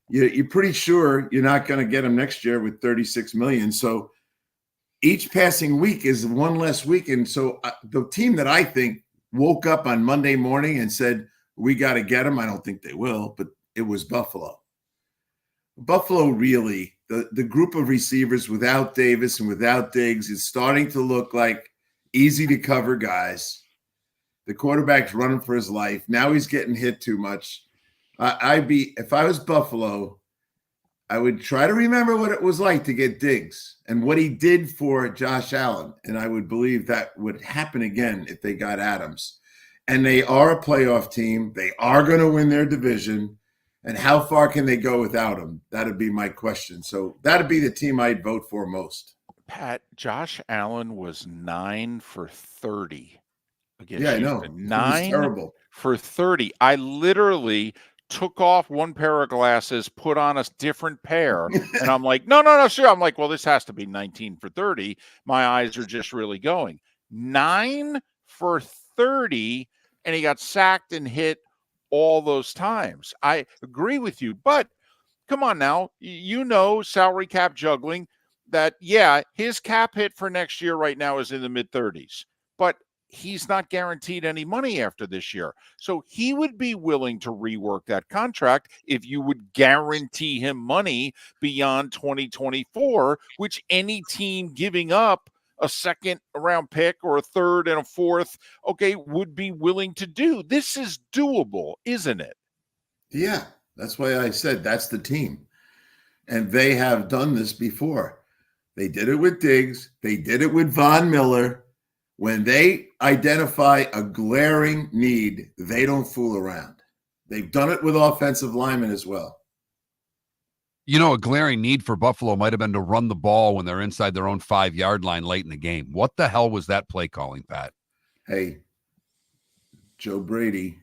Speaker 11: you're pretty sure you're not going to get him next year with $36 million. So each passing week is one less week. And so the team that I think woke up on Monday morning and said, we got to get him, I don't think they will, but it was Buffalo. Buffalo really, the group of receivers without Davis and without Diggs is starting to look like easy to cover guys. The quarterback's running for his life. Now he's getting hit too much. If I was Buffalo, I would try to remember what it was like to get Diggs and what he did for Josh Allen. And I would believe that would happen again if they got Adams. And they are a playoff team. They are going to win their division. And how far can they go without him? That'd be my question. So that'd be the team I'd vote for most.
Speaker 1: Pat, Josh Allen was 9 for 30 against
Speaker 11: I know.
Speaker 1: Houston.
Speaker 11: It was
Speaker 1: 9
Speaker 11: terrible.
Speaker 1: for 30. I literally took off one pair of glasses, put on a different pair, and I'm like, no, sure. I'm like, well, this has to be 19 for 30. My eyes are just really going. 9 for 30, and he got sacked and hit all those times. I agree with you, but come on now. Salary cap juggling, that, his cap hit for next year right now is in the mid-30s, but he's not guaranteed any money after this year. So he would be willing to rework that contract if you would guarantee him money beyond 2024, which any team giving up a second round pick or a third and a fourth, would be willing to do. This is doable, isn't it?
Speaker 11: Yeah, that's why I said that's the team. And they have done this before. They did it with Diggs. They did it with Von Miller. When they identify a glaring need, they don't fool around. They've done it with offensive linemen as well.
Speaker 2: A glaring need for Buffalo might have been to run the ball when they're inside their own 5-yard line late in the game. What the hell was that play calling, Pat?
Speaker 11: Hey, Joe Brady,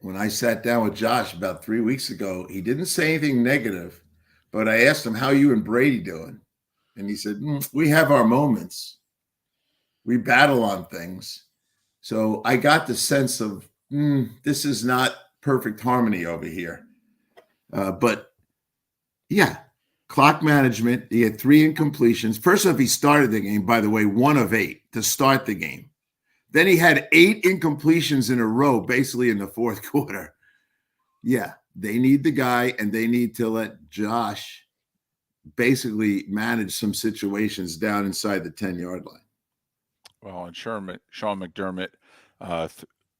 Speaker 11: when I sat down with Josh about 3 weeks ago, he didn't say anything negative, but I asked him, how you and Brady doing? And he said, we have our moments. We battle on things. So I got the sense of, this is not perfect harmony over here. But yeah, clock management. He had 3 incompletions. First off, he started the game, by the way, 1 of 8 to start the game. Then he had 8 incompletions in a row, basically in the fourth quarter. Yeah, they need the guy, and they need to let Josh basically manage some situations down inside the 10-yard line.
Speaker 1: Well, and Sean McDermott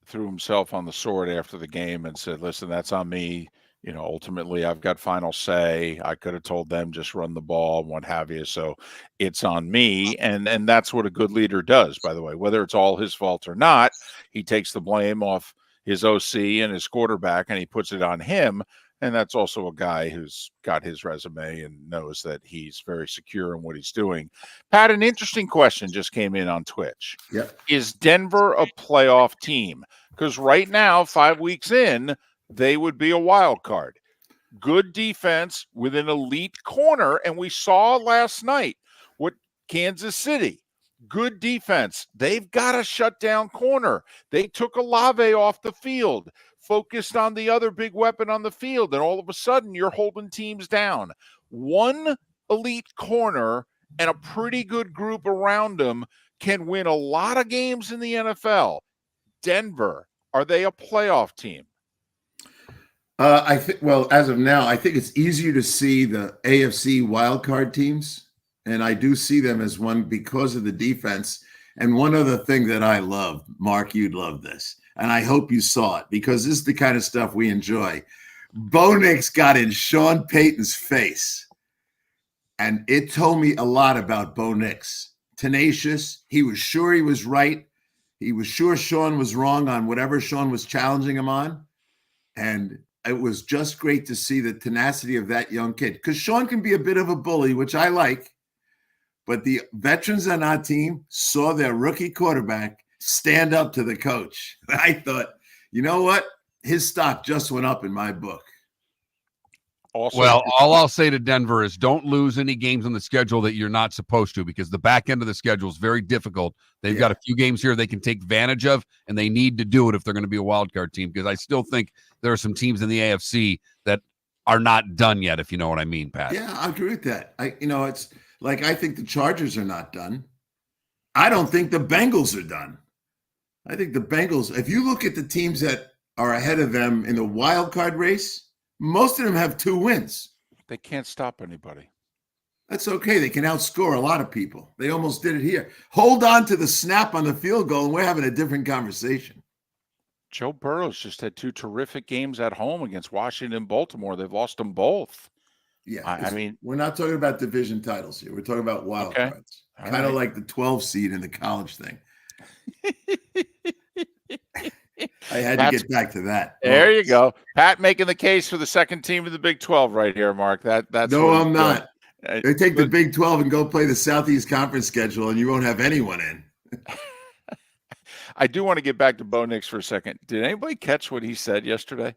Speaker 1: threw himself on the sword after the game and said, listen, that's on me. Ultimately, I've got final say. I could have told them just run the ball and what have you. So it's on me. And that's what a good leader does, by the way. Whether it's all his fault or not, he takes the blame off his OC and his quarterback, and he puts it on him. And that's also a guy who's got his resume and knows that he's very secure in what he's doing. Pat, an interesting question just came in on Twitch.
Speaker 11: Yep.
Speaker 1: Is Denver a playoff team? Because right now, 5 weeks in, they would be a wild card. Good defense with an elite corner. And we saw last night what Kansas City, good defense. They've got a shutdown corner. They took Olave off the field. focused on the other big weapon on the field, and all of a sudden you're holding teams down. One elite corner and a pretty good group around them can win a lot of games in the NFL. Denver, are they a playoff team?
Speaker 11: I think, well, as of now, I think it's easier to see the AFC wildcard teams, and I do see them as one because of the defense. And one other thing that I love, Mark, you'd love this, and I hope you saw it because this is the kind of stuff we enjoy. Bo Nix got in Sean Payton's face, and it told me a lot about Bo Nix. Tenacious. He was sure he was right. He was sure Sean was wrong on whatever Sean was challenging him on. And it was just great to see the tenacity of that young kid because Sean can be a bit of a bully, which I like. But the veterans on our team saw their rookie quarterback stand up to the coach. I thought, you know what? His stock just went up in my book.
Speaker 1: Also,
Speaker 2: well, all I'll say to Denver is don't lose any games on the schedule that you're not supposed to because the back end of the schedule is very difficult. They've got a few games here they can take advantage of, and they need to do it if they're going to be a wild card team because I still think there are some teams in the AFC that are not done yet, if you know what I mean, Pat.
Speaker 11: Yeah, I agree with that. It's like I think the Chargers are not done. I don't think the Bengals are done. I think the Bengals, if you look at the teams that are ahead of them in the wild card race, most of them have 2 wins.
Speaker 1: They can't stop anybody.
Speaker 11: That's okay. They can outscore a lot of people. They almost did it here. Hold on to the snap on the field goal, and we're having a different conversation.
Speaker 1: Joe Burrow's just had 2 terrific games at home against Washington and Baltimore. They've lost them both.
Speaker 11: Yeah,
Speaker 1: I mean,
Speaker 11: we're not talking about division titles here. We're talking about wild cards. Kind of like the 12 seed in the college thing. I had to get back to that.
Speaker 1: There you go. Pat making the case for the second team of the Big 12 right here, Mark. That's
Speaker 11: no, I'm not. They take the Big 12 and go play the Southeast Conference schedule, and you won't have anyone in.
Speaker 1: I do want to get back to Bo Nix for a second. Did anybody catch what he said yesterday?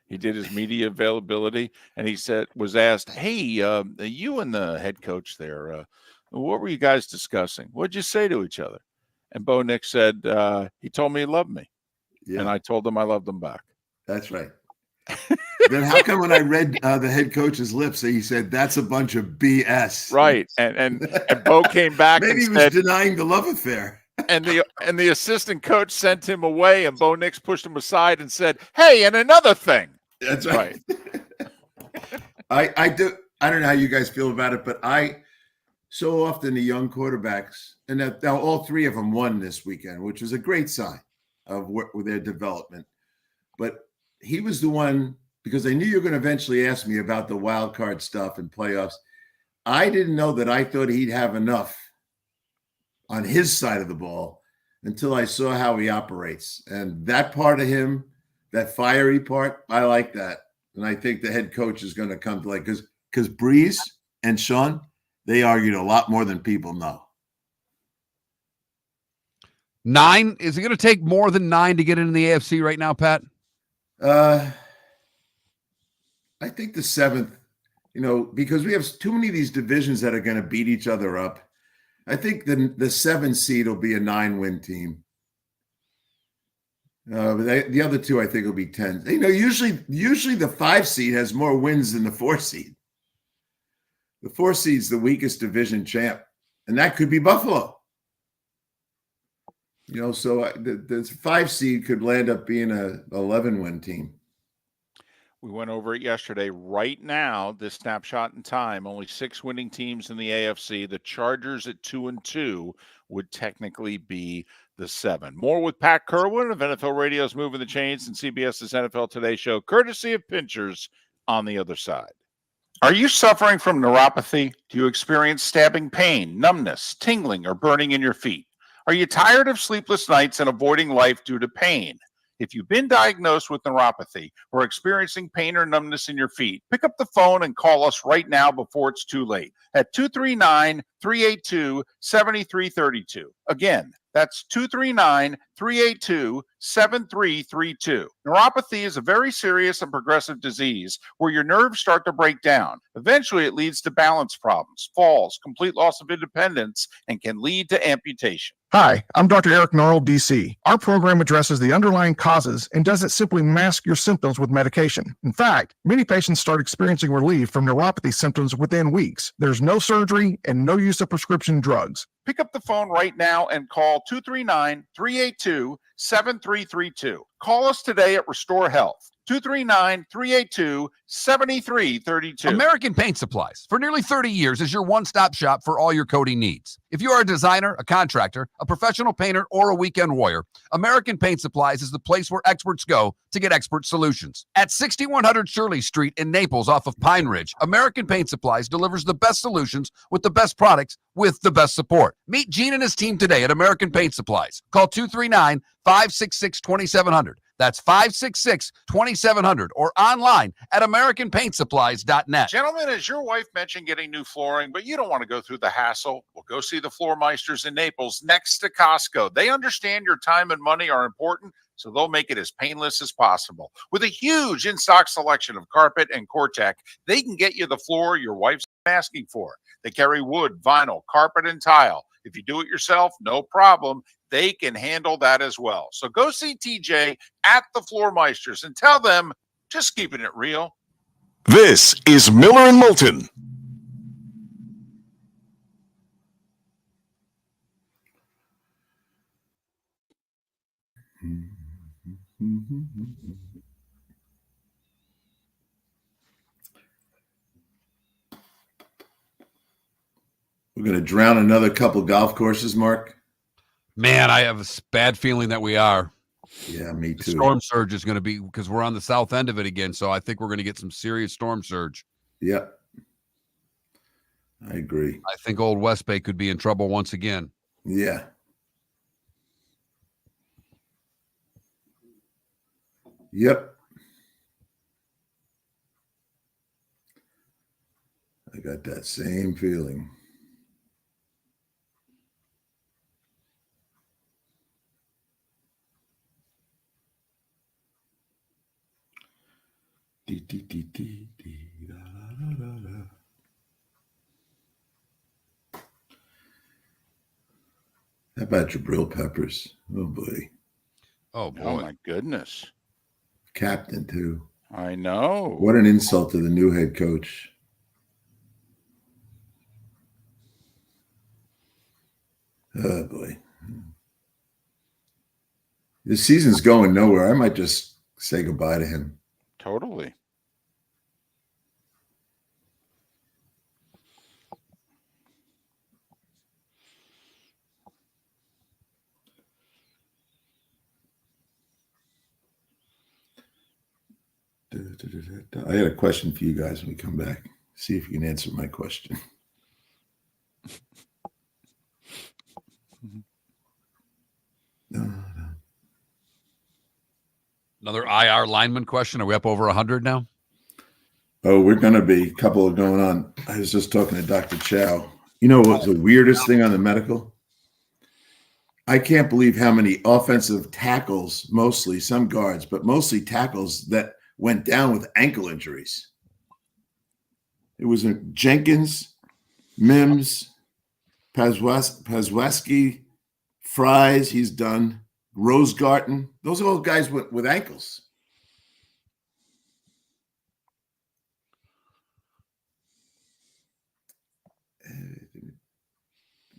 Speaker 1: He did his media availability, and he was asked, "Hey, you and the head coach there, what were you guys discussing? What'd you say to each other?" And Bo Nix said, "He told me he loved me." Yeah. And I told him I loved him back.
Speaker 11: That's right. Then how come when I read the head coach's lips, he said, "That's a bunch of BS."
Speaker 1: Right. And Bo came back
Speaker 11: Maybe
Speaker 1: and
Speaker 11: he was denying the love affair.
Speaker 1: And the assistant coach sent him away, and Bo Nix pushed him aside and said, "Hey, and another thing."
Speaker 11: That's right. I don't know how you guys feel about it, but so often the young quarterbacks, and now all 3 of them won this weekend, which was a great sign of their development. But he was the one, because I knew you were going to eventually ask me about the wild card stuff and playoffs. I didn't know that I thought he'd have enough on his side of the ball until I saw how he operates. And that part of him, that fiery part, I like that. And I think the head coach is going to come to because Breeze and Sean, they argued a lot more than people know.
Speaker 2: 9? Is it going to take more than 9 to get into the AFC right now, Pat?
Speaker 11: I think the 7th, because we have too many of these divisions that are going to beat each other up. I think the 7 seed will be a 9-win team. But the other 2, I think, will be 10. Usually the 5 seed has more wins than the 4 seed. The 4 seed's the weakest division champ, and that could be Buffalo. So the 5 seed could land up being a 11-win team.
Speaker 1: We went over it yesterday. Right now, this snapshot in time, only 6 winning teams in the AFC. The Chargers at 2-2 would technically be the 7. More with Pat Kirwan of NFL Radio's Moving the Chains and CBS's NFL Today show, courtesy of Pinchers, on the other side. Are you suffering from neuropathy? Do you experience stabbing pain, numbness, tingling, or burning in your feet? Are you tired of sleepless nights and avoiding life due to pain? If you've been diagnosed with neuropathy or experiencing pain or numbness in your feet, pick up the phone and call us right now before it's too late at 239-382-7332. Again, That's 239-382-7332. Neuropathy is a very serious and progressive disease where your nerves start to break down. Eventually, it leads to balance problems, falls, complete loss of independence, and can lead to amputation.
Speaker 4: Hi, I'm Dr. Eric Norrell, DC. Our program addresses the underlying causes and doesn't simply mask your symptoms with medication. In fact, many patients start experiencing relief from neuropathy symptoms within weeks. There's no surgery and no use of prescription drugs.
Speaker 1: Pick up the phone right now and call 239-382-7332. Call us today at Restore Health. 239-382-7332.
Speaker 2: American Paint Supplies, for nearly 30 years, is your one-stop shop for all your coating needs. If you are a designer, a contractor, a professional painter, or a weekend warrior, American Paint Supplies is the place where experts go to get expert solutions. At 6100 Shirley Street in Naples off of Pine Ridge, American Paint Supplies delivers the best solutions with the best products with the best support. Meet Gene and his team today at American Paint Supplies. Call 239-566-2700. That's 566-2700 or online at AmericanPaintSupplies.net.
Speaker 1: Gentlemen, as your wife mentioned getting new flooring, but you don't want to go through the hassle, well, go see the Floor Meisters in Naples next to Costco. They understand your time and money are important, so they'll make it as painless as possible. With a huge in-stock selection of carpet and Cortec, they can get you the floor your wife's asking for. They carry wood, vinyl, carpet, and tile. If you do it yourself, no problem. They can handle that as well. So go see TJ at the Floor Meisters and tell them, just keeping it real.
Speaker 3: This is Miller and Moulton.
Speaker 11: We're going to drown another couple golf courses, Mark.
Speaker 2: Man, I have a bad feeling that we are.
Speaker 11: Yeah, me
Speaker 2: The
Speaker 11: too.
Speaker 2: storm surge is going to be, because we're on the south end of it again, so I think we're going to get some serious storm surge.
Speaker 11: Yep. I agree.
Speaker 2: I think old West Bay could be in trouble once again.
Speaker 11: Yeah. Yep. I got that same feeling. Dee, dee, dee, dee, dee, da, da, da, da. How about your Jabril Peppers? Oh boy.
Speaker 2: Oh boy.
Speaker 1: Oh my goodness.
Speaker 11: Captain too.
Speaker 1: I know.
Speaker 11: What an insult to the new head coach. Oh boy. This season's going nowhere. I might just say goodbye to him.
Speaker 1: Totally.
Speaker 11: I got a question for you guys when we come back. See if you can answer my question.
Speaker 2: Another IR lineman question. Are we up over 100 now?
Speaker 11: Oh, we're going to be. A couple are going on. I was just talking to Dr. Chow. You know what's the weirdest thing on the medical? I can't believe how many offensive tackles, mostly some guards, but mostly tackles that went down with ankle injuries. It was Jenkins, Mims, Pazwaski, Fries, he's done. Rosegarten. Those are all guys with ankles.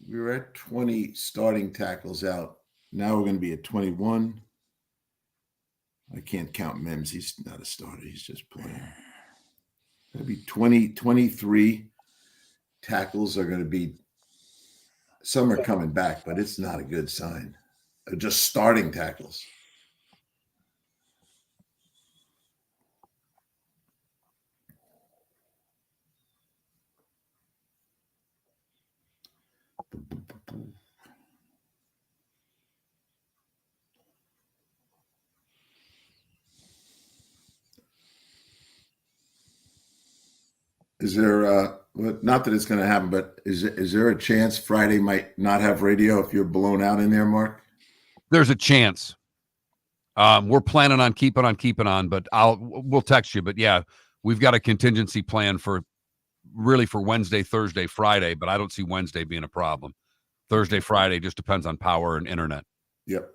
Speaker 11: We were at 20 starting tackles out. Now we're going to be at 21. I can't count Mims. He's not a starter. He's just playing. That'll be 23 tackles are going to be. Some are coming back, but it's not a good sign. They're just starting tackles. Is there not that it's going to happen, but is there a chance Friday might not have radio if you're blown out in there, Mark?
Speaker 2: There's a chance. We're planning on keeping on, but we'll text you. But yeah, we've got a contingency plan for Wednesday, Thursday, Friday, but I don't see Wednesday being a problem. Thursday, Friday just depends on power and internet.
Speaker 11: Yep.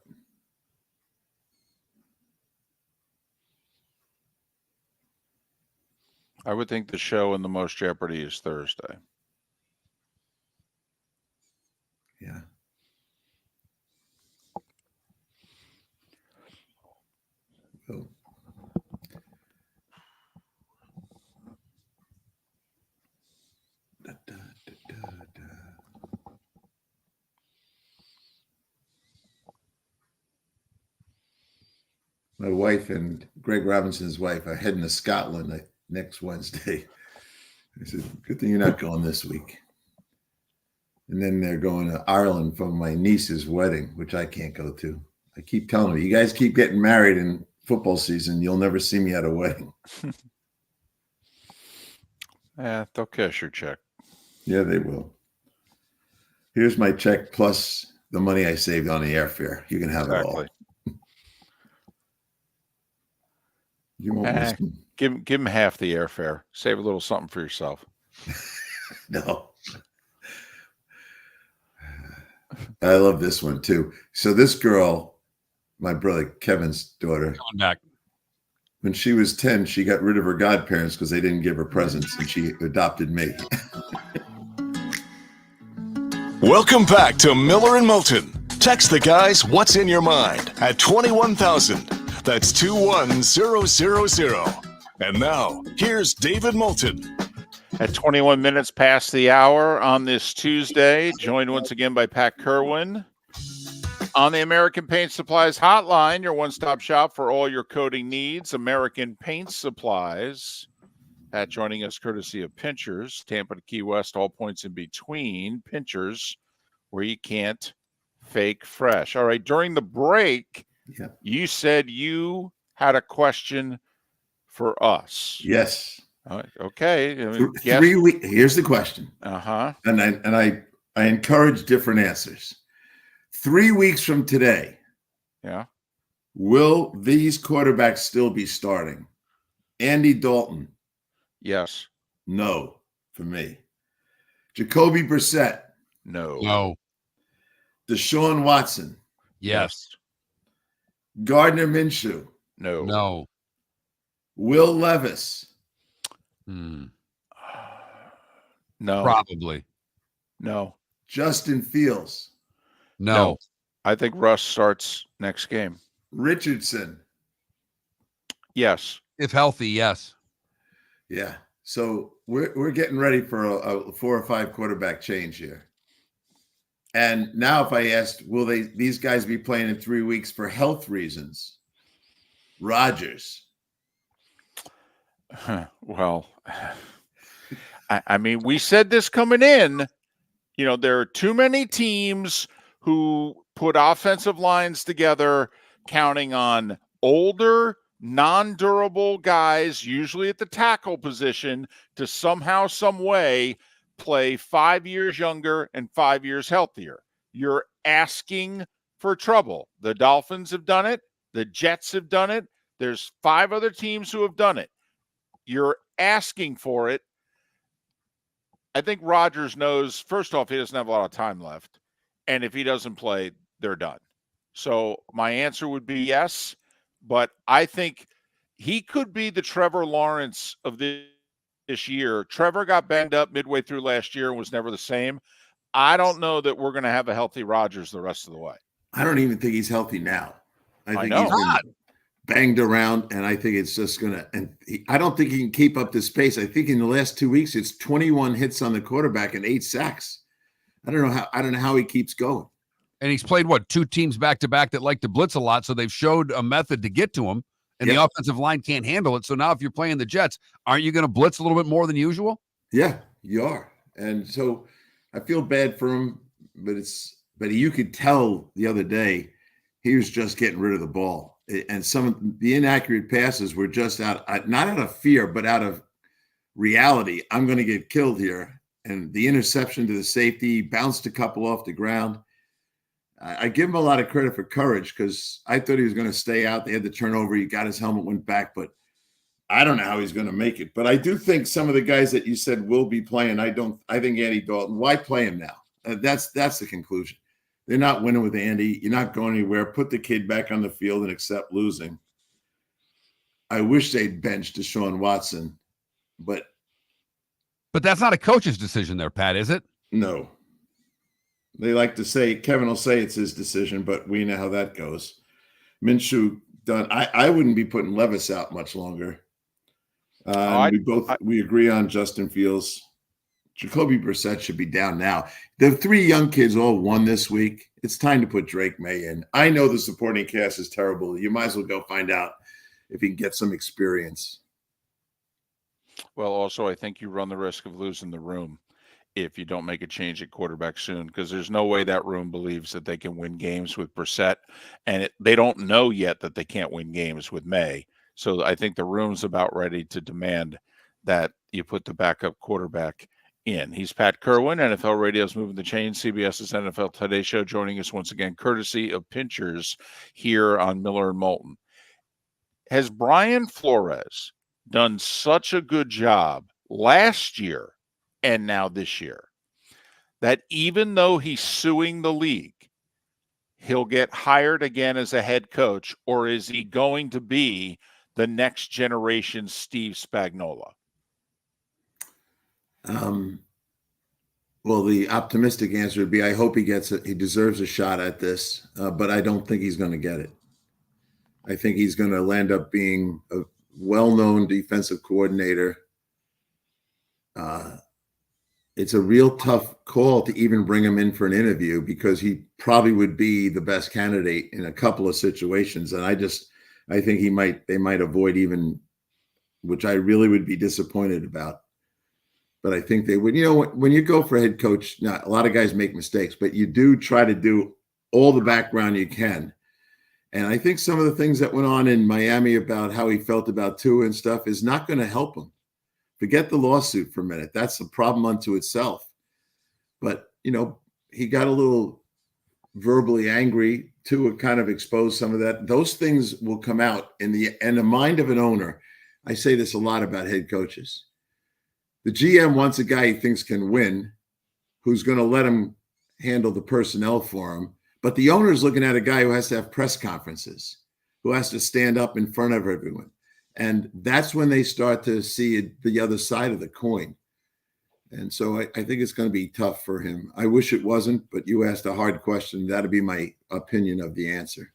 Speaker 1: I would think the show in the most jeopardy is Thursday.
Speaker 11: Yeah. Oh. My wife and Greg Robinson's wife are heading to Scotland next Wednesday. I said, good thing you're not going this week. And then they're going to Ireland for my niece's wedding, which I can't go to. I keep telling them, you guys keep getting married in football season, you'll never see me at a wedding.
Speaker 1: They'll cash your check.
Speaker 11: Yeah, they will. Here's my check plus the money I saved on the airfare. You can have it all. You won't miss me.
Speaker 1: Give him half the airfare. Save a little something for yourself.
Speaker 11: No. I love this one too. So this girl, my brother Kevin's daughter,
Speaker 2: coming back.
Speaker 11: When she was 10, she got rid of her godparents because they didn't give her presents, and she adopted me.
Speaker 3: Welcome back to Miller and Moulton. Text the guys what's in your mind at 21,000. That's 21000. And now, here's David Moulton.
Speaker 1: At 21 minutes past the hour on this Tuesday, joined once again by Pat Kirwan on the American Paint Supplies hotline, your one-stop shop for all your coating needs, American Paint Supplies. Pat joining us courtesy of Pinchers, Tampa to Key West, all points in between. Pinchers, where you can't fake fresh. All right, during the break, you said you had a question for us.
Speaker 11: Yes.
Speaker 1: Okay.
Speaker 11: Here's the question. And I encourage different answers. 3 weeks from today.
Speaker 1: Yeah.
Speaker 11: Will these quarterbacks still be starting? Andy Dalton.
Speaker 1: Yes.
Speaker 11: No, for me. Jacoby Brissett.
Speaker 1: No.
Speaker 11: Deshaun Watson.
Speaker 2: Yes.
Speaker 11: Gardner Minshew.
Speaker 1: No.
Speaker 11: Will Levis.
Speaker 1: No.
Speaker 2: Probably.
Speaker 1: No.
Speaker 11: Justin Fields.
Speaker 2: No.
Speaker 1: I think Russ starts next game.
Speaker 11: Richardson.
Speaker 1: Yes.
Speaker 2: If healthy, yes.
Speaker 11: Yeah. So we're getting ready for a 4 or 5 quarterback change here. And now if I asked, will these guys be playing in 3 weeks for health reasons? Rodgers.
Speaker 1: Well, I mean, we said this coming in, there are too many teams who put offensive lines together counting on older, non-durable guys, usually at the tackle position, to somehow, some way play 5 years younger and 5 years healthier. You're asking for trouble. The Dolphins have done it. The Jets have done it. There's 5 other teams who have done it. You're asking for it. I think Rodgers knows, first off, he doesn't have a lot of time left. And if he doesn't play, they're done. So my answer would be yes. But I think he could be the Trevor Lawrence of this year. Trevor got banged up midway through last year and was never the same. I don't know that we're going to have a healthy Rodgers the rest of the way.
Speaker 11: I don't even think he's healthy now. I think
Speaker 1: know.
Speaker 11: he's been banged around, and I think it's just going to – and I don't think he can keep up this pace. I think in the last 2 weeks, it's 21 hits on the quarterback and 8 sacks. I don't know how he keeps going.
Speaker 2: And he's played, 2 teams back-to-back that like to blitz a lot, so they've showed a method to get to him, and the offensive line can't handle it. So now if you're playing the Jets, aren't you going to blitz a little bit more than usual?
Speaker 11: Yeah, you are. And so I feel bad for him, but you could tell the other day he was just getting rid of the ball. And some of the inaccurate passes were just not out of fear, but out of reality. I'm going to get killed here. And the interception to the safety, bounced a couple off the ground. I give him a lot of credit for courage because I thought he was going to stay out. They had the turnover. He got his helmet, went back, but I don't know how he's going to make it. But I do think some of the guys that you said will be playing. I think Andy Dalton, why play him now? That's the conclusion. They're not winning with Andy. You're not going anywhere. Put the kid back on the field and accept losing. I wish they'd benched Deshaun Watson, but
Speaker 2: that's not a coach's decision there, Pat, is it?
Speaker 11: No. They like to say, Kevin will say it's his decision, but we know how that goes. Minshew done. I wouldn't be putting Levis out much longer. We agree on Justin Fields. Jacoby Brissett should be down now. The three young kids all won this week. It's time to put Drake May in. I know the supporting cast is terrible. You might as well go find out if he can get some experience.
Speaker 1: Well, also, I think you run the risk of losing the room if you don't make a change at quarterback soon, because there's no way that room believes that they can win games with Brissett, and they don't know yet that they can't win games with May. So I think the room's about ready to demand that you put the backup quarterback in. He's Pat Kirwan, NFL Radio's Moving the Chain, CBS's NFL Today Show, joining us once again, courtesy of Pinchers here on Miller and Moulton. Has Brian Flores done such a good job last year and now this year that even though he's suing the league, he'll get hired again as a head coach, or is he going to be the next generation Steve Spagnuolo?
Speaker 11: Well, the optimistic answer would be, I hope he gets it. He deserves a shot at this, but I don't think he's going to get it. I think he's going to land up being a well-known defensive coordinator. It's a real tough call to even bring him in for an interview because he probably would be the best candidate in a couple of situations. And I think they might avoid even, which I really would be disappointed about. But I think they would. When you go for a head coach, now a lot of guys make mistakes, but you do try to do all the background you can. And I think some of the things that went on in Miami about how he felt about Tua and stuff is not going to help him. Forget the lawsuit for a minute. That's a problem unto itself. But, he got a little verbally angry. Tua kind of exposed some of that. Those things will come out in the mind of an owner. I say this a lot about head coaches. The GM wants a guy he thinks can win, who's going to let him handle the personnel for him. But the owner's looking at a guy who has to have press conferences, who has to stand up in front of everyone. And that's when they start to see the other side of the coin. And so I think it's going to be tough for him. I wish it wasn't, but you asked a hard question. That'd be my opinion of the answer.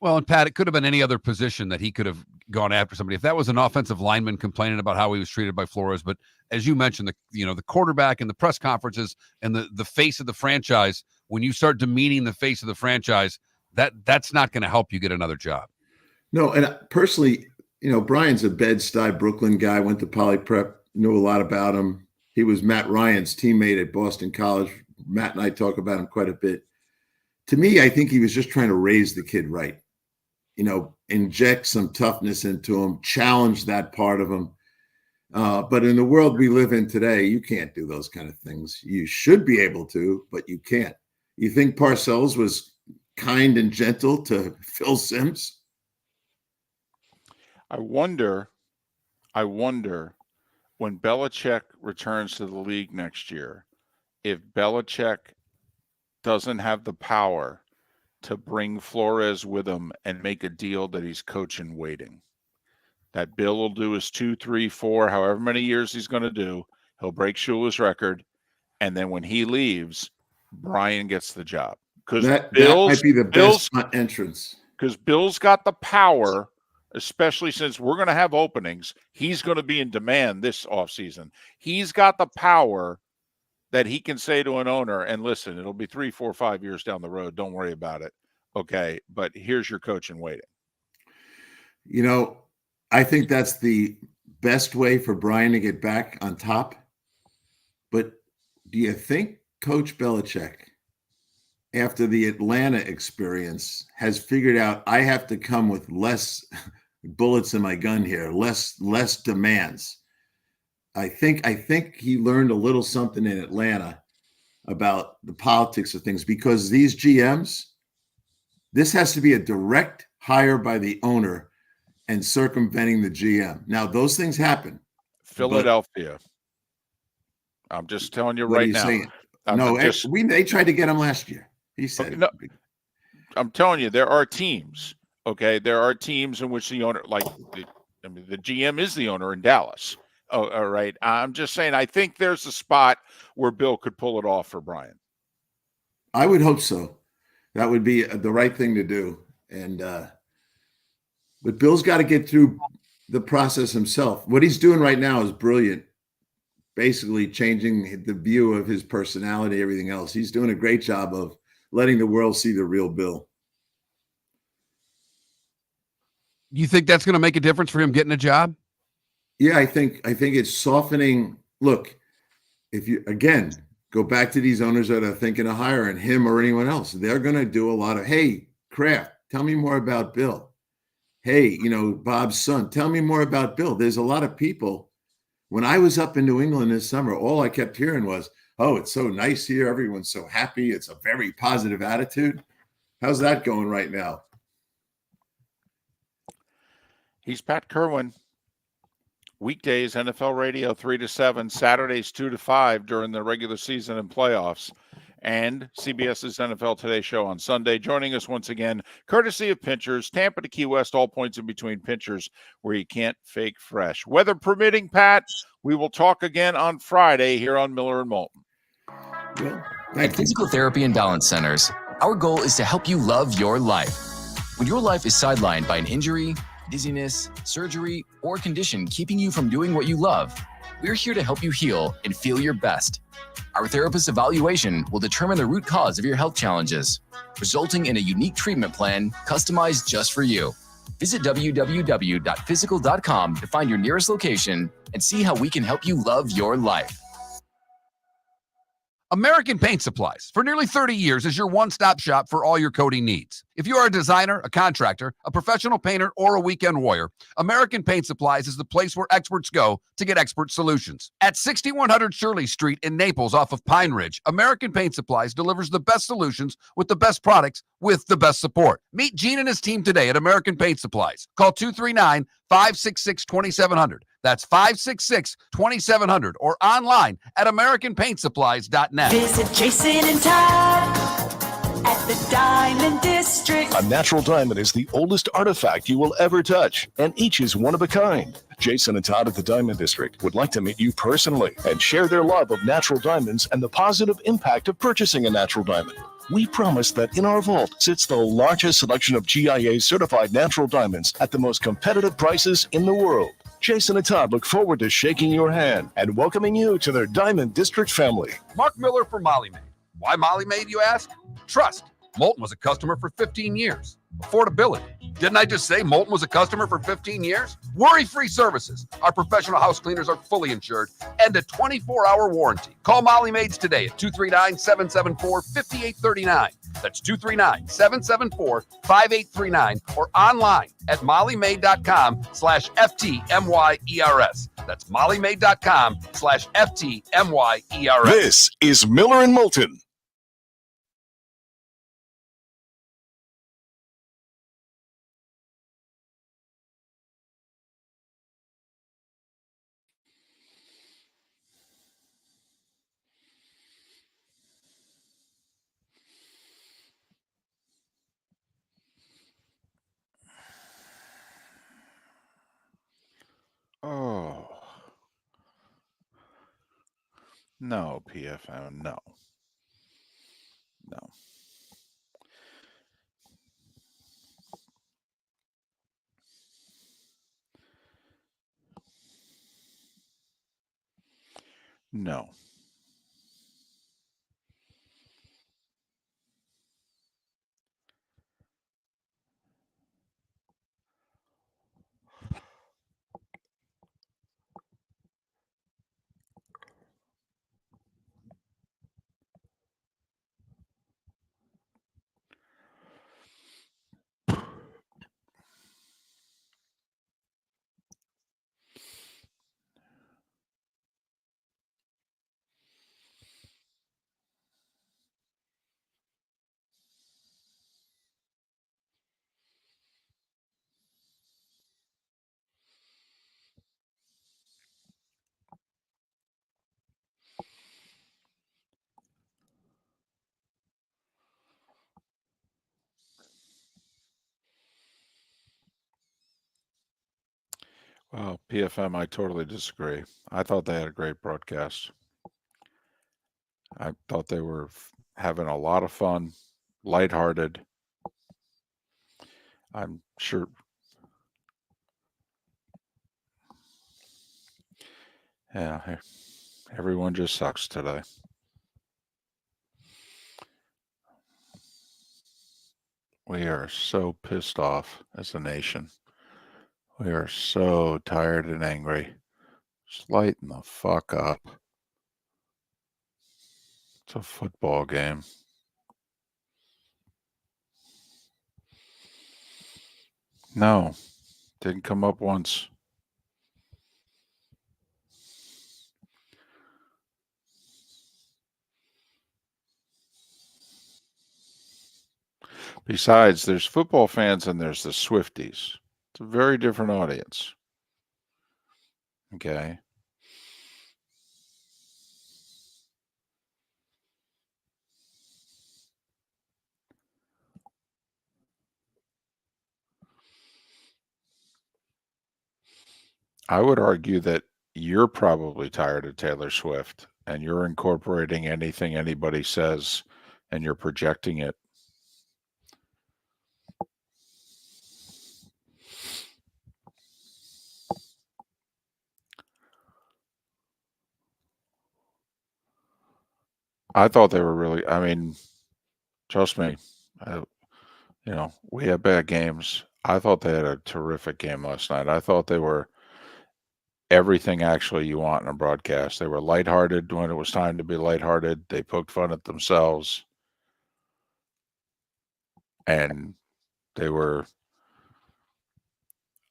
Speaker 2: Well, and Pat, it could have been any other position that he could have gone after somebody. If that was an offensive lineman complaining about how he was treated by Flores, but as you mentioned, the quarterback and the press conferences and the face of the franchise, when you start demeaning the face of the franchise, that's not going to help you get another job.
Speaker 11: No, and personally, Brian's a Bed-Stuy, Brooklyn guy, went to Poly Prep, knew a lot about him. He was Matt Ryan's teammate at Boston College. Matt and I talk about him quite a bit. To me, I think he was just trying to raise the kid right. Inject some toughness into him, challenge that part of him. But in the world we live in today, you can't do those kind of things. You should be able to, but you can't. You think Parcells was kind and gentle to Phil Simms?
Speaker 1: I wonder when Belichick returns to the league next year, if Belichick doesn't have the power to bring Flores with him and make a deal that he's coaching waiting. That Bill will do his 2, 3, 4, however many years he's going to do. He'll break Shula's record. And then when he leaves, Brian gets the job. Because
Speaker 11: that might be the best entrance.
Speaker 1: Because Bill's got the power, especially since we're going to have openings. He's going to be in demand this offseason. He's got the power that he can say to an owner, and listen, it'll be 3, 4, 5 years down the road. Don't worry about it. Okay, but here's your coach in waiting.
Speaker 11: I think that's the best way for Brian to get back on top. But do you think Coach Belichick, after the Atlanta experience, has figured out I have to come with less bullets in my gun here, less demands? I think he learned a little something in Atlanta about the politics of things, because these GMs, this has to be a direct hire by the owner and circumventing the GM. Now, those things happen.
Speaker 1: Philadelphia. I'm just telling you
Speaker 11: What are
Speaker 1: right
Speaker 11: you
Speaker 1: now.
Speaker 11: saying?
Speaker 1: I'm just,
Speaker 11: they tried to get him last year. He said,
Speaker 1: no, I'm telling you, there are teams. Okay, there are teams in which the owner, the GM is the owner in Dallas. Oh, all right. I'm just saying, I think there's a spot where Bill could pull it off for Brian.
Speaker 11: I would hope so. That would be the right thing to do. And but Bill's got to get through the process himself. What he's doing right now is brilliant. Basically changing the view of his personality, everything else. He's doing a great job of letting the world see the real Bill.
Speaker 2: You think that's going to make a difference for him getting a job?
Speaker 11: Yeah, I think it's softening. Look, if you again go back to these owners that are thinking of hiring him or anyone else, they're going to do a lot of, hey, Kraft, tell me more about Bill. Hey, Bob's son, tell me more about Bill. There's a lot of people. When I was up in New England this summer, all I kept hearing was, oh, it's so nice here. Everyone's so happy. It's a very positive attitude. How's that going right now?
Speaker 1: He's Pat Kirwan. Weekdays, NFL radio 3 to 7, Saturdays 2 to 5 during the regular season and playoffs, and CBS's NFL Today show on Sunday. Joining us once again, courtesy of Pinchers, Tampa to Key West, all points in between. Pinchers, where you can't fake fresh. Weather permitting, Pat, we will talk again on Friday here on Miller and Moulton.
Speaker 9: At Physical Therapy and Balance Centers, our goal is to help you love your life. When your life is sidelined by an injury, dizziness, surgery, or condition keeping you from doing what you love, we're here to help you heal and feel your best. Our therapist evaluation will determine the root cause of your health challenges, resulting in a unique treatment plan customized just for you. Visit www.physical.com to find your nearest location and see how we can help you love your life.
Speaker 2: American Paint Supplies, for nearly 30 years, is your one-stop shop for all your coating needs. If you are a designer, a contractor, a professional painter, or a weekend warrior, American Paint Supplies is the place where experts go to get expert solutions. At 6100 Shirley Street in Naples off of Pine Ridge, American Paint Supplies delivers the best solutions with the best products with the best support. Meet Gene and his team today at American Paint Supplies. Call 239-566-2700. That's 566-2700 or online at AmericanPaintSupplies.net.
Speaker 8: Visit Jason and Todd at the Diamond District.
Speaker 3: A natural diamond is the oldest artifact you will ever touch, and each is one of a kind. Jason and Todd at the Diamond District would like to meet you personally and share their love of natural diamonds and the positive impact of purchasing a natural diamond. We promise that in our vault sits the largest selection of GIA-certified natural diamonds at the most competitive prices in the world. Jason and Todd look forward to shaking your hand and welcoming you to their Diamond District family.
Speaker 2: Mark Miller for Molly Maid. Why Molly Maid, you ask? Trust. Moulton was a customer for 15 years. Affordability. Didn't I just say Moulton was a customer for 15 years? Worry-free services. Our professional house cleaners are fully insured and a 24-hour warranty. Call Molly Maids today at 239-774-5839. That's 239-774-5839 or online at mollymaid.com/FTMYERS. That's mollymaid.com/FTMYERS.
Speaker 3: This is Miller and Moulton.
Speaker 1: Oh. No, PFM, no. No. No. Well, PFM, I totally disagree. I thought they had a great broadcast. I thought they were having a lot of fun, lighthearted. I'm sure. Yeah, everyone just sucks today. We are so pissed off as a nation. We are so tired and angry. Just lighten the fuck up. It's a football game. No, didn't come up once. Besides, there's football fans and there's the Swifties. It's a very different audience. Okay. I would argue that you're probably tired of Taylor Swift and you're incorporating anything anybody says and you're projecting it. I thought they were really, I mean, trust me, we have bad games. I thought they had a terrific game last night. I thought they were everything actually you want in a broadcast. They were lighthearted when it was time to be lighthearted. They poked fun at themselves. And they were,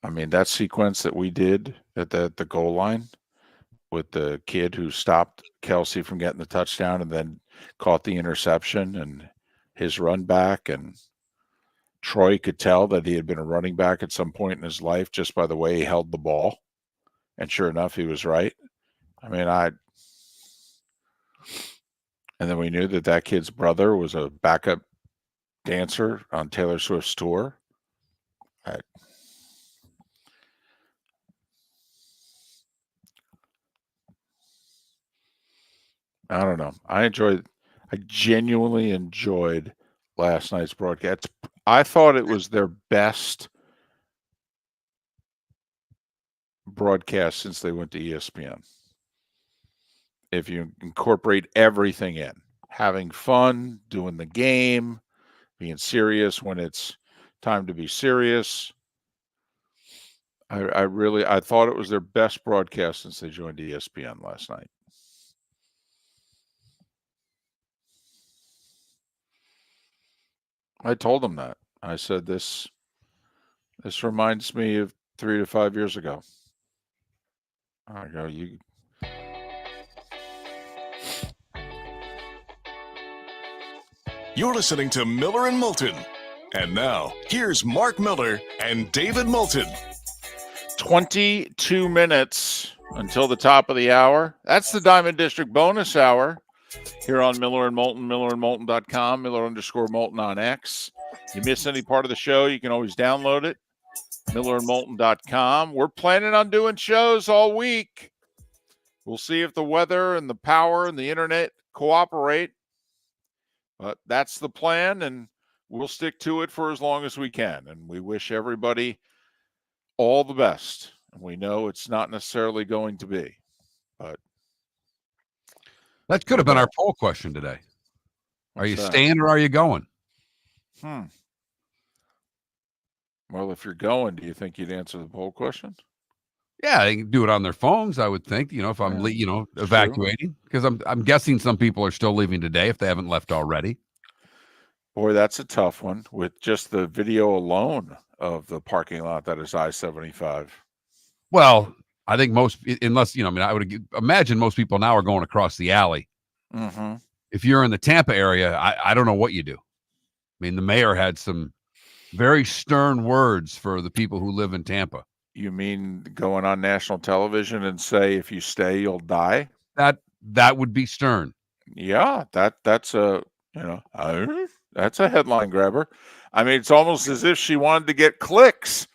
Speaker 1: I mean, that sequence that we did at the goal line with the kid who stopped Kelsey from getting the touchdown and then caught the interception and his run back, and Troy could tell that he had been a running back at some point in his life just by the way he held the ball. And sure enough, he was right. I mean, and then we knew that kid's brother was a backup dancer on Taylor Swift's tour. I don't know. I genuinely enjoyed last night's broadcast. I thought it was their best broadcast since they went to ESPN. If you incorporate everything in, having fun, doing the game, being serious when it's time to be serious. I thought it was their best broadcast since they joined ESPN last night. I told them that. I said this reminds me of 3 to 5 years ago. I go,
Speaker 3: You're listening to Miller and Moulton. And now, here's Mark Miller and David Moulton.
Speaker 1: 22 minutes until the top of the hour. That's the Diamond District bonus hour here on Miller and Moulton, millerandmoulton.com, Miller_Moulton on X. You miss any part of the show, you can always download it, millerandmoulton.com. We're planning on doing shows all week. We'll see if the weather and the power and the internet cooperate. But that's the plan, and we'll stick to it for as long as we can. And we wish everybody all the best. And we know it's not necessarily going to be, but
Speaker 2: that could have been our poll question today. Are you staying or are you going?
Speaker 1: Well, if you're going, do you think you'd answer the poll question?
Speaker 2: Yeah, they can do it on their phones, I would think, if I'm, evacuating, because I'm guessing some people are still leaving today if they haven't left already.
Speaker 1: Boy, that's a tough one with just the video alone of the parking lot that is I-75.
Speaker 2: Well, I think unless, I would imagine most people now are going across the alley.
Speaker 1: Mm-hmm.
Speaker 2: If you're in the Tampa area, I don't know what you do. I mean, the mayor had some very stern words for the people who live in Tampa.
Speaker 1: You mean going on national television and say, if you stay, you'll die?
Speaker 2: That would be stern.
Speaker 1: Yeah, that's a headline grabber. I mean, it's almost as if she wanted to get clicks.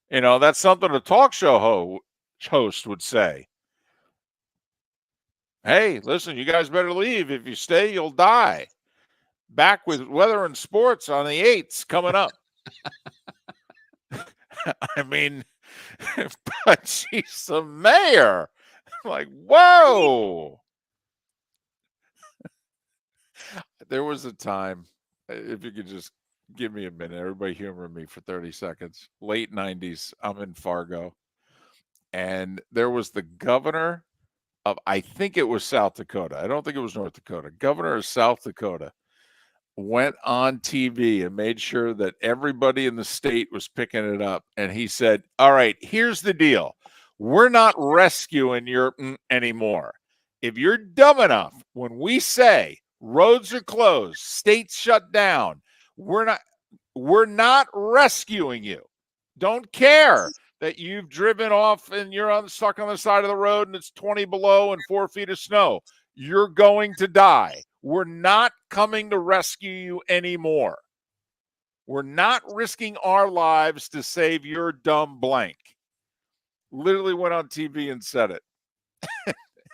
Speaker 1: That's something a talk show host would say, hey, listen, you guys better leave. If you stay, you'll die. Back with weather and sports on the 8th coming up. I mean, but she's the mayor. Like, whoa. There was a time, if you could just give me a minute, everybody humor me for 30 seconds. Late 90s, I'm in Fargo. And there was the governor of, I think it was South Dakota. I don't think it was North Dakota. Governor of South Dakota went on TV and made sure that everybody in the state was picking it up. And he said, all right, here's the deal. We're not rescuing your anymore. If you're dumb enough, when we say roads are closed, states shut down, we're not rescuing you. Don't care that you've driven off and you're stuck on the side of the road and it's 20 below and 4 feet of snow. You're going to die. We're not coming to rescue you anymore. We're not risking our lives to save your dumb blank. Literally went on TV and said it.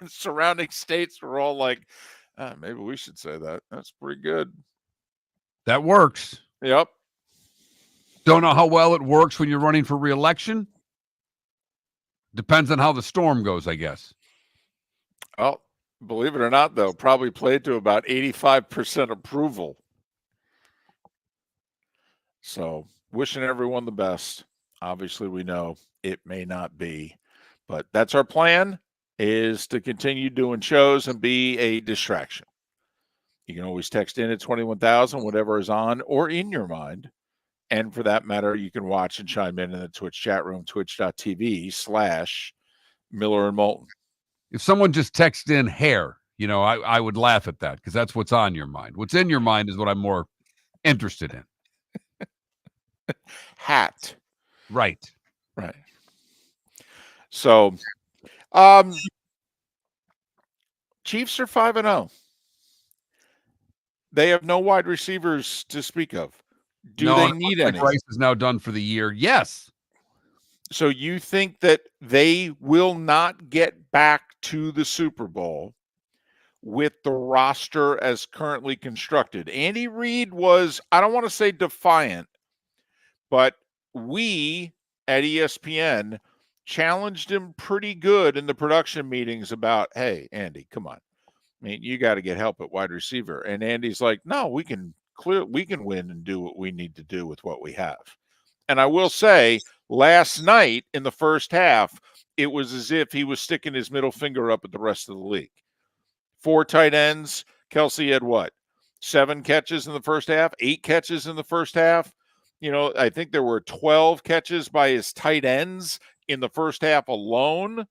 Speaker 1: And surrounding states were all like, maybe we should say that. That's pretty good.
Speaker 2: That works.
Speaker 1: Yep.
Speaker 2: Don't know how well it works when you're running for re-election. Depends on how the storm goes, I guess.
Speaker 1: Well, believe it or not, though, probably played to about 85% approval. So wishing everyone the best. Obviously, we know it may not be, but that's our plan, is to continue doing shows and be a distraction. You can always text in at 21,000, whatever is on or in your mind. And for that matter, you can watch and chime in the Twitch chat room, twitch.tv/Miller and Moulton.
Speaker 2: If someone just texted in hair, I would laugh at that because that's what's on your mind. What's in your mind is what I'm more interested in.
Speaker 1: Hat.
Speaker 2: Right.
Speaker 1: So, Chiefs are 5-0. They have no wide receivers to speak of. Do they need any?
Speaker 2: Rice is now done for the year. Yes.
Speaker 1: So you think that they will not get back to the Super Bowl with the roster as currently constructed? Andy Reid was, I don't want to say defiant, but we at ESPN challenged him pretty good in the production meetings about, hey, Andy, come on. I mean, you got to get help at wide receiver. And Andy's like, no, we can win and do what we need to do with what we have. And I will say, last night in the first half, it was as if he was sticking his middle finger up at the rest of the league. 4 tight ends. Kelsey had what? 7 catches in the first half, 8 catches in the first half. I think there were 12 catches by his tight ends in the first half alone.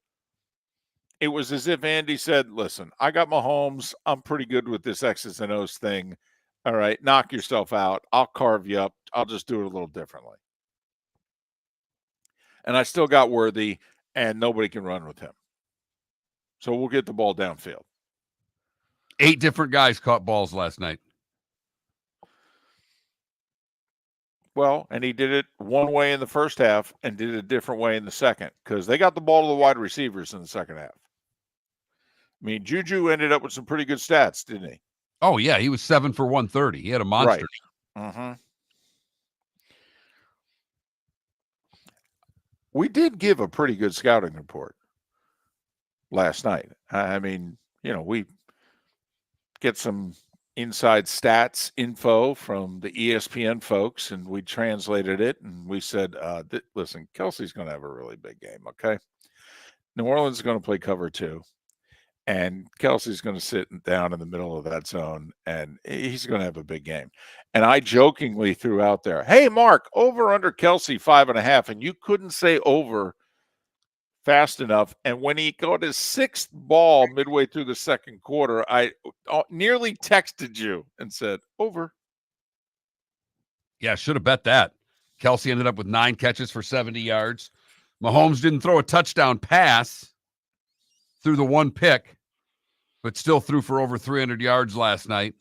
Speaker 1: It was as if Andy said, listen, I got Mahomes. I'm pretty good with this X's and O's thing. All right, knock yourself out. I'll carve you up. I'll just do it a little differently. And I still got Worthy, and nobody can run with him. So we'll get the ball downfield.
Speaker 2: 8 different guys caught balls last night.
Speaker 1: Well, and he did it one way in the first half and did it a different way in the second because they got the ball to the wide receivers in the second half. I mean, Juju ended up with some pretty good stats, didn't he?
Speaker 2: Oh, yeah. He was 7 for 130. He had a monster.
Speaker 1: Right. Mm-hmm. We did give a pretty good scouting report last night. I mean, we get some inside stats info from the ESPN folks, and we translated it, and we said, listen, Kelsey's going to have a really big game, okay? New Orleans is going to play cover 2, and Kelsey's going to sit down in the middle of that zone, and he's going to have a big game. And I jokingly threw out there, hey, Mark, over under Kelsey 5.5, and you couldn't say over fast enough. And when he got his 6th ball midway through the second quarter, I nearly texted you and said, over.
Speaker 2: Yeah, should have bet that. Kelsey ended up with 9 catches for 70 yards. Mahomes didn't throw a touchdown pass through the 1 pick, but still threw for over 300 yards last night.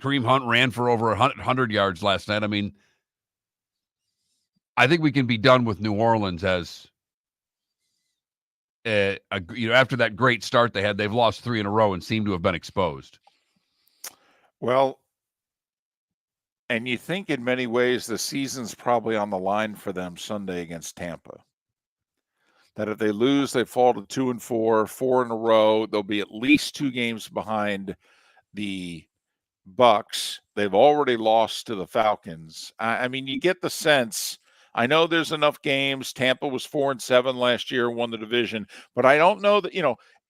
Speaker 2: Kareem Hunt ran for over 100 yards last night. I mean, I think we can be done with New Orleans as after that great start they had. They've lost 3 in a row and seem to have been exposed.
Speaker 1: Well, and you think in many ways the season's probably on the line for them Sunday against Tampa. That if they lose, they fall to 2-4, 4 in a row. They'll be at least 2 games behind the Bucks. They've already lost to the Falcons. I mean, you get the sense. I know there's enough games. Tampa was 4-7 last year, won the division, but I don't know that,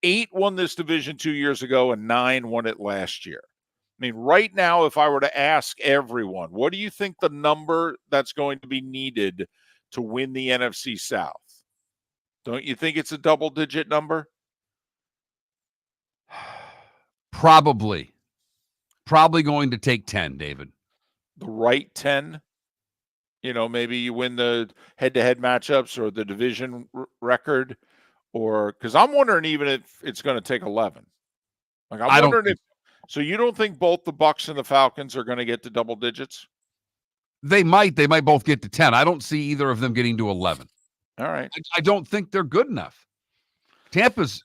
Speaker 1: 8 won this division 2 years ago and 9 won it last year. I mean, right now, if I were to ask everyone, what do you think the number that's going to be needed to win the NFC South? Don't you think it's a double-digit number?
Speaker 2: Probably going to take 10, David.
Speaker 1: The right 10? Maybe you win the head-to-head matchups or the division record, or because I'm wondering even if it's going to take 11. Like I'm wondering if. So you don't think both the Bucks and the Falcons are going to get to double digits?
Speaker 2: They might both get to 10. I don't see either of them getting to 11.
Speaker 1: All right.
Speaker 2: I don't think they're good enough. Tampa's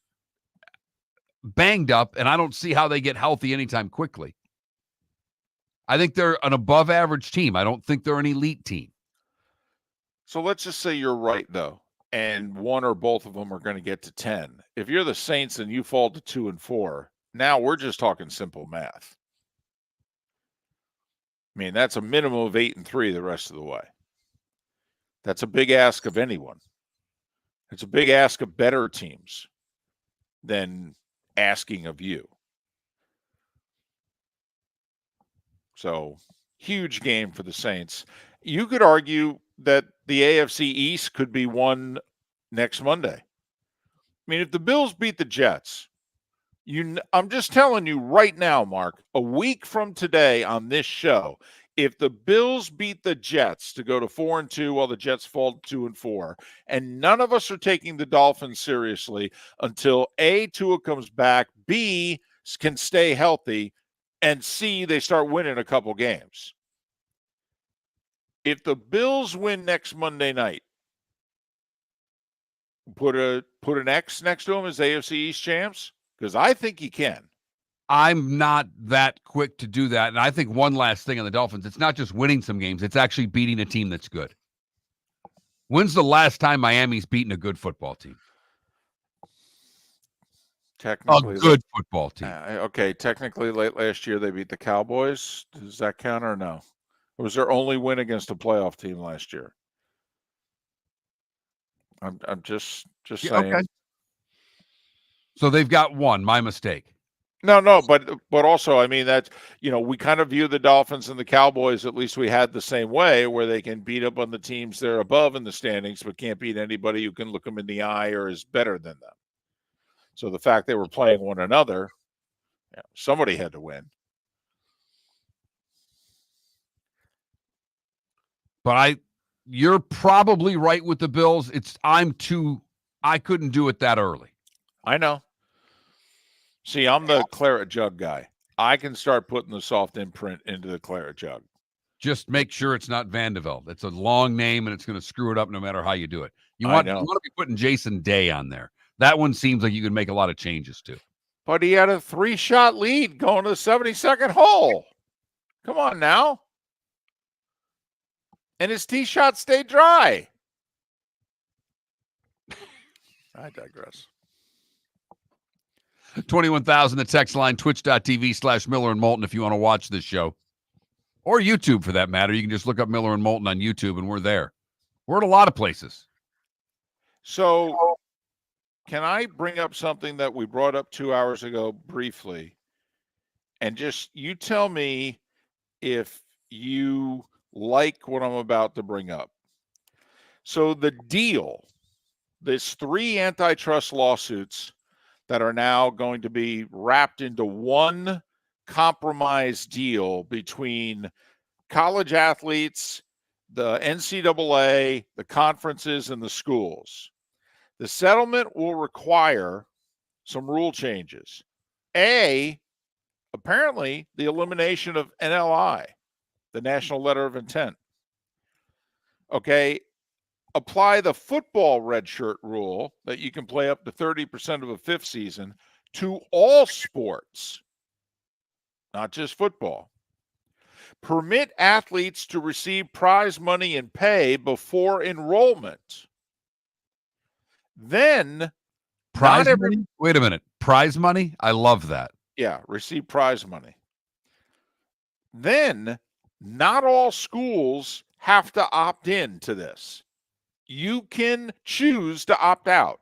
Speaker 2: banged up, and I don't see how they get healthy anytime quickly. I think they're an above-average team. I don't think they're an elite team.
Speaker 1: So let's just say you're right, though, and one or both of them are going to get to 10. If you're the Saints and you fall to 2-4, now we're just talking simple math. I mean, that's a minimum of 8-3 the rest of the way. That's a big ask of anyone. It's a big ask of better teams than asking of you. So, huge game for the Saints. You could argue that the AFC East could be won next Monday. I mean, if the Bills beat the Jets, I'm just telling you right now, Mark, a week from today on this show, if the Bills beat the Jets to go to 4-2 while the Jets fall to 2-4, and none of us are taking the Dolphins seriously until A, Tua comes back, B, can stay healthy, and C, they start winning a couple games. If the Bills win next Monday night, put an X next to them as AFC East champs? Because I think you can.
Speaker 2: I'm not that quick to do that. And I think one last thing on the Dolphins, it's not just winning some games, it's actually beating a team that's good. When's the last time Miami's beaten a good football team?
Speaker 1: Technically,
Speaker 2: a good football team.
Speaker 1: Okay, technically late last year they beat the Cowboys. Does that count or no? Or was their only win against a playoff team last year? I'm just saying.
Speaker 2: Okay. So they've got one. My mistake.
Speaker 1: No, but also, I mean, that's, we kind of view the Dolphins and the Cowboys, at least we had the same way, where they can beat up on the teams they're above in the standings, but can't beat anybody who can look them in the eye or is better than them. So the fact they were playing one another, somebody had to win.
Speaker 2: But you're probably right with the Bills. I couldn't do it that early.
Speaker 1: I know. See, I'm the claret jug guy. I can start putting the soft imprint into the claret jug.
Speaker 2: Just make sure it's not Vandeveld. It's a long name, and it's going to screw it up no matter how you do it. You want to be putting Jason Day on there. That one seems like you can make a lot of changes to.
Speaker 1: But he had a 3-shot lead going to the 72nd hole. Come on now. And his tee shot stayed dry. I digress.
Speaker 2: 21,000, the text line, twitch.tv/Miller and Moulton if you want to watch this show. Or YouTube, for that matter. You can just look up Miller and Moulton on YouTube, and we're there. We're at a lot of places.
Speaker 1: So, can I bring up something that we brought up 2 hours ago briefly? And just, you tell me if you like what I'm about to bring up. So, the deal, there's 3 antitrust lawsuits that are now going to be wrapped into one compromise deal between college athletes, the NCAA, the conferences, and the schools. The settlement will require some rule changes. Apparently, the elimination of NLI, the National Letter of Intent. Okay, apply the football redshirt rule that you can play up to 30% of a fifth season to all sports, not just football. Permit athletes to receive prize money and pay before enrollment. Then
Speaker 2: prize money? Wait a minute. Prize money? I love that.
Speaker 1: Yeah, receive prize money. Then not all schools have to opt in to this. You can choose to opt out.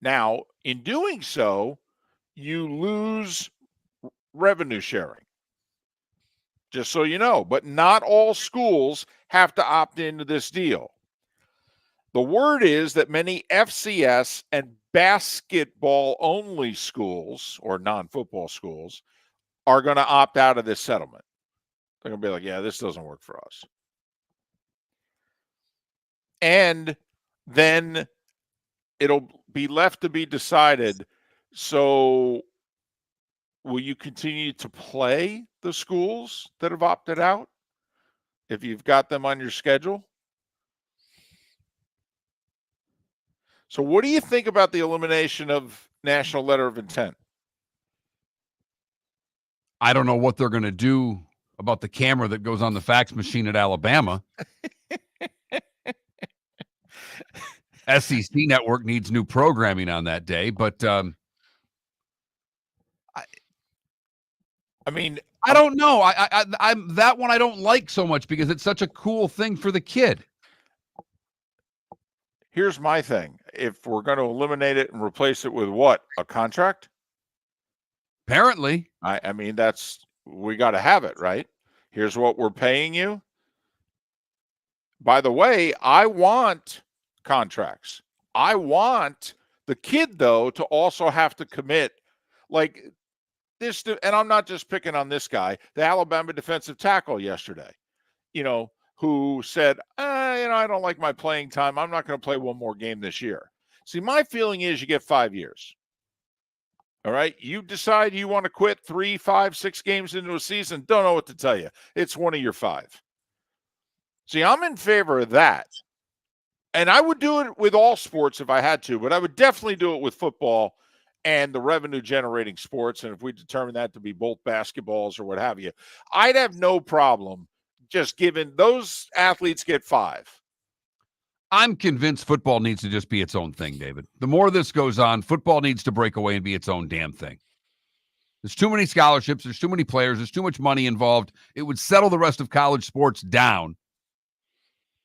Speaker 1: Now, in doing so, you lose revenue sharing. Just so you know, but not all schools have to opt into this deal. The word is that many FCS and basketball only schools or non-football schools are going to opt out of this settlement. They're going to be like, yeah, this doesn't work for us. And then it'll be left to be decided. So will you continue to play the schools that have opted out if you've got them on your schedule? So what do you think about the elimination of National Letter of Intent?
Speaker 2: I don't know what they're going to do about the camera that goes on the fax machine at Alabama. SEC Network needs new programming on that day, but I don't know. I'm that one I don't like so much because it's such a cool thing for the kid.
Speaker 1: Here's my thing. If we're going to eliminate it and replace it with what? A contract?
Speaker 2: Apparently.
Speaker 1: I mean, we got to have it, right? Here's what we're paying you. By the way, I want contracts. I want the kid, though, to also have to commit like this. And I'm not just picking on this guy, the Alabama defensive tackle yesterday, who said, I don't like my playing time. I'm not going to play one more game this year. See, my feeling is you get 5 years. All right. You decide you want to quit 3, 5, 6 games into a season. Don't know what to tell you. It's one of your 5. See, I'm in favor of that. And I would do it with all sports if I had to, but I would definitely do it with football and the revenue generating sports. And if we determine that to be both basketballs or what have you, I'd have no problem just giving those athletes get 5.
Speaker 2: I'm convinced football needs to just be its own thing, David. The more this goes on, football needs to break away and be its own damn thing. There's too many scholarships. There's too many players. There's too much money involved. It would settle the rest of college sports down.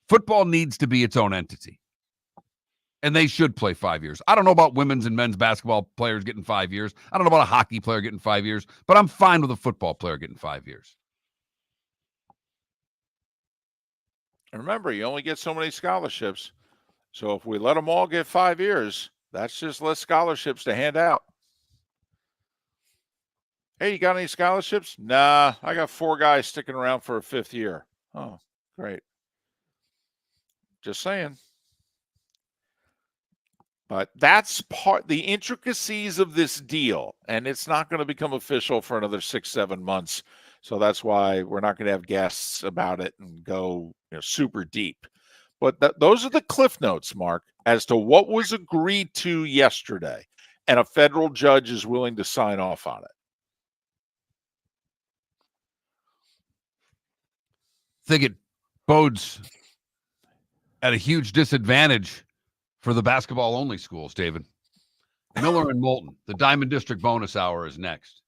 Speaker 2: Football needs to be its own entity. And they should play 5 years. I don't know about women's and men's basketball players getting 5 years. I don't know about a hockey player getting 5 years, but I'm fine with a football player getting 5 years.
Speaker 1: And remember, you only get so many scholarships. So if we let them all get 5 years, that's just less scholarships to hand out. Hey, you got any scholarships? Nah, I got 4 guys sticking around for a 5th year. Oh, great. Just saying. But that's the intricacies of this deal. And it's not going to become official for another 6, 7 months. So that's why we're not going to have guests about it and go super deep. But those are the cliff notes, Mark, as to what was agreed to yesterday. And a federal judge is willing to sign off on it.
Speaker 2: I think it bodes at a huge disadvantage for the basketball-only schools, David. Miller and Moulton, the Diamond District bonus hour is next.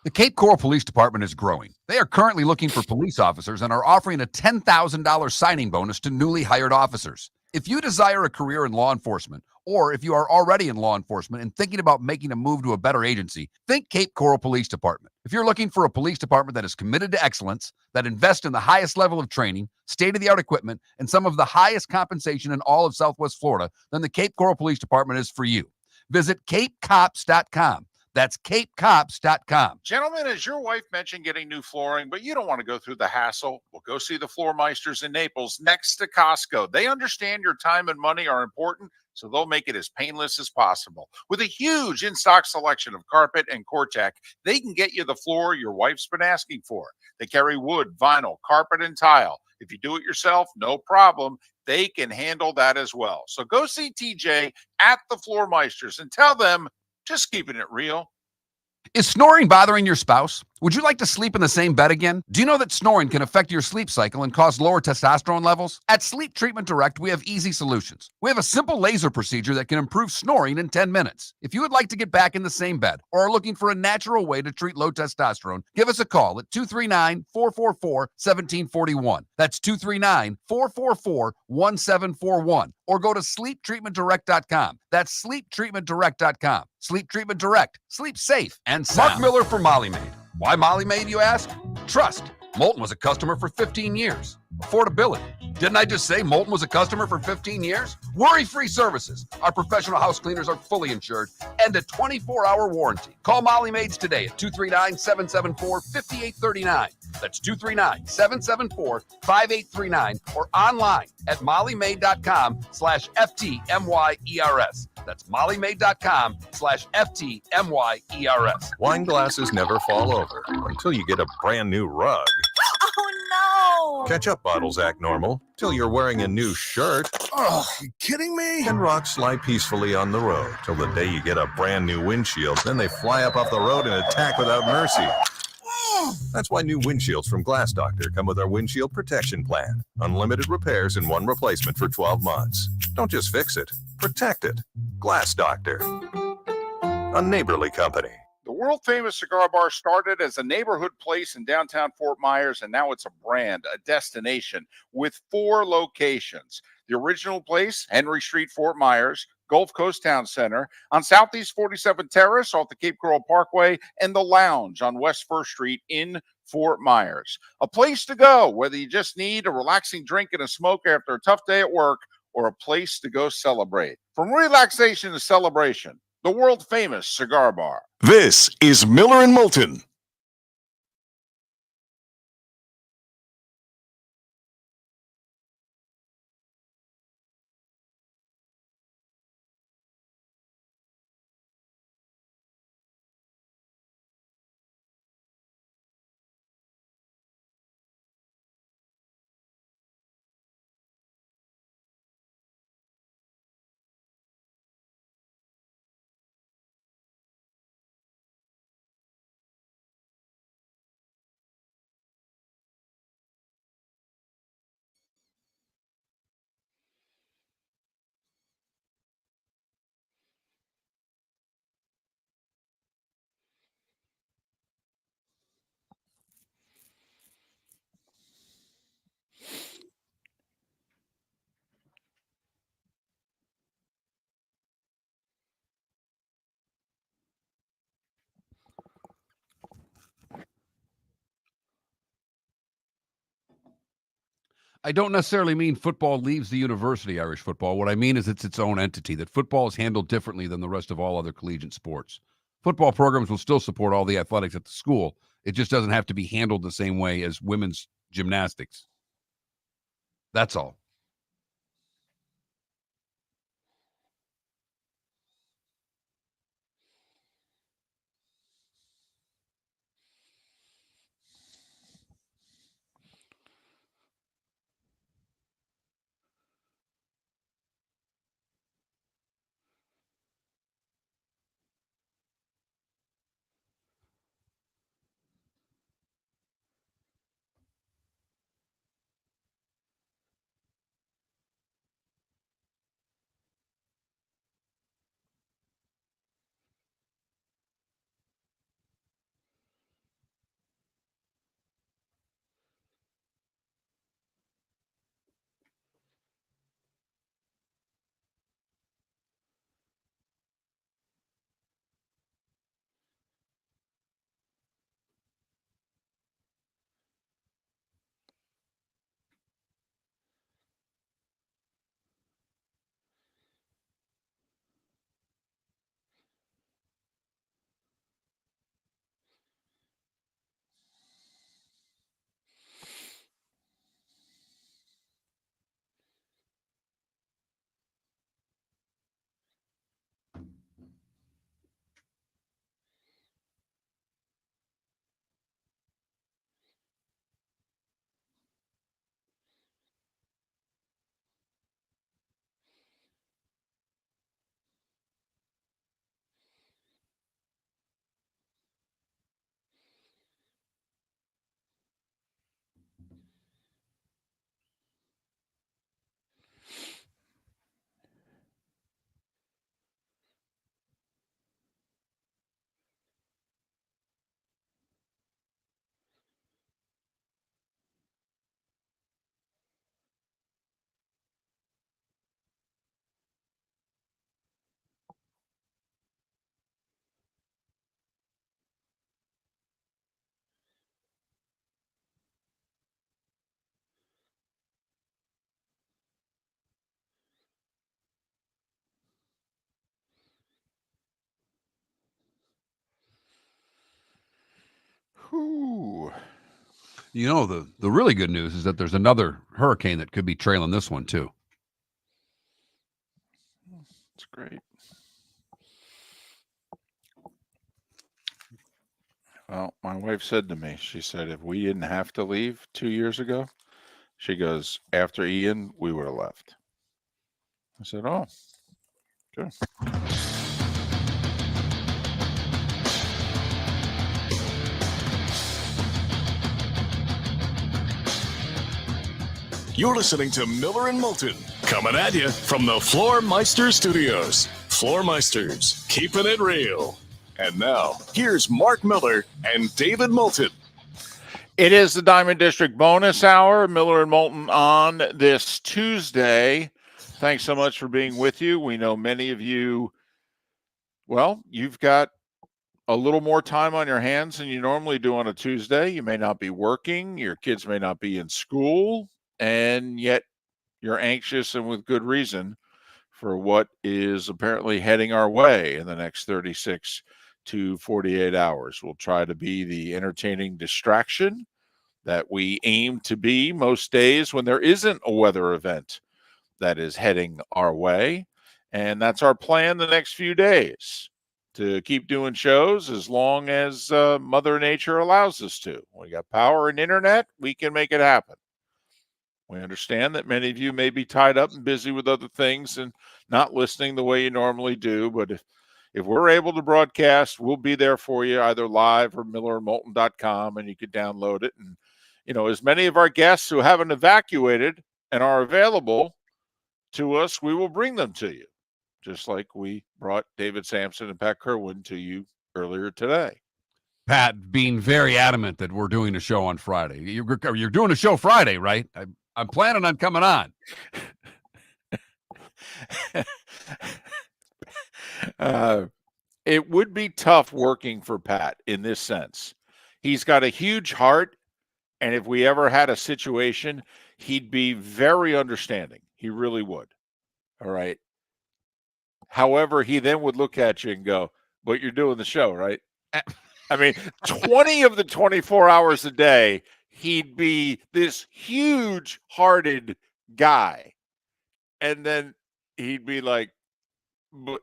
Speaker 2: The Cape Coral Police Department is growing. They are currently looking for police officers and are offering a $10,000 signing bonus to newly hired officers. If you desire a career in law enforcement, or if you are already in law enforcement and thinking about making a move to a better agency, think Cape Coral Police Department. If you're looking for a police department that is committed to excellence, that invests in the highest level of training, state-of-the-art equipment, and some of the highest compensation in all of Southwest Florida, then the Cape Coral Police Department is for you. Visit capecops.com. That's capecops.com.
Speaker 1: Gentlemen, as your wife mentioned getting new flooring, but you don't want to go through the hassle, well, go see the Floor Meisters in Naples next to Costco. They understand your time and money are important, so they'll make it as painless as possible. With a huge in-stock selection of carpet and Cortec, they can get you the floor your wife's been asking for. They carry wood, vinyl, carpet, and tile. If you do it yourself, no problem. they can handle that as well. So go see TJ at the Floor Meisters and tell them, just keeping it real.
Speaker 2: Is snoring bothering your spouse? Would you like to sleep in the same bed again? Do you know that snoring can affect your sleep cycle and cause lower testosterone levels? At Sleep Treatment Direct, we have easy solutions. We have a simple laser procedure that can improve snoring in 10 minutes. If you would like to get back in the same bed or are looking for a natural way to treat low testosterone, give us a call at 239-444-1741. That's 239-444-1741. Or go to sleeptreatmentdirect.com. That's sleeptreatmentdirect.com. Sleep Treatment Direct. Sleep safe and sound. Mark Miller for Molly Maid. Why Molly Maid, you ask? Trust. Moulton was a customer for 15 years. Affordability. Didn't I just say Moulton was a customer for 15 years? Worry-free services. Our professional house cleaners are fully insured and a 24-hour warranty. Call Molly Maids today at 239-774-5839. That's 239-774-5839 or online at mollymaid.com/FTMYERS. That's mollymaid.com/FTMYERS.
Speaker 7: Wine glasses never fall over until you get a brand new rug.
Speaker 8: Oh no!
Speaker 7: Ketchup bottles act normal till you're wearing a new shirt.
Speaker 5: Oh, you kidding me?
Speaker 7: And rocks lie peacefully on the road till the day you get a brand new windshield. Then they fly up off the road and attack without mercy. That's why new windshields from Glass Doctor come with our windshield protection plan. Unlimited repairs and one replacement for 12 months. Don't just fix it, protect it. Glass Doctor. A neighborly company.
Speaker 1: The world-famous cigar bar started as a neighborhood place in downtown Fort Myers, and now it's a brand, a destination, with 4 locations. The original place, Henry Street, Fort Myers, Gulf Coast Town Center, on Southeast 47th Terrace off the Cape Coral Parkway, and the Lounge on West 1st Street in Fort Myers. A place to go, whether you just need a relaxing drink and a smoke after a tough day at work, or a place to go celebrate. From relaxation to celebration, the world-famous cigar bar.
Speaker 3: This is Miller and Moulton.
Speaker 2: I don't necessarily mean football leaves the university, Irish football. What I mean is it's its own entity, that football is handled differently than the rest of all other collegiate sports. Football programs will still support all the athletics at the school. It just doesn't have to be handled the same way as women's gymnastics. That's all.
Speaker 1: Whew.
Speaker 2: You know, the really good news is that there's another hurricane that could be trailing this one too.
Speaker 1: That's great. Well, my wife said to me, she said, if we didn't have to leave 2 years ago, she goes, after Ian, we would have left. I said, oh, good.
Speaker 3: You're listening to Miller and Moulton, coming at you from the Floor Meister Studios. Floor Meisters, keeping it real. And now, here's Mark Miller and David Moulton.
Speaker 1: It is the Diamond District bonus hour, Miller and Moulton on this Tuesday. Thanks so much for being with you. We know many of you, well, you've got a little more time on your hands than you normally do on a Tuesday. You may not be working. Your kids may not be in school. And yet you're anxious, and with good reason, for what is apparently heading our way in the next 36 to 48 hours. We'll try to be the entertaining distraction that we aim to be most days when there isn't a weather event that is heading our way. And that's our plan the next few days, to keep doing shows as long as Mother Nature allows us to. We got power and internet, we can make it happen. We understand that many of you may be tied up and busy with other things and not listening the way you normally do. But if we're able to broadcast, we'll be there for you, either live or millerandmoulton.com, and you could download it. And, you know, as many of our guests who haven't evacuated and are available to us, we will bring them to you, just like we brought David Samson and Pat Kirwan to you earlier today.
Speaker 2: Pat being very adamant that we're doing a show on Friday. You're doing a show Friday, right? I'm planning on coming on.
Speaker 1: It would be tough working for Pat in this sense. He's got a huge heart, and if we ever had a situation, he'd be very understanding. He really would. All right. However, he then would look at you and go, but you're doing the show, right? I mean, 20 of the 24 hours a day, he'd be this huge-hearted guy. And then he'd be like, but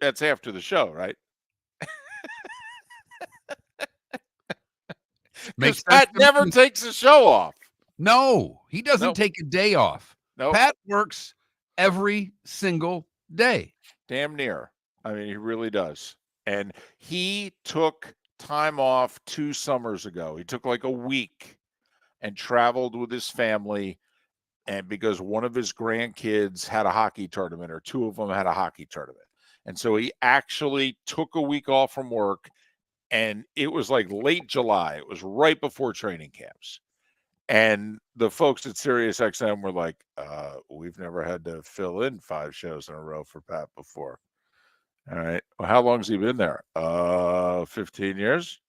Speaker 1: that's after the show, right? Because Pat never takes a show off.
Speaker 2: No, he doesn't take a day off.
Speaker 1: Nope.
Speaker 2: Pat works every single day.
Speaker 1: Damn near. I mean, he really does. And he took time off 2 summers ago. He took like a week and traveled with his family, and because one of his grandkids had a hockey tournament, or 2 of them had a hockey tournament. And so he actually took a week off from work, and it was like late July. It was right before training camps. And the folks at SiriusXM were like, we've never had to fill in 5 shows in a row for Pat before. All right. Well, how long has he been there? 15 years.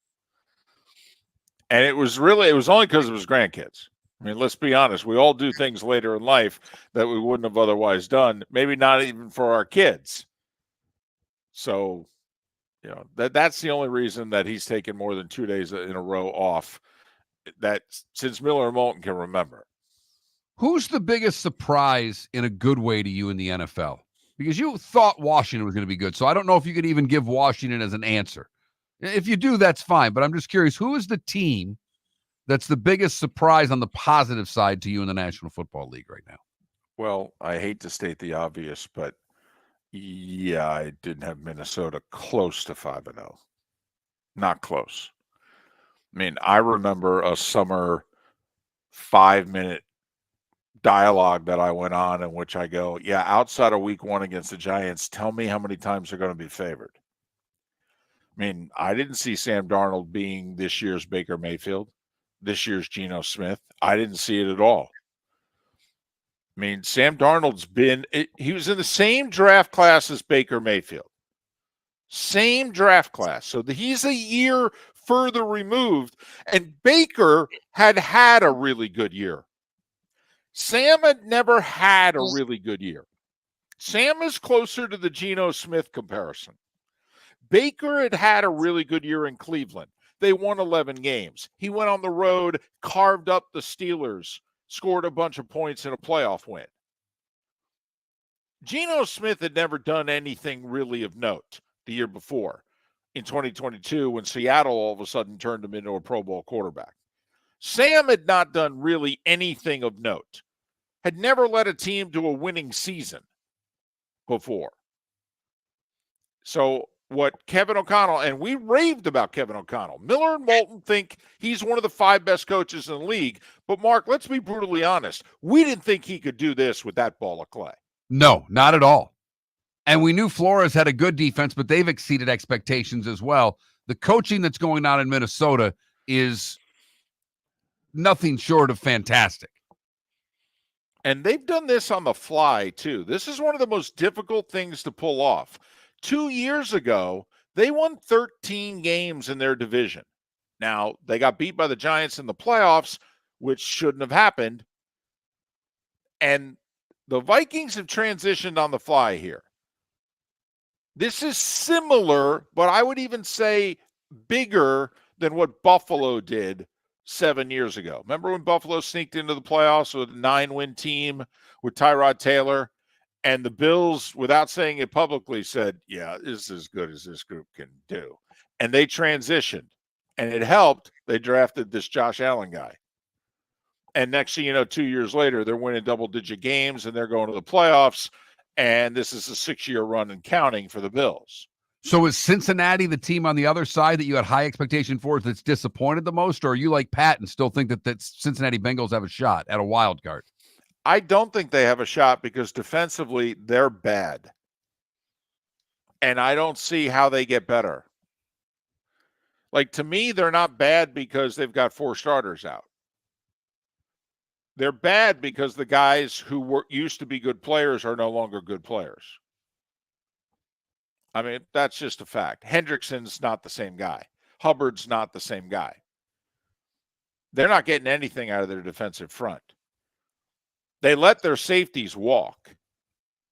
Speaker 1: And it was only because of his grandkids. I mean, let's be honest. We all do things later in life that we wouldn't have otherwise done, maybe not even for our kids. So, you know, that's the only reason that he's taken more than 2 days in a row off, that since Miller and Moulton can remember.
Speaker 2: Who's the biggest surprise in a good way to you in the NFL? Because you thought Washington was going to be good. So I don't know if you could even give Washington as an answer. If you do, that's fine. But I'm just curious, who is the team that's the biggest surprise on the positive side to you in the National Football League right now?
Speaker 1: Well, I hate to state the obvious, but yeah, I didn't have Minnesota close to 5-0. Not close. I mean, I remember a summer 5-minute dialogue that I went on in which I go, yeah, outside of week 1 against the Giants, tell me how many times they're going to be favored. I mean, I didn't see Sam Darnold being this year's Baker Mayfield, this year's Geno Smith. I didn't see it at all. I mean, Sam Darnold's he was in the same draft class as Baker Mayfield. Same draft class. So he's a year further removed, and Baker had a really good year. Sam had never had a really good year. Sam is closer to the Geno Smith comparison. Baker had a really good year in Cleveland. They won 11 games. He went on the road, carved up the Steelers, scored a bunch of points in a playoff win. Geno Smith had never done anything really of note the year before in 2022 when Seattle all of a sudden turned him into a Pro Bowl quarterback. Sam had not done really anything of note, had never led a team to a winning season before. So what Kevin O'Connell, and we raved about Kevin O'Connell. Miller and Moulton think he's one of the 5 best coaches in the league. But, Mark, let's be brutally honest. We didn't think he could do this with that ball of clay.
Speaker 2: No, not at all. And we knew Flores had a good defense, but they've exceeded expectations as well. The coaching that's going on in Minnesota is nothing short of fantastic.
Speaker 1: And they've done this on the fly, too. This is one of the most difficult things to pull off. 2 years ago, they won 13 games in their division. Now, they got beat by the Giants in the playoffs, which shouldn't have happened. And the Vikings have transitioned on the fly here. This is similar, but I would even say bigger than what Buffalo did 7 years ago. Remember when Buffalo sneaked into the playoffs with a 9-win team with Tyrod Taylor? And the Bills, without saying it publicly, said, yeah, this is as good as this group can do. And they transitioned. And it helped. They drafted this Josh Allen guy. And next thing you know, 2 years later, they're winning double-digit games, and they're going to the playoffs. And this is a 6-year run and counting for the Bills.
Speaker 2: So is Cincinnati the team on the other side that you had high expectation for that's disappointed the most? Or are you like Pat and still think that Cincinnati Bengals have a shot at a wild card?
Speaker 1: I don't think they have a shot because defensively they're bad. And I don't see how they get better. Like, to me, they're not bad because they've got 4 starters out. They're bad because the guys who used to be good players are no longer good players. I mean, that's just a fact. Hendrickson's not the same guy. Hubbard's not the same guy. They're not getting anything out of their defensive front. They let their safeties walk,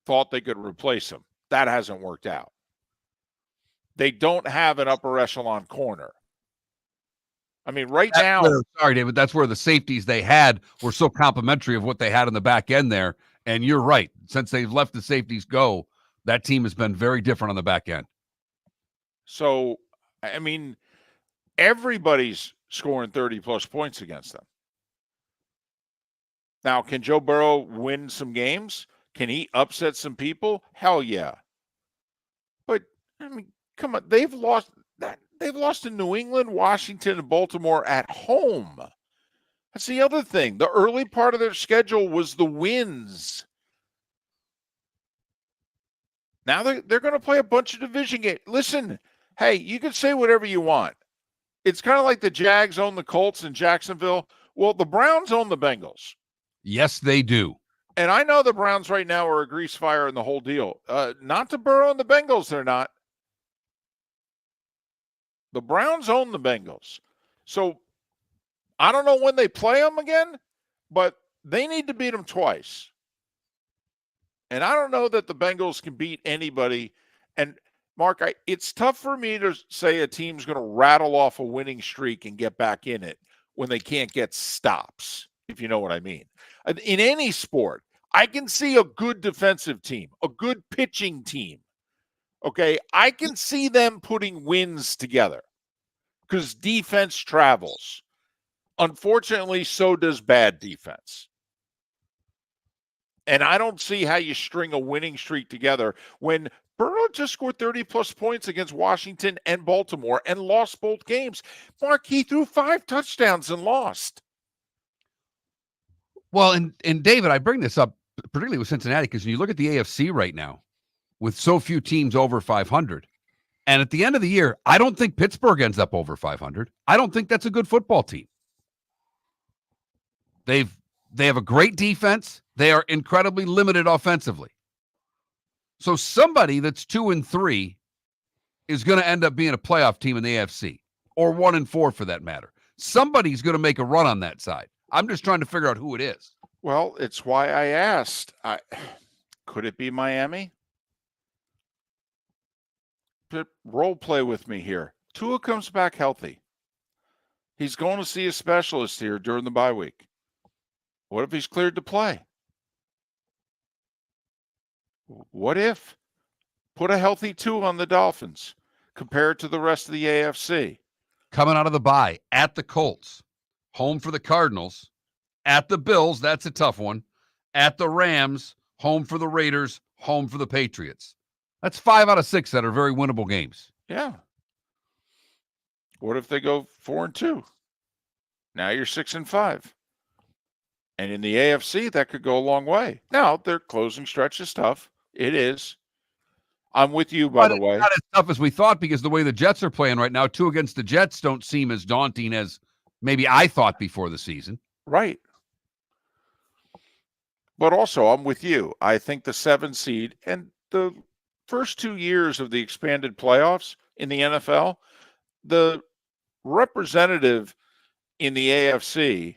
Speaker 1: thought they could replace them. That hasn't worked out. They don't have an upper echelon corner. I mean, now.
Speaker 2: Sorry, David, that's where the safeties they had were so complimentary of what they had in the back end there. And you're right. Since they've let the safeties go, that team has been very different on the back end.
Speaker 1: So, I mean, everybody's scoring 30-plus points against them. Now, can Joe Burrow win some games? Can he upset some people? Hell yeah. But, I mean, come on. They've lost to New England, Washington, and Baltimore at home. That's the other thing. The early part of their schedule was the wins. Now they're going to play a bunch of division games. Listen, hey, you can say whatever you want. It's kind of like the Jags own the Colts in Jacksonville. Well, the Browns own the Bengals.
Speaker 2: Yes, they do.
Speaker 1: And I know the Browns right now are a grease fire in the whole deal. Not to Burrow and the Bengals, they're not. The Browns own the Bengals. So I don't know when they play them again, but they need to beat them twice. And I don't know that the Bengals can beat anybody. And, Mark, it's tough for me to say a team's going to rattle off a winning streak and get back in it when they can't get stops, if you know what I mean. In any sport, I can see a good defensive team, a good pitching team. Okay, I can see them putting wins together because defense travels. Unfortunately, so does bad defense. And I don't see how you string a winning streak together when Burrow just scored 30-plus points against Washington and Baltimore and lost both games. Mark, he threw 5 touchdowns and lost.
Speaker 2: Well, and David, I bring this up particularly with Cincinnati because when you look at the AFC right now, with so few teams over 500. And at the end of the year, I don't think Pittsburgh ends up over 500. I don't think that's a good football team. They have a great defense. They are incredibly limited offensively. So somebody that's 2-3 is going to end up being a playoff team in the AFC, or 1-4 for that matter. Somebody's going to make a run on that side. I'm just trying to figure out who it is.
Speaker 1: Well, it's why I asked. Could it be Miami? But role play with me here. Tua comes back healthy. He's going to see a specialist here during the bye week. What if he's cleared to play? What if? Put a healthy 2 on the Dolphins compared to the rest of the AFC.
Speaker 2: Coming out of the bye, at the Colts, home for the Cardinals, at the Bills, that's a tough one, at the Rams, home for the Raiders, home for the Patriots. That's 5 out of 6 that are very winnable games.
Speaker 1: Yeah. What if they go 4-2? Now you're 6-5. And in the AFC, that could go a long way. Now, their closing stretch is tough. It is. I'm with you, by the way.
Speaker 2: It's not as tough as we thought because the way the Jets are playing right now, 2 against the Jets don't seem as daunting as maybe I thought before the season.
Speaker 1: Right. But also, I'm with you. I think the 7 seed and the first 2 years of the expanded playoffs in the NFL, the representative in the AFC,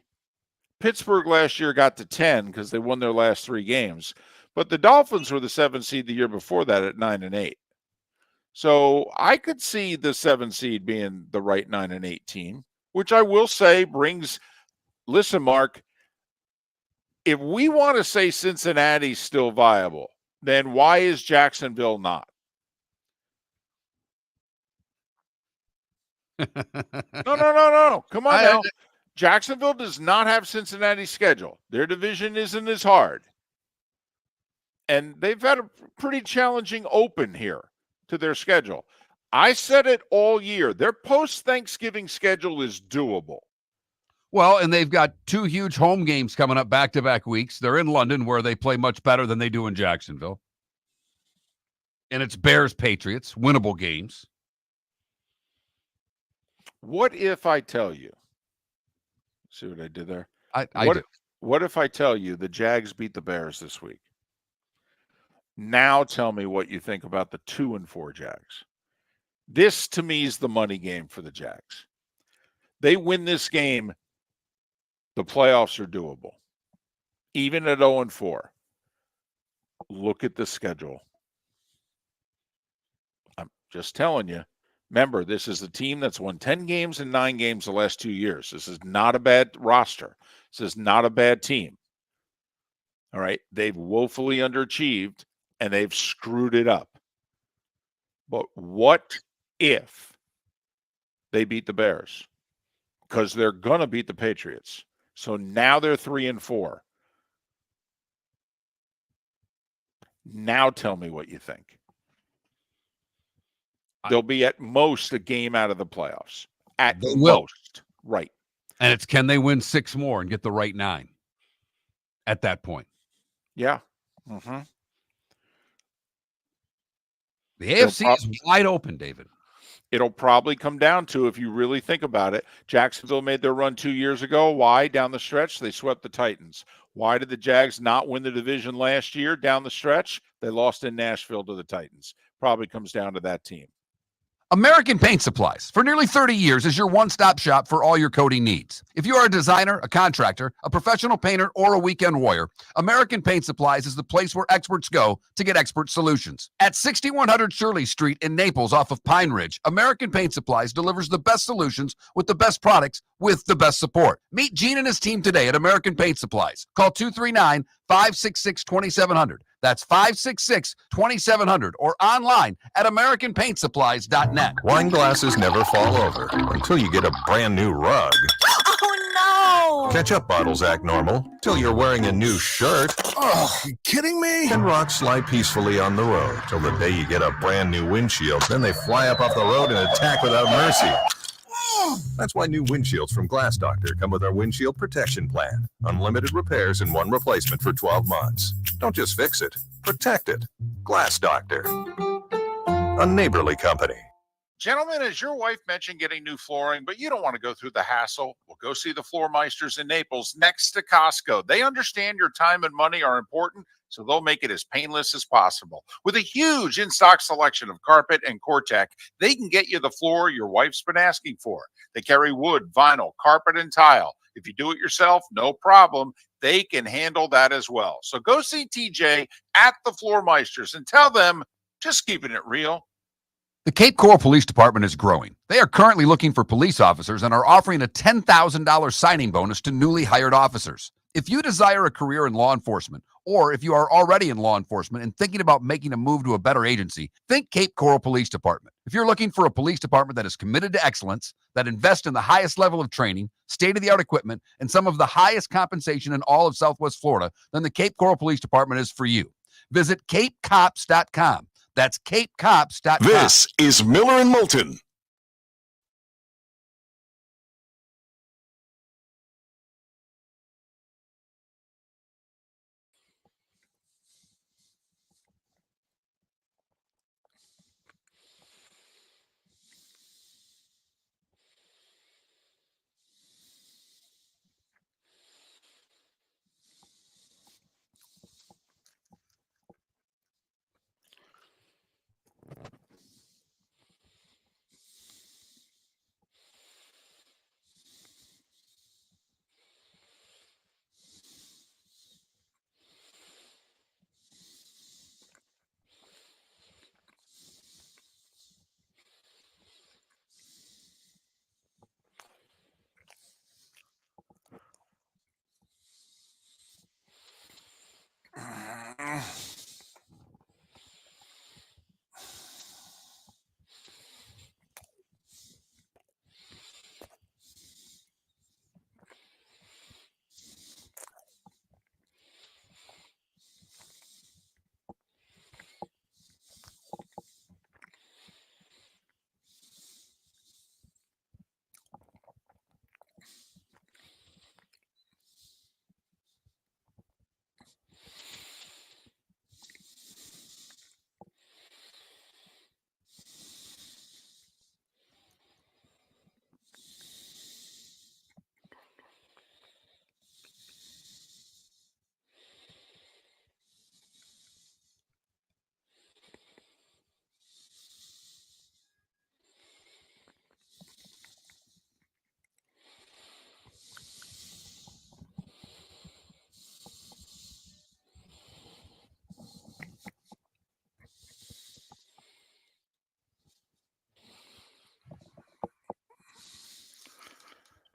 Speaker 1: Pittsburgh last year got to 10 because they won their last 3 games. But the Dolphins were the 7 seed the year before that at 9-8. So I could see the 7 seed being the right 9-8 team, which I will say brings, listen, Mark, if we want to say Cincinnati's still viable, then why is Jacksonville not? No. Come on now. Jacksonville does not have Cincinnati's schedule. Their division isn't as hard. And they've had a pretty challenging open here to their schedule. I said it all year. Their post-Thanksgiving schedule is doable.
Speaker 2: Well, and they've got 2 huge home games coming up back-to-back weeks. They're in London where they play much better than they do in Jacksonville. And it's Bears-Patriots, winnable games.
Speaker 1: What if I tell you? See what I did there?
Speaker 2: I do.
Speaker 1: What if I tell you the Jags beat the Bears this week? Now tell me what you think about the 2-4 Jags. This, to me, is the money game for the Jags. They win this game, the playoffs are doable. Even at 0-4. Look at the schedule. I'm just telling you. Remember, this is a team that's won 10 games and 9 games the last 2 years. This is not a bad roster. This is not a bad team. All right. They've woefully underachieved, and they've screwed it up. But what if they beat the Bears? Because they're going to beat the Patriots. So now they're 3-4. Now tell me what you think. They'll be at most a game out of the playoffs. At most. Right.
Speaker 2: And it's can they win 6 more and get the right 9 at that point?
Speaker 1: Yeah. Mm-hmm.
Speaker 2: The AFC is wide open, David.
Speaker 1: It'll probably come down to, if you really think about it, Jacksonville made their run 2 years ago. Why? Down the stretch, they swept the Titans. Why did the Jags not win the division last year down the stretch? They lost in Nashville to the Titans. Probably comes down to that team.
Speaker 2: American Paint Supplies, for nearly 30 years, is your one-stop shop for all your coating needs. If you are a designer, a contractor, a professional painter, or a weekend warrior, American Paint Supplies is the place where experts go to get expert solutions. At 6100 Shirley Street in Naples off of Pine Ridge, American Paint Supplies delivers the best solutions with the best products with the best support. Meet Gene and his team today at American Paint Supplies. Call 239-566-2700. That's 566-2700 or online at AmericanPaintSupplies.net.
Speaker 7: Wine glasses never fall over until you get a brand new rug.
Speaker 8: Oh, no!
Speaker 7: Ketchup bottles act normal till you're wearing a new shirt.
Speaker 5: Oh, you kidding me?
Speaker 7: And rocks slide peacefully on the road till the day you get a brand new windshield. Then they fly up off the road and attack without mercy. That's why new windshields from Glass Doctor come with our windshield protection plan. Unlimited repairs and 1 replacement for 12 months. Don't just fix it, protect it. Glass Doctor. A neighborly company.
Speaker 1: Gentlemen, as your wife mentioned getting new flooring, but you don't want to go through the hassle, well, go see the Floor Meisters in Naples next to Costco. They understand your time and money are important, so they'll make it as painless as possible. With a huge in-stock selection of carpet and Cortec, they can get you the floor your wife's been asking for. They carry wood, vinyl, carpet, and tile. If you do it yourself, no problem. They can handle that as well. So go see TJ at the Floor Meisters and tell them, just keeping it real.
Speaker 2: The Cape Coral Police Department is growing. They are currently looking for police officers and are offering a $10,000 signing bonus to newly hired officers. If you desire a career in law enforcement, or if you are already in law enforcement and thinking about making a move to a better agency, think Cape Coral Police Department. If you're looking for a police department that is committed to excellence, that invests in the highest level of training, state-of-the-art equipment, and some of the highest compensation in all of Southwest Florida, then the Cape Coral Police Department is for you. Visit capecops.com. That's capecops.com.
Speaker 3: This is Miller and Moulton.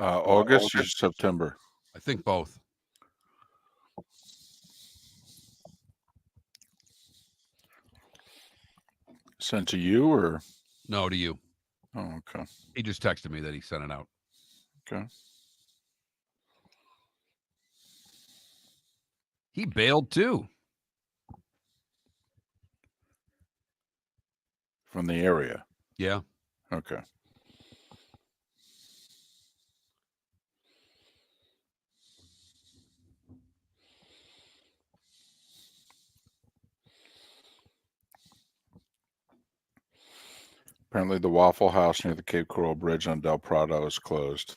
Speaker 1: August or September?
Speaker 2: I think both.
Speaker 1: Sent to you or?
Speaker 2: No, to you.
Speaker 1: Oh, okay.
Speaker 2: He just texted me that he sent it out.
Speaker 1: Okay.
Speaker 2: He bailed too.
Speaker 1: From the area?
Speaker 2: Yeah.
Speaker 1: Okay. Apparently the Waffle House near the Cape Coral Bridge on Del Prado is closed.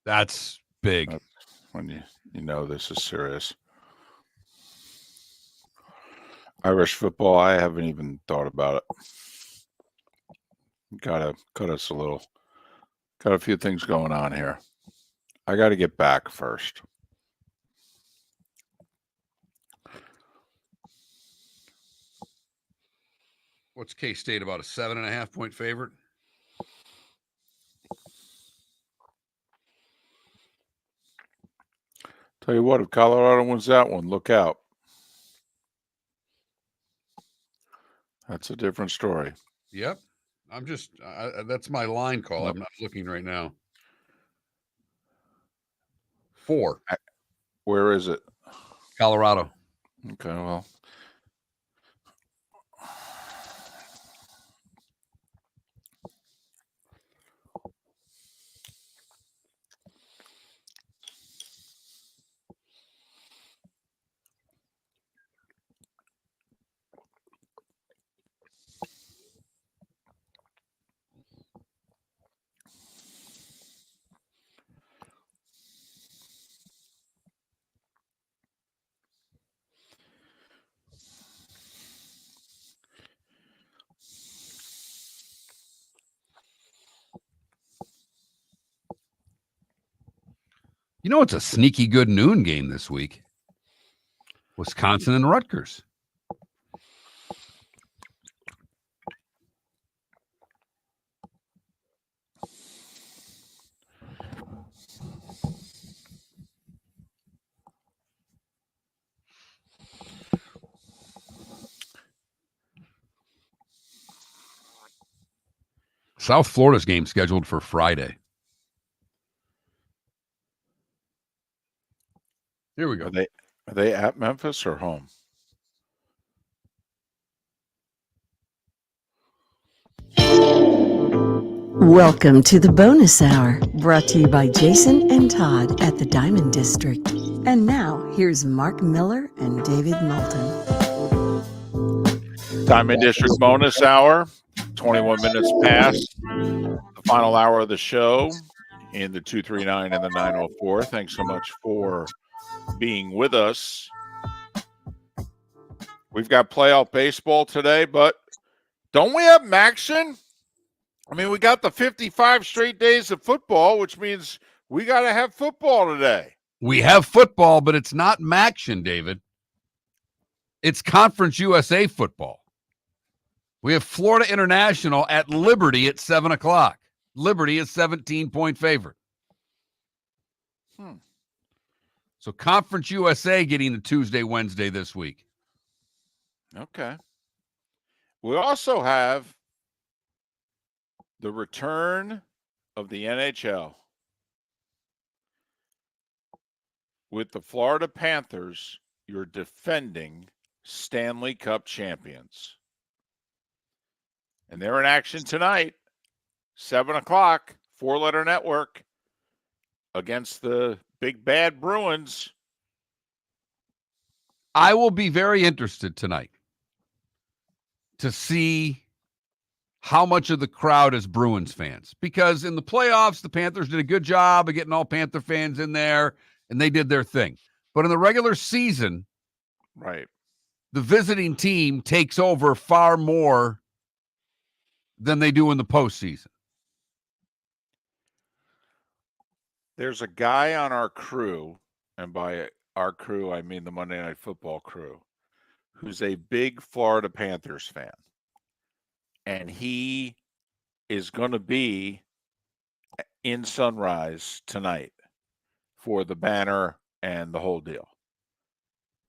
Speaker 2: That's big.
Speaker 1: That's when you know this is serious. Irish football, I haven't even thought about it. Gotta cut us a little. Got a few things going on here. I got to get back first.
Speaker 2: What's K-State, about a 7.5 point favorite?
Speaker 1: Tell you what, if Colorado wins that one, look out. That's a different story.
Speaker 2: Yep. I'm just, that's my line call. I'm not looking right now. 4.
Speaker 1: Where is it?
Speaker 2: Colorado.
Speaker 1: Okay, well.
Speaker 2: You know, it's a sneaky good noon game this week. Wisconsin and Rutgers. South Florida's game scheduled for Friday. Here we go.
Speaker 1: Are they at Memphis or home?
Speaker 12: Welcome to the bonus hour, brought to you by Jason and Todd at the Diamond District. And now, here's Mark Miller and David Moulton.
Speaker 1: Diamond District bonus hour, 21 minutes past the final hour of the show in the 239 and the 904. Thanks so much for being with us. We've got playoff baseball today, but don't we have action? I mean, we got the 55 straight days of football, which means we got to have football today.
Speaker 2: We have football, but it's not Maction, David. It's Conference USA football. We have Florida International at Liberty at 7 o'clock. Liberty is 17-point favorite. So Conference USA getting the Tuesday, Wednesday this week.
Speaker 1: Okay. We also have the return of the NHL with the Florida Panthers, your defending Stanley Cup champions. And they're in action tonight, 7 o'clock, 4-letter network, against the big bad Bruins.
Speaker 2: I will be very interested tonight to see how much of the crowd is Bruins fans, because in the playoffs, the Panthers did a good job of getting all Panther fans in there, and they did their thing. But in the regular season,
Speaker 1: right,
Speaker 2: the visiting team takes over far more than they do in the postseason.
Speaker 1: There's a guy on our crew, and by our crew, I mean the Monday Night Football crew, who's a big Florida Panthers fan. And he is going to be in Sunrise tonight for the banner and the whole deal.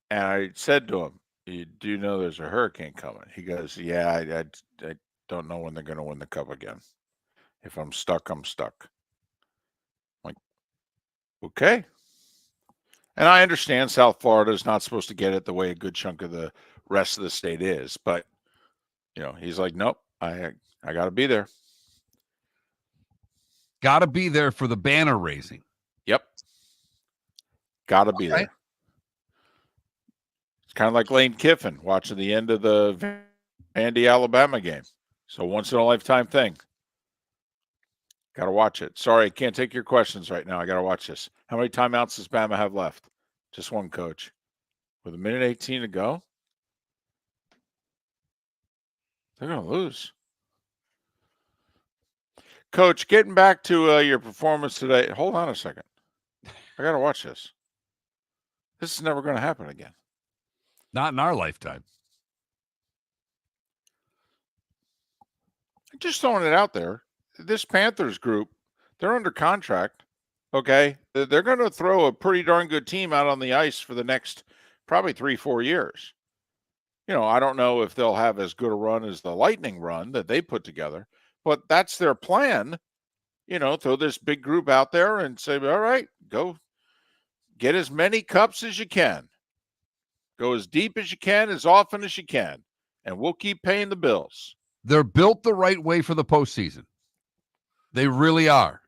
Speaker 1: And I said to him, "You do know there's a hurricane coming?" He goes, "Yeah, I don't know when they're going to win the cup again. If I'm stuck, I'm stuck." I'm like, okay. And I understand South Florida is not supposed to get it the way a good chunk of the rest of the state is, but he's like, nope, I got to be there.
Speaker 2: Got to be there for the banner raising.
Speaker 1: Yep. Got to be there. It's kind of like Lane Kiffin watching the end of the Vandy, Alabama game. So once in a lifetime thing. Got to watch it. Sorry, I can't take your questions right now. I got to watch this. How many timeouts does Bama have left? Just one, Coach. With 1:18 to go? They're going to lose. Coach, getting back to your performance today. Hold on a second. I got to watch this. This is never going to happen again.
Speaker 2: Not in our lifetime.
Speaker 1: Just throwing it out there. This Panthers group, they're under contract. Okay. They're going to throw a pretty darn good team out on the ice for the next probably 3-4 years. I don't know if they'll have as good a run as the Lightning run that they put together, but that's their plan. Throw this big group out there and say, all right, go get as many cups as you can. Go as deep as you can, as often as you can, and we'll keep paying the bills.
Speaker 2: They're built the right way for the postseason. They really are.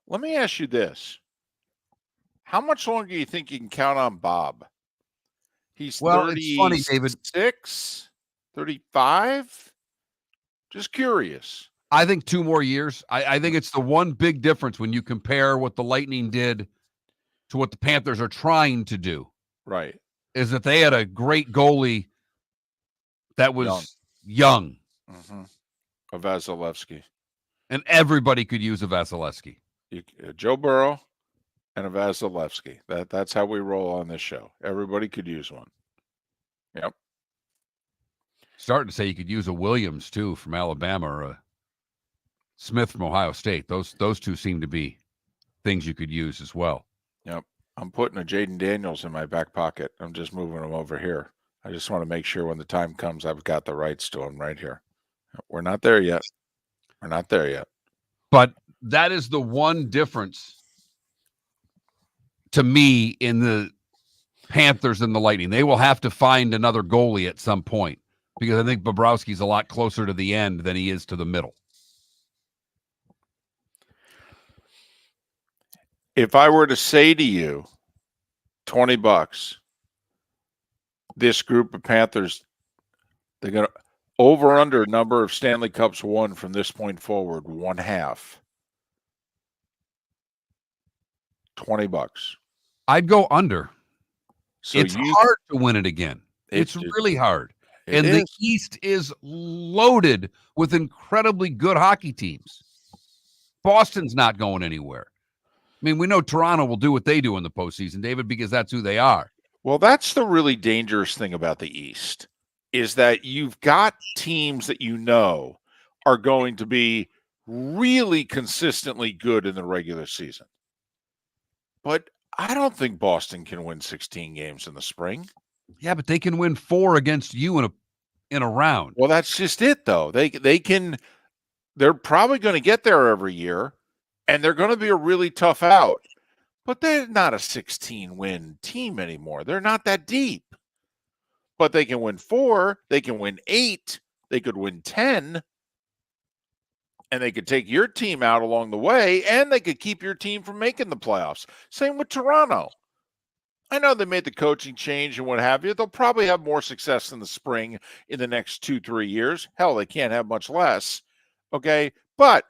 Speaker 1: Let me ask you this. How much longer do you think you can count on Bob? He's 36,
Speaker 2: it's funny, David.
Speaker 1: 35? Just curious.
Speaker 2: I think 2 more years. I think it's the one big difference when you compare what the Lightning did to what the Panthers are trying to do.
Speaker 1: Right.
Speaker 2: Is that they had a great goalie that was young.
Speaker 1: A Vasilevsky.
Speaker 2: And everybody could use a Vasilevsky.
Speaker 1: Joe Burrow and a Vasilevsky. That's how we roll on this show. Everybody could use one. Yep.
Speaker 2: Starting to say you could use a Williams, too, from Alabama, or a Smith from Ohio State. Those two seem to be things you could use as well.
Speaker 1: Yep. I'm putting a Jaden Daniels in my back pocket. I'm just moving him over here. I just want to make sure when the time comes, I've got the rights to him right here. We're not there yet. We're not there yet.
Speaker 2: But that is the one difference to me in the Panthers and the Lightning. They will have to find another goalie at some point because I think Bobrovsky's a lot closer to the end than he is to the middle.
Speaker 1: If I were to say to you, $20, this group of Panthers, they're going to over under number of Stanley Cups won from this point forward, 1/2. $20.
Speaker 2: I'd go under.
Speaker 1: So
Speaker 2: it's hard to win it again. It's really hard. And the East is loaded with incredibly good hockey teams. Boston's not going anywhere. I mean, we know Toronto will do what they do in the postseason, David, because that's who they are.
Speaker 1: Well, that's the really dangerous thing about the East is that you've got teams that you know are going to be really consistently good in the regular season. But I don't think Boston can win 16 games in the spring.
Speaker 2: Yeah, but they can win 4 against you in a round.
Speaker 1: Well, that's just it, though. They can. They're probably going to get there every year, and they're going to be a really tough out. But they're not a 16-win team anymore. They're not that deep. But they can win 4. They can win 8. They could win 10. And they could take your team out along the way, and they could keep your team from making the playoffs. Same with Toronto. I know they made the coaching change and what have you. They'll probably have more success in the spring in the next 2-3 years. Hell, they can't have much less. Okay, but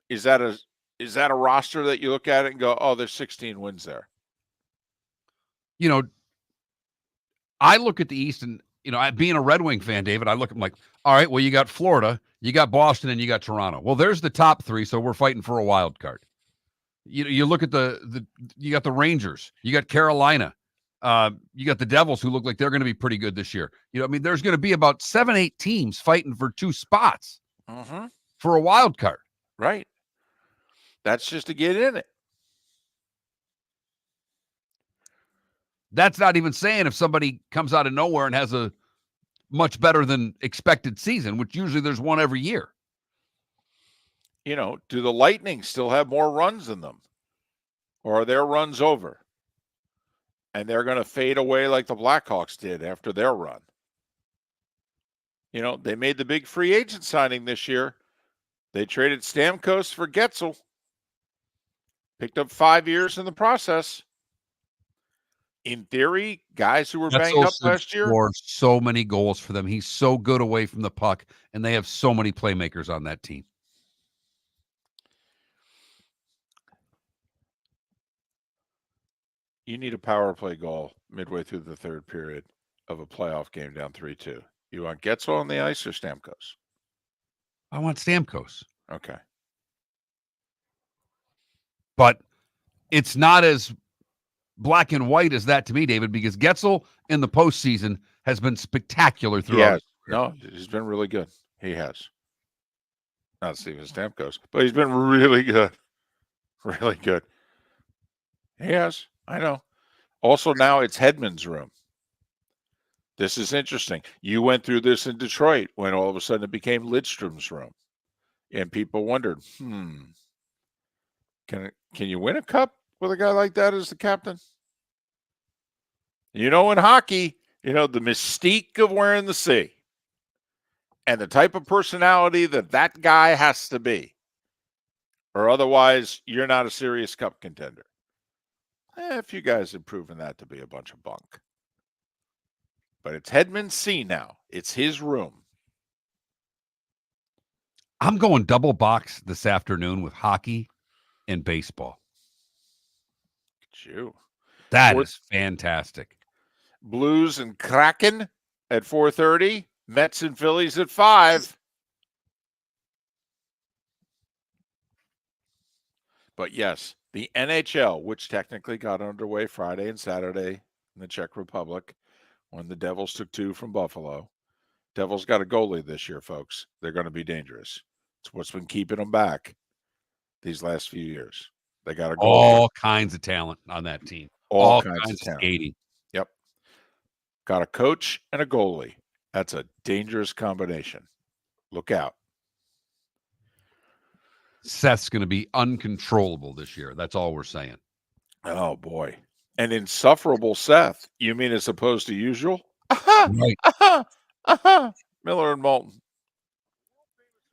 Speaker 1: is that a roster that you look at it and go, oh, there's 16 wins there?
Speaker 2: You know, I look at the East and, being a Red Wing fan, David, I look at them like, all right, well, you got Florida, you got Boston, and you got Toronto. Well, there's the top 3, so we're fighting for a wild card. You look at you got the Rangers, you got Carolina, you got the Devils, who look like they're going to be pretty good this year. There's going to be about 7-8 teams fighting for 2 spots for a wild card.
Speaker 1: Right. That's just to get in it.
Speaker 2: That's not even saying if somebody comes out of nowhere and has a much better than expected season, which usually there's one every year.
Speaker 1: Do the Lightning still have more runs than them? Or are their runs over? And they're going to fade away like the Blackhawks did after their run. They made the big free agent signing this year. They traded Stamkos for Getzel. Picked up 5 years in the process. In theory, guys who were banged up last year
Speaker 2: scored so many goals for them. He's so good away from the puck, and they have so many playmakers on that team.
Speaker 1: You need a power play goal midway through the third period of a playoff game down 3-2. You want Getzel on the ice or Stamkos?
Speaker 2: I want Stamkos.
Speaker 1: Okay.
Speaker 2: But it's not as black and white as that to me, David, because Getzel in the postseason has been spectacular throughout.
Speaker 1: No, he's been really good. He has. Not Steven Stamkos, but he's been really good. Really good. He has. I know. Also, now it's Hedman's room. This is interesting. You went through this in Detroit when all of a sudden it became Lidstrom's room. And people wondered, can you win a cup with a guy like that as the captain? In hockey, the mystique of wearing the C and the type of personality that guy has to be, or otherwise you're not a serious cup contender. A few guys have proven that to be a bunch of bunk. But it's Hedman's C now. It's his room.
Speaker 2: I'm going double box this afternoon with hockey and baseball.
Speaker 1: Look at you.
Speaker 2: That is fantastic.
Speaker 1: Blues and Kraken at 4:30. Mets and Phillies at 5. But yes, the NHL, which technically got underway Friday and Saturday in the Czech Republic when the Devils took 2 from Buffalo. Devils got a goalie this year, folks. They're going to be dangerous. It's what's been keeping them back these last few years. They got a goalie.
Speaker 2: All kinds of talent on that team. All kinds of talent. Skating.
Speaker 1: Yep. Got a coach and a goalie. That's a dangerous combination. Look out.
Speaker 2: Seth's going to be uncontrollable this year. That's all we're saying.
Speaker 1: Oh, boy. And insufferable Seth. You mean as opposed to usual?
Speaker 2: Right.
Speaker 1: Miller and Moulton.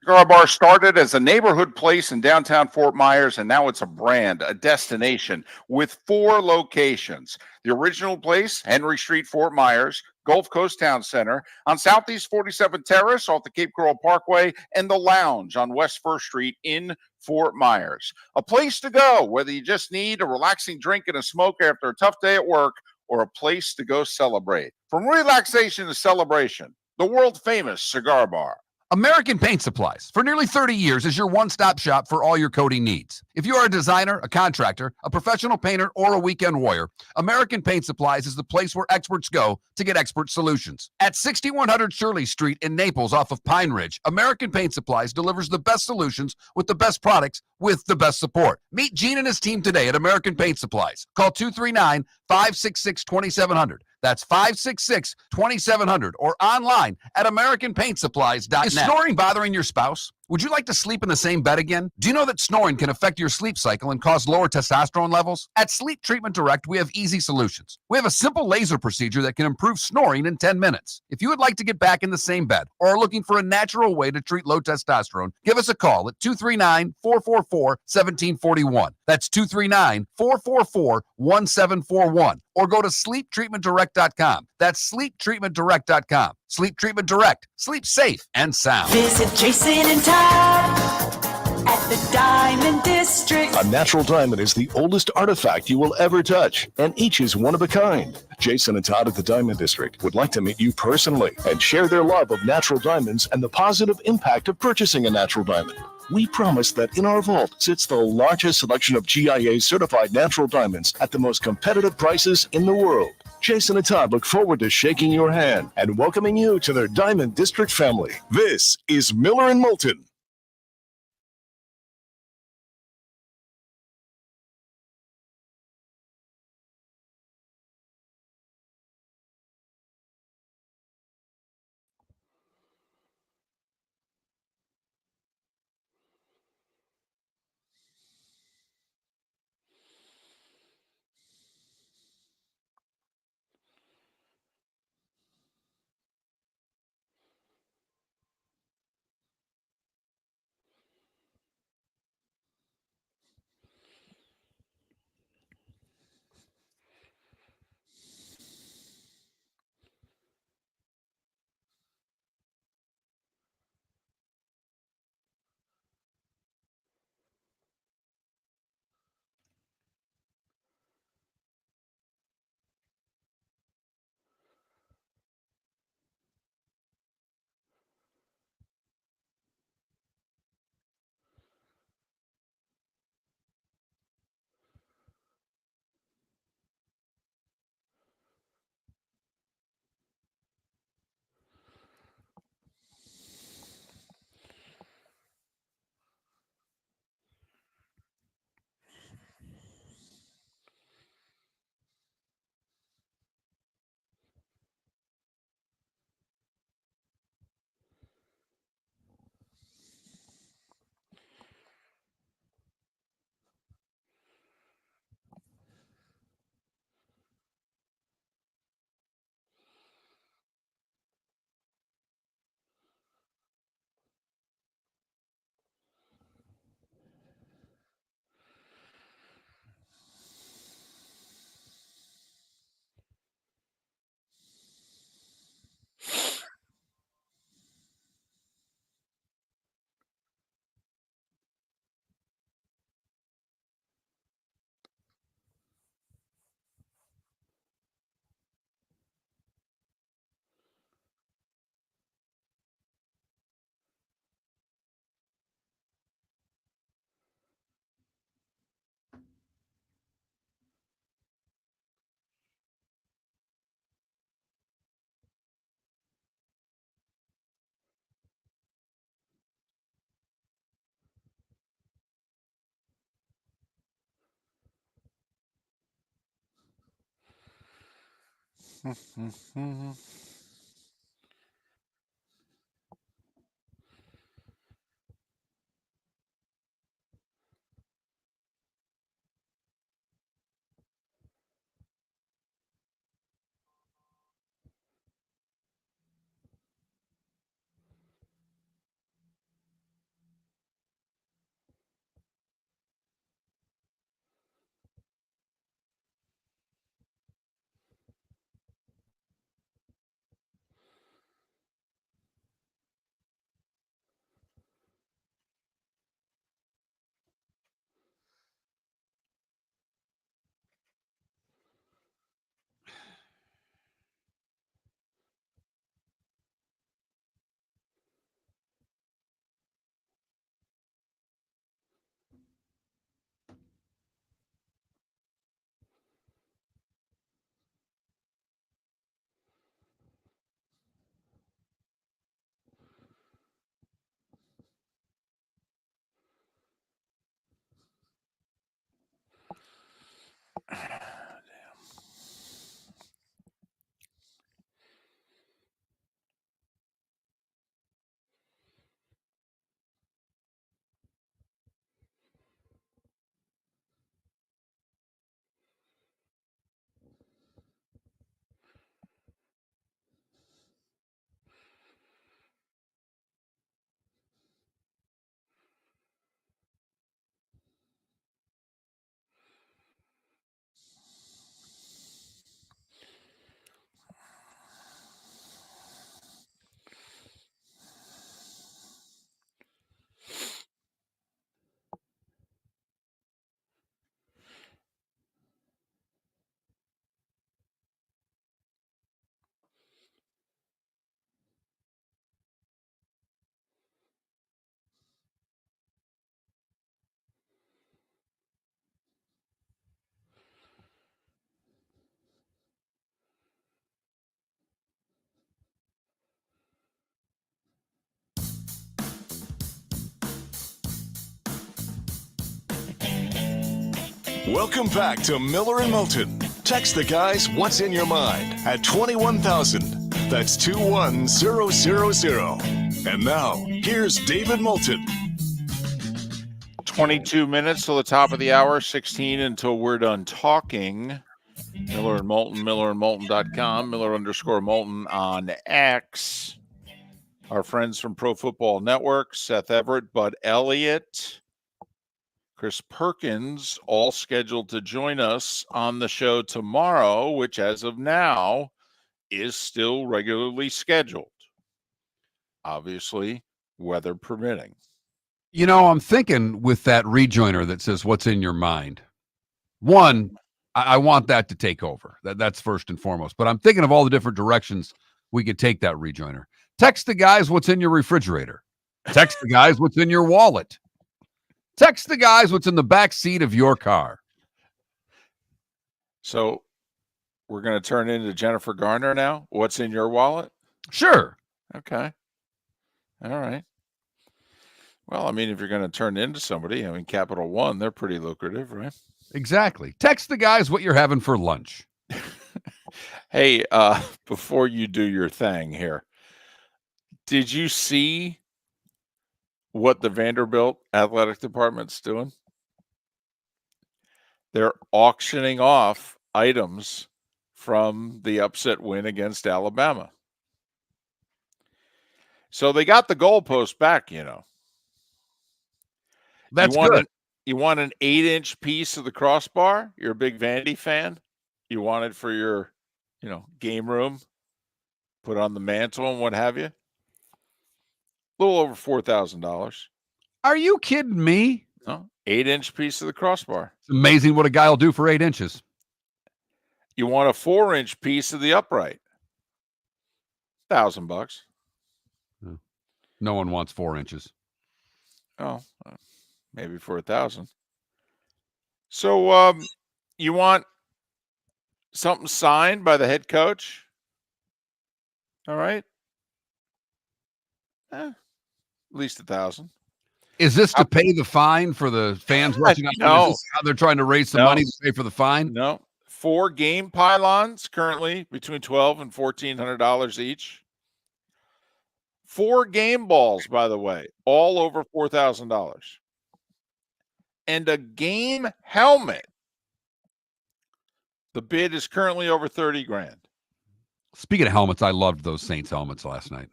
Speaker 1: Cigar Bar started as a neighborhood place in downtown Fort Myers, and now it's a brand, a destination with 4 locations. The original place, Henry Street, Fort Myers, Gulf Coast Town Center, on Southeast 47th Terrace off the Cape Coral Parkway, and the Lounge on West 1st Street in Fort Myers. A place to go, whether you just need a relaxing drink and a smoke after a tough day at work, or a place to go celebrate. From relaxation to celebration, the world-famous Cigar Bar.
Speaker 2: American Paint Supplies, for nearly 30 years, is your one-stop shop for all your coating needs. If you are a designer, a contractor, a professional painter, or a weekend warrior, American Paint Supplies is the place where experts go to get expert solutions. At 6100 Shirley Street in Naples off of Pine Ridge, American Paint Supplies delivers the best solutions with the best products with the best support. Meet Gene and his team today at American Paint Supplies. Call 239-566-2700. That's 566-2700 or online at AmericanPaintSupplies.net. Is snoring bothering your spouse? Would you like to sleep in the same bed again? Do you know that snoring can affect your sleep cycle and cause lower testosterone levels? At Sleep Treatment Direct, we have easy solutions. We have a simple laser procedure that can improve snoring in 10 minutes. If you would like to get back in the same bed or are looking for a natural way to treat low testosterone, give us a call at 239-444-1741. That's 239-444-1741. Or go to sleeptreatmentdirect.com. That's sleeptreatmentdirect.com. Sleep Treatment Direct. Sleep safe and sound.
Speaker 8: Visit Jason and Todd at the Diamond District.
Speaker 3: A natural diamond is the oldest artifact you will ever touch, and each is one of a kind. Jason and Todd at the Diamond District would like to meet you personally and share their love of natural diamonds and the positive impact of purchasing a natural diamond. We promise that in our vault sits the largest selection of GIA certified natural diamonds at the most competitive prices in the world. Jason and Todd look forward to shaking your hand and welcoming you to their Diamond District family. This is Miller and Moulton. Welcome back to Miller and Moulton. Text the guys what's in your mind at 21,000. That's 21000. And now, here's David Moulton.
Speaker 1: 22 minutes till the top of the hour, 16 until we're done talking. Miller and Moulton, millerandmoulton.com, Miller_Moulton on X. Our friends from Pro Football Network, Seth Everett, Bud Elliott, Chris Perkins, all scheduled to join us on the show tomorrow, which as of now is still regularly scheduled. Obviously, weather permitting.
Speaker 2: You know, I'm thinking with that rejoiner that says, what's in your mind? One, I want that to take over. That's first and foremost. But I'm thinking of all the different directions we could take that rejoiner. Text the guys what's in your refrigerator. Text the guys what's in your wallet. Text the guys what's in the back seat of your car.
Speaker 1: So we're going to turn into Jennifer Garner now. What's in your wallet?
Speaker 2: Sure.
Speaker 1: Okay. All right. Well, I mean, if you're going to turn into somebody, I mean, Capital One, they're pretty lucrative, right?
Speaker 2: Exactly. Text the guys what you're having for lunch.
Speaker 1: Hey, before you do your thing here, did you see what the Vanderbilt athletic department's doing? They're auctioning off items from the upset win against Alabama. So they got the goalpost back, you know.
Speaker 2: That's good.
Speaker 1: You want an 8-inch piece of the crossbar? You're a big Vandy fan? You want it for your, game room? Put on the mantle and what have you? A little over $4,000.
Speaker 2: Are you kidding me?
Speaker 1: No, 8-inch piece of the crossbar.
Speaker 2: It's amazing what a guy will do for 8 inches.
Speaker 1: You want a 4-inch piece of the upright? $1,000.
Speaker 2: No one wants 4 inches.
Speaker 1: Oh, maybe for $1,000. So, you want something signed by the head coach? All right. At least $1,000.
Speaker 2: Is this to pay the fine for the fans rushing out?
Speaker 1: No.
Speaker 2: Is this how they're trying to raise some money to pay for the fine?
Speaker 1: No. 4 game pylons currently between $1,200 and $1,400 each. 4 game balls, by the way, all over $4,000. And a game helmet. The bid is currently over $30,000.
Speaker 2: Speaking of helmets, I loved those Saints helmets last night.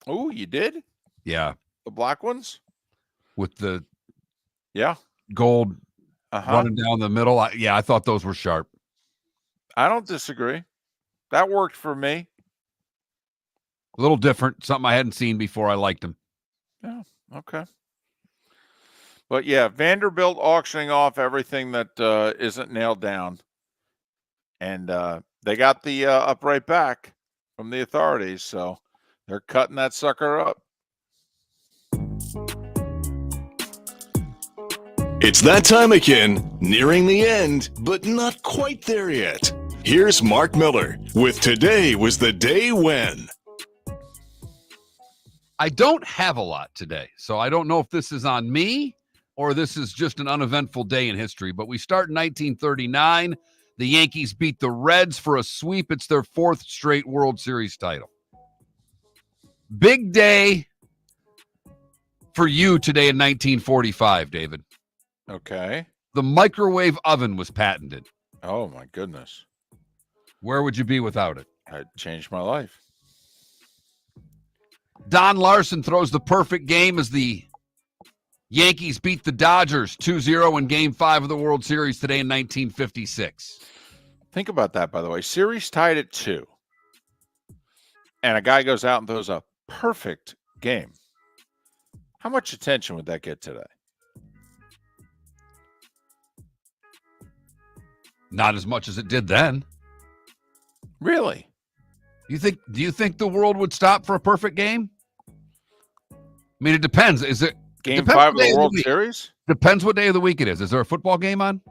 Speaker 1: Oh, you did?
Speaker 2: Yeah.
Speaker 1: The black ones?
Speaker 2: With the
Speaker 1: Uh-huh.
Speaker 2: gold running down the middle. I thought those were sharp.
Speaker 1: I don't disagree. That worked for me.
Speaker 2: A little different. Something I hadn't seen before. I liked them.
Speaker 1: Yeah, okay. But yeah, Vanderbilt auctioning off everything that isn't nailed down. And they got the upright back from the authorities, so they're cutting that sucker up.
Speaker 3: It's that time again, nearing the end, but not quite there yet. Here's Mark Miller with Today Was the Day When.
Speaker 2: I don't have a lot today, so I don't know if this is on me or this is just an uneventful day in history. But we start in 1939. The Yankees beat the Reds for a sweep. It's their 4th straight World Series title. Big day for you today in 1945, David.
Speaker 1: Okay.
Speaker 2: The microwave oven was patented.
Speaker 1: Oh, my goodness.
Speaker 2: Where would you be without it?
Speaker 1: I'd change my life.
Speaker 2: Don Larson throws the perfect game as the Yankees beat the Dodgers 2-0 in Game 5 of the World Series today in 1956.
Speaker 1: Think about that, by the way. Series tied at 2. And a guy goes out and throws a perfect game. How much attention would that get today?
Speaker 2: Not as much as it did then.
Speaker 1: Really?
Speaker 2: Do you think the world would stop for a perfect game? I mean, it depends. Is it
Speaker 1: Game 5 of the World Series?
Speaker 2: Depends what day of the week it is. Is there a football game on?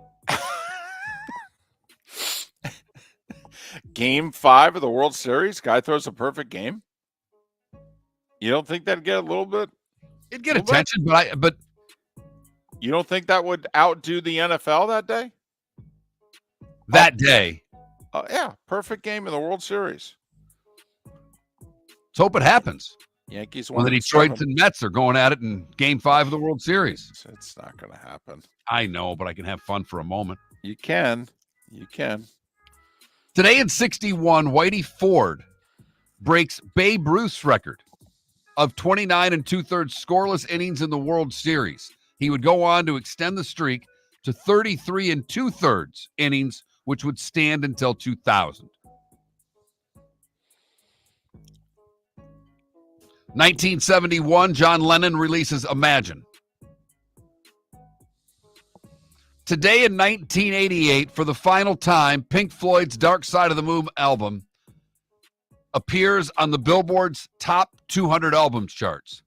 Speaker 1: Game 5 of the World Series? Guy throws a perfect game? You don't think that'd get a little bit?
Speaker 2: It'd get attention, but
Speaker 1: You don't think that would outdo the NFL that day?
Speaker 2: That day.
Speaker 1: Yeah, perfect game in the World Series.
Speaker 2: Let's hope it happens.
Speaker 1: Yankees
Speaker 2: When
Speaker 1: won
Speaker 2: the
Speaker 1: in
Speaker 2: Detroit
Speaker 1: 7.
Speaker 2: and Mets are going at it in Game 5 of the World Series.
Speaker 1: It's not going to happen.
Speaker 2: I know, but I can have fun for a moment.
Speaker 1: You can. You can.
Speaker 2: Today in 61, Whitey Ford breaks Babe Ruth's record of 29 2/3 scoreless innings in the World Series. He would go on to extend the streak to 33 2/3 innings, which would stand until 2000. 1971, John Lennon releases Imagine. Today in 1988, for the final time, Pink Floyd's Dark Side of the Moon album appears on the Billboard's top 200 albums charts.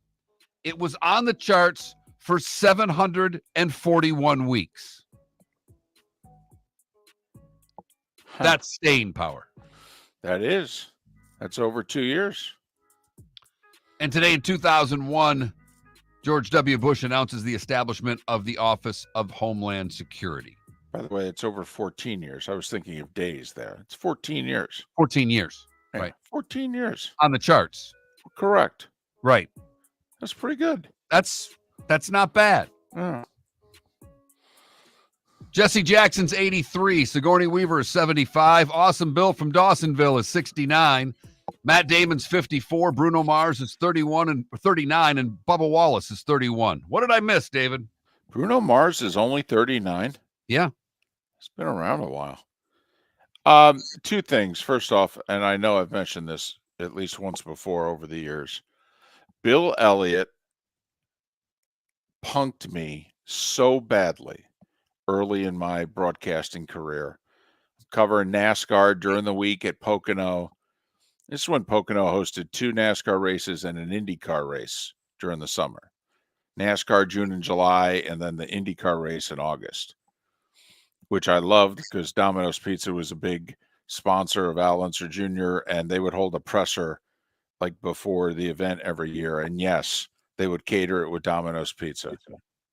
Speaker 2: It was on the charts for 741 weeks. That's staying power.
Speaker 1: That is. That's over 2 years.
Speaker 2: And today in 2001, George W. Bush announces the establishment of the Office of Homeland Security.
Speaker 1: By the way, it's over 14 years. I was thinking of days there. It's 14 years.
Speaker 2: 14 years.
Speaker 1: Yeah,
Speaker 2: Right.
Speaker 1: 14 years.
Speaker 2: On the charts.
Speaker 1: Correct.
Speaker 2: Right.
Speaker 1: That's pretty good.
Speaker 2: That's not bad.
Speaker 1: Yeah.
Speaker 2: Jesse Jackson's 83. Sigourney Weaver is 75. Awesome Bill from Dawsonville is 69. Matt Damon's 54. Bruno Mars is 31 and 39. And Bubba Wallace is 31. What did I miss, David?
Speaker 1: Bruno Mars is only 39.
Speaker 2: Yeah.
Speaker 1: It's been around a while. Two things. First off, and I know I've mentioned this at least once before over the years, Bill Elliott punked me so badly early in my broadcasting career. Covering NASCAR during the week at Pocono. This is when Pocono hosted 2 NASCAR races and an IndyCar race during the summer. NASCAR June and July, and then the IndyCar race in August, which I loved because Domino's Pizza was a big sponsor of Al Unser Jr., and they would hold a presser like before the event every year. And yes, they would cater it with Domino's Pizza.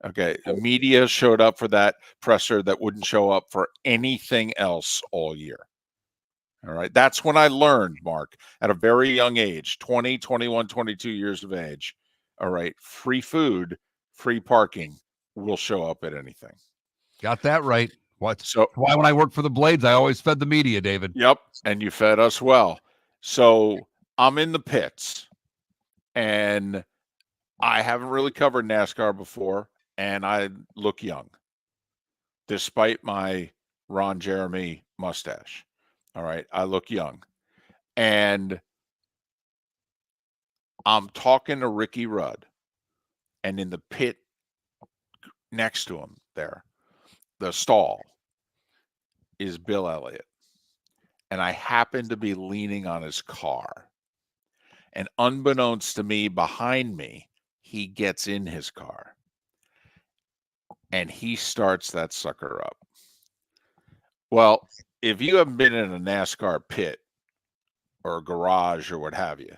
Speaker 1: Okay, the media showed up for that presser that wouldn't show up for anything else all year. All right, that's when I learned, Mark, at a very young age, 20, 21, 22 years of age. All right, free food, free parking will show up at anything.
Speaker 2: Got that right. What?
Speaker 1: So
Speaker 2: why when I worked for the Blades, I always fed the media, David.
Speaker 1: Yep, and you fed us well. So I'm in the pits, and I haven't really covered NASCAR before, and I look young, despite my Ron Jeremy mustache. All right, I look young. And I'm talking to Ricky Rudd, and in the pit next to him there, the stall, is Bill Elliott. And I happen to be leaning on his car. And unbeknownst to me, behind me, he gets in his car. And he starts that sucker up. Well, if you haven't been in a NASCAR pit or a garage or what have you,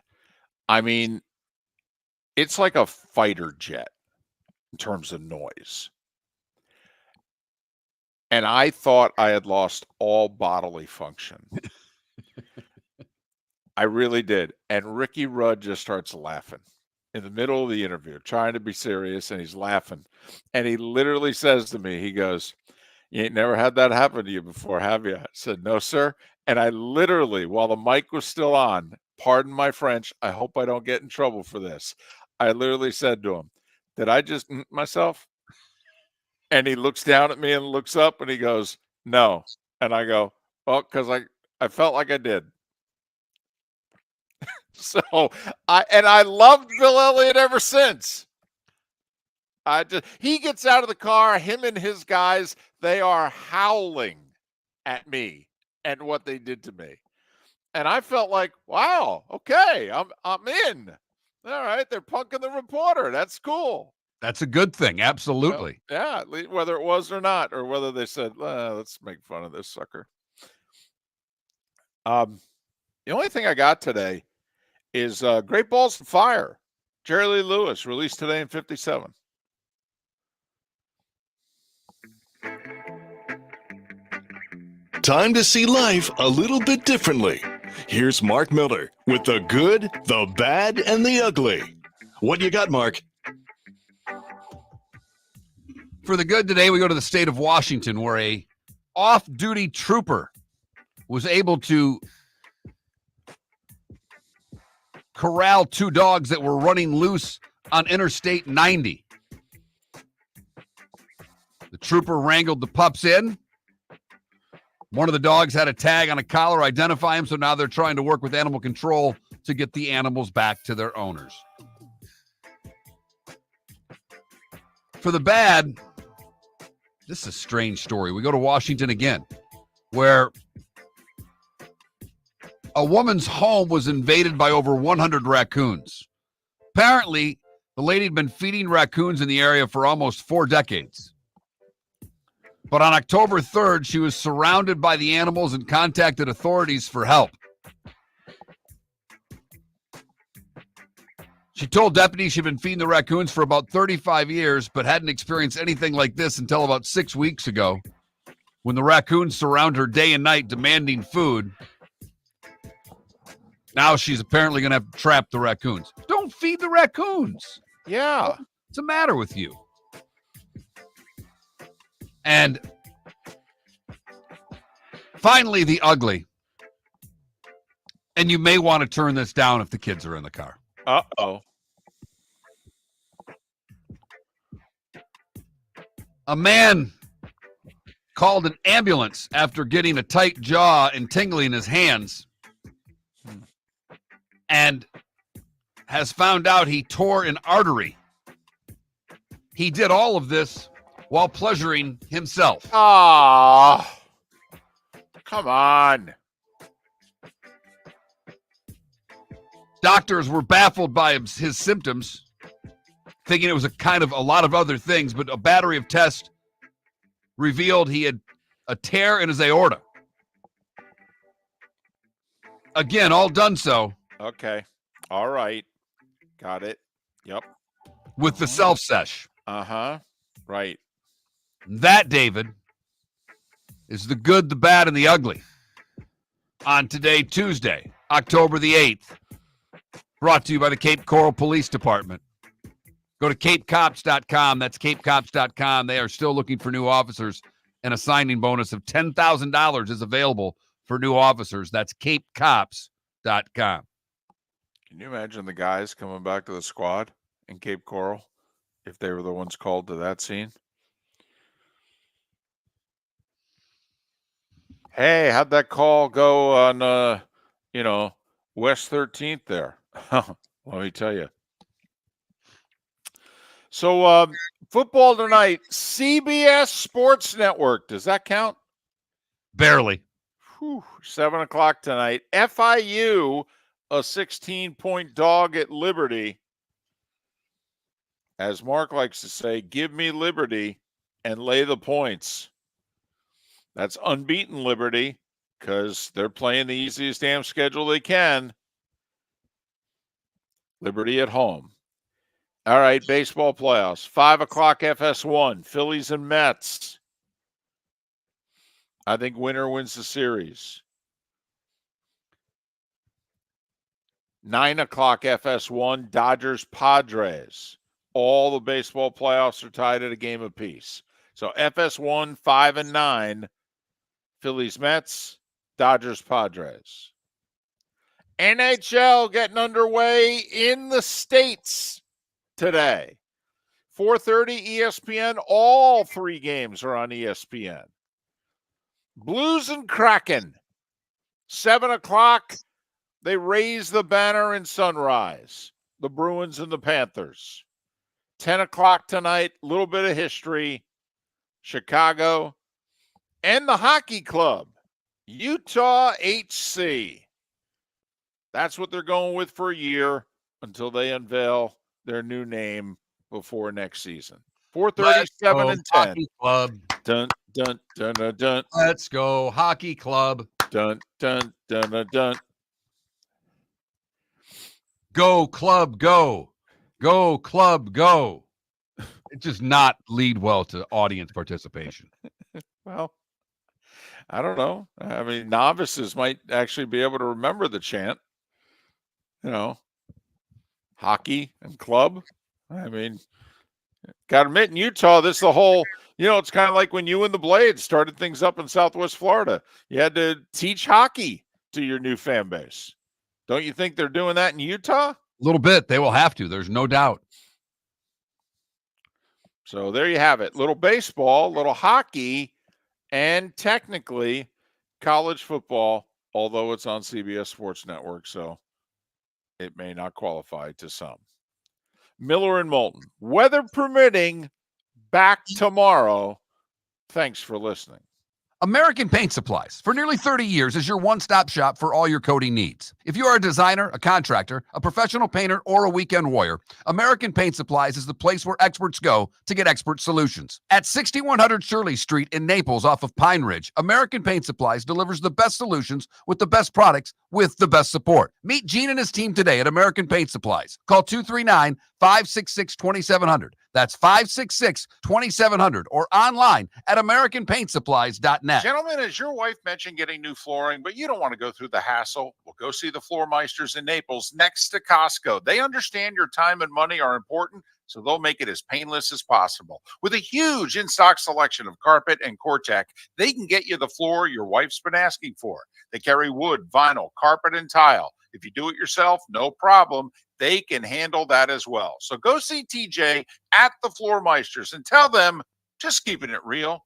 Speaker 1: I mean, it's like a fighter jet in terms of noise. And I thought I had lost all bodily function. I really did. And Ricky Rudd just starts laughing in the middle of the interview, trying to be serious, and he's laughing. And he literally says to me, he goes, "You ain't never had that happen to you before, have you?" I said, "No, sir." And I literally, while the mic was still on, pardon my French, I hope I don't get in trouble for this, I literally said to him, "Did I just myself?" And he looks down at me and looks up and he goes, "No." And I go, "Well, because I felt like I did." So I loved Bill Elliott ever since. He gets out of the car, him and his guys, they are howling at me and what they did to me. And I felt like, wow, okay, I'm in. All right, they're punking the reporter. That's cool.
Speaker 2: That's a good thing. Absolutely.
Speaker 1: Well, yeah, whether it was or not, or whether they said, let's make fun of this sucker. The only thing I got today is Great Balls of Fire. Jerry Lee Lewis, released today in 57.
Speaker 3: Time to see life a little bit differently. Here's Mark Miller with the good, the bad, and the ugly. What you got, Mark?
Speaker 2: For the good today, we go to the state of Washington, where a off-duty trooper was able to corral two dogs that were running loose on Interstate 90. The trooper wrangled the pups in. One of the dogs had a tag on a collar, identify him, so now they're trying to work with animal control to get the animals back to their owners. For the bad, this is a strange story. We go to Washington again, where a woman's home was invaded by over 100 raccoons. Apparently, the lady had been feeding raccoons in the area for almost 4 decades. But on October 3rd, she was surrounded by the animals and contacted authorities for help. She told deputies she'd been feeding the raccoons for about 35 years, but hadn't experienced anything like this until about 6 weeks ago, when the raccoons surround her day and night demanding food. Now she's apparently going to have to trap the raccoons. Don't feed the raccoons.
Speaker 1: Yeah.
Speaker 2: What's the matter with you? And finally, the ugly. And you may want to turn this down if the kids are in the car.
Speaker 1: Uh-oh.
Speaker 2: A man called an ambulance after getting a tight jaw and tingling in his hands, and has found out he tore an artery. He did all of this while pleasuring himself.
Speaker 1: Ah, come on.
Speaker 2: Doctors were baffled by his symptoms, thinking it was a lot of other things, but a battery of tests revealed he had a tear in his aorta. Again, all done so.
Speaker 1: Okay. All right. Got it. Yep.
Speaker 2: With the self-sesh.
Speaker 1: Uh-huh. Right.
Speaker 2: That, David, is the good, the bad, and the ugly. On today, Tuesday, October the 8th. Brought to you by the Cape Coral Police Department. Go to capecops.com. That's capecops.com. They are still looking for new officers, and a signing bonus of $10,000 is available for new officers. That's capecops.com.
Speaker 1: Can you imagine the guys coming back to the squad in Cape Coral if they were the ones called to that scene? Hey, how'd that call go on, West 13th there? Let me tell you. So, football tonight, CBS Sports Network. Does that count?
Speaker 2: Barely.
Speaker 1: 7 o'clock tonight. FIU, a 16-point dog at Liberty. As Mark likes to say, give me Liberty and lay the points. That's unbeaten Liberty because they're playing the easiest damn schedule they can. Liberty at home. All right, baseball playoffs. 5 o'clock FS1, Phillies and Mets. I think winner wins the series. 9 o'clock FS1, Dodgers Padres. All the baseball playoffs are tied at a game apiece. So FS1, 5 and 9, Phillies Mets, Dodgers Padres. NHL getting underway in the States today. 4:30 ESPN. All 3 games are on ESPN. Blues and Kraken. 7 o'clock, they raise the banner in Sunrise. The Bruins and the Panthers. 10 o'clock tonight, a little bit of history. Chicago and the hockey club, Utah HC. That's what they're going with for a year until they unveil their new name before next season. 4:37 and 10.
Speaker 2: Hockey club.
Speaker 1: Dun, dun, dun, dun, dun.
Speaker 2: Let's go, hockey club.
Speaker 1: Dun, dun, dun, dun, dun.
Speaker 2: Go, club, go. Go, club, go. It does not lead well to audience participation.
Speaker 1: Well, I don't know. I mean, novices might actually be able to remember the chant. Hockey and club. I mean, got to admit, in Utah, this is the whole, it's kind of like when you and the Blades started things up in Southwest Florida. You had to teach hockey to your new fan base. Don't you think they're doing that in Utah?
Speaker 2: A little bit. They will have to. There's no doubt.
Speaker 1: So there you have it. Little baseball, little hockey, and technically college football, although it's on CBS Sports Network, so it may not qualify to some. Miller and Moulton, weather permitting, back tomorrow. Thanks for listening.
Speaker 2: American Paint Supplies, for nearly 30 years, is your one-stop shop for all your coating needs. If you are a designer, a contractor, a professional painter, or a weekend warrior, American Paint Supplies is the place where experts go to get expert solutions. At 6100 Shirley Street in Naples off of Pine Ridge, American Paint Supplies delivers the best solutions with the best products with the best support. Meet Gene and his team today at American Paint Supplies. Call 239-566-2700. That's 566-2700 or online at AmericanPaintSupplies.net.
Speaker 1: Gentlemen, as your wife mentioned getting new flooring, but you don't want to go through the hassle, well, go see the Floor Meisters in Naples next to Costco. They understand your time and money are important, so they'll make it as painless as possible. With a huge in-stock selection of carpet and Cortec, they can get you the floor your wife's been asking for. They carry wood, vinyl, carpet, and tile. If you do it yourself, no problem. They can handle that as well. So go see TJ at the Floor Meisters and tell them, just keeping it real.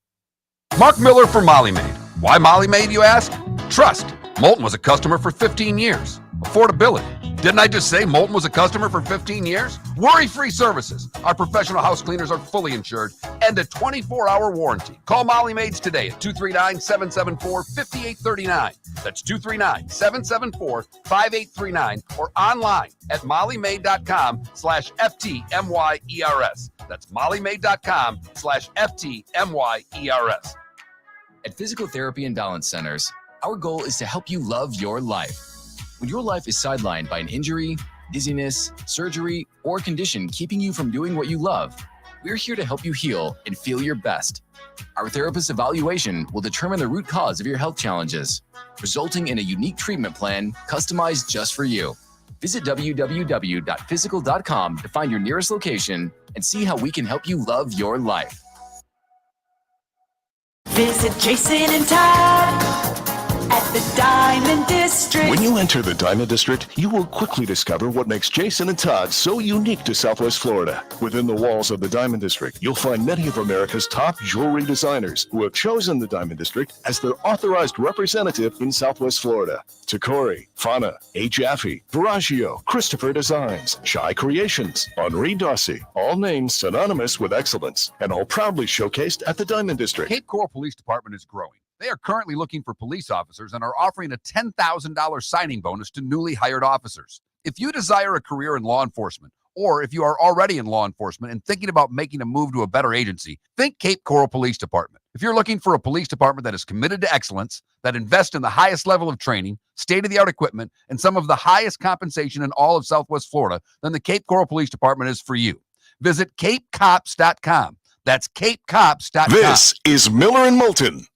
Speaker 2: Mark Miller for Molly Maid. Why Molly Maid, you ask? Trust. Moulton was a customer for 15 years. Affordability. Didn't I just say Moulton was a customer for 15 years? Worry-free services. Our professional house cleaners are fully insured and a 24-hour warranty. Call Molly Maids today at 239-774-5839. That's 239-774-5839 or online at mollymaid.com/FTMYERS. That's mollymaid.com/FTMYERS.
Speaker 9: At Physical Therapy and Balance Centers, our goal is to help you love your life. When your life is sidelined by an injury, dizziness, surgery, or condition keeping you from doing what you love, we're here to help you heal and feel your best. Our therapist evaluation will determine the root cause of your health challenges, resulting in a unique treatment plan customized just for you. Visit www.physical.com to find your nearest location and see how we can help you love your life.
Speaker 8: Visit Jason and Todd at the Diamond District.
Speaker 3: When you enter the Diamond District, you will quickly discover what makes Jason and Todd so unique to Southwest Florida. Within the walls of the Diamond District, you'll find many of America's top jewelry designers who have chosen the Diamond District as their authorized representative in Southwest Florida. Takori, Fana, A. Jaffe, Veragio, Christopher Designs, Shy Creations, Henri Darcy, all names synonymous with excellence and all proudly showcased at the Diamond District.
Speaker 2: Cape Coral Police Department is growing. They are currently looking for police officers and are offering a $10,000 signing bonus to newly hired officers. If you desire a career in law enforcement, or if you are already in law enforcement and thinking about making a move to a better agency, think Cape Coral Police Department. If you're looking for a police department that is committed to excellence, that invests in the highest level of training, state-of-the-art equipment, and some of the highest compensation in all of Southwest Florida, then the Cape Coral Police Department is for you. Visit capecops.com. That's capecops.com.
Speaker 3: This is Miller and Moulton.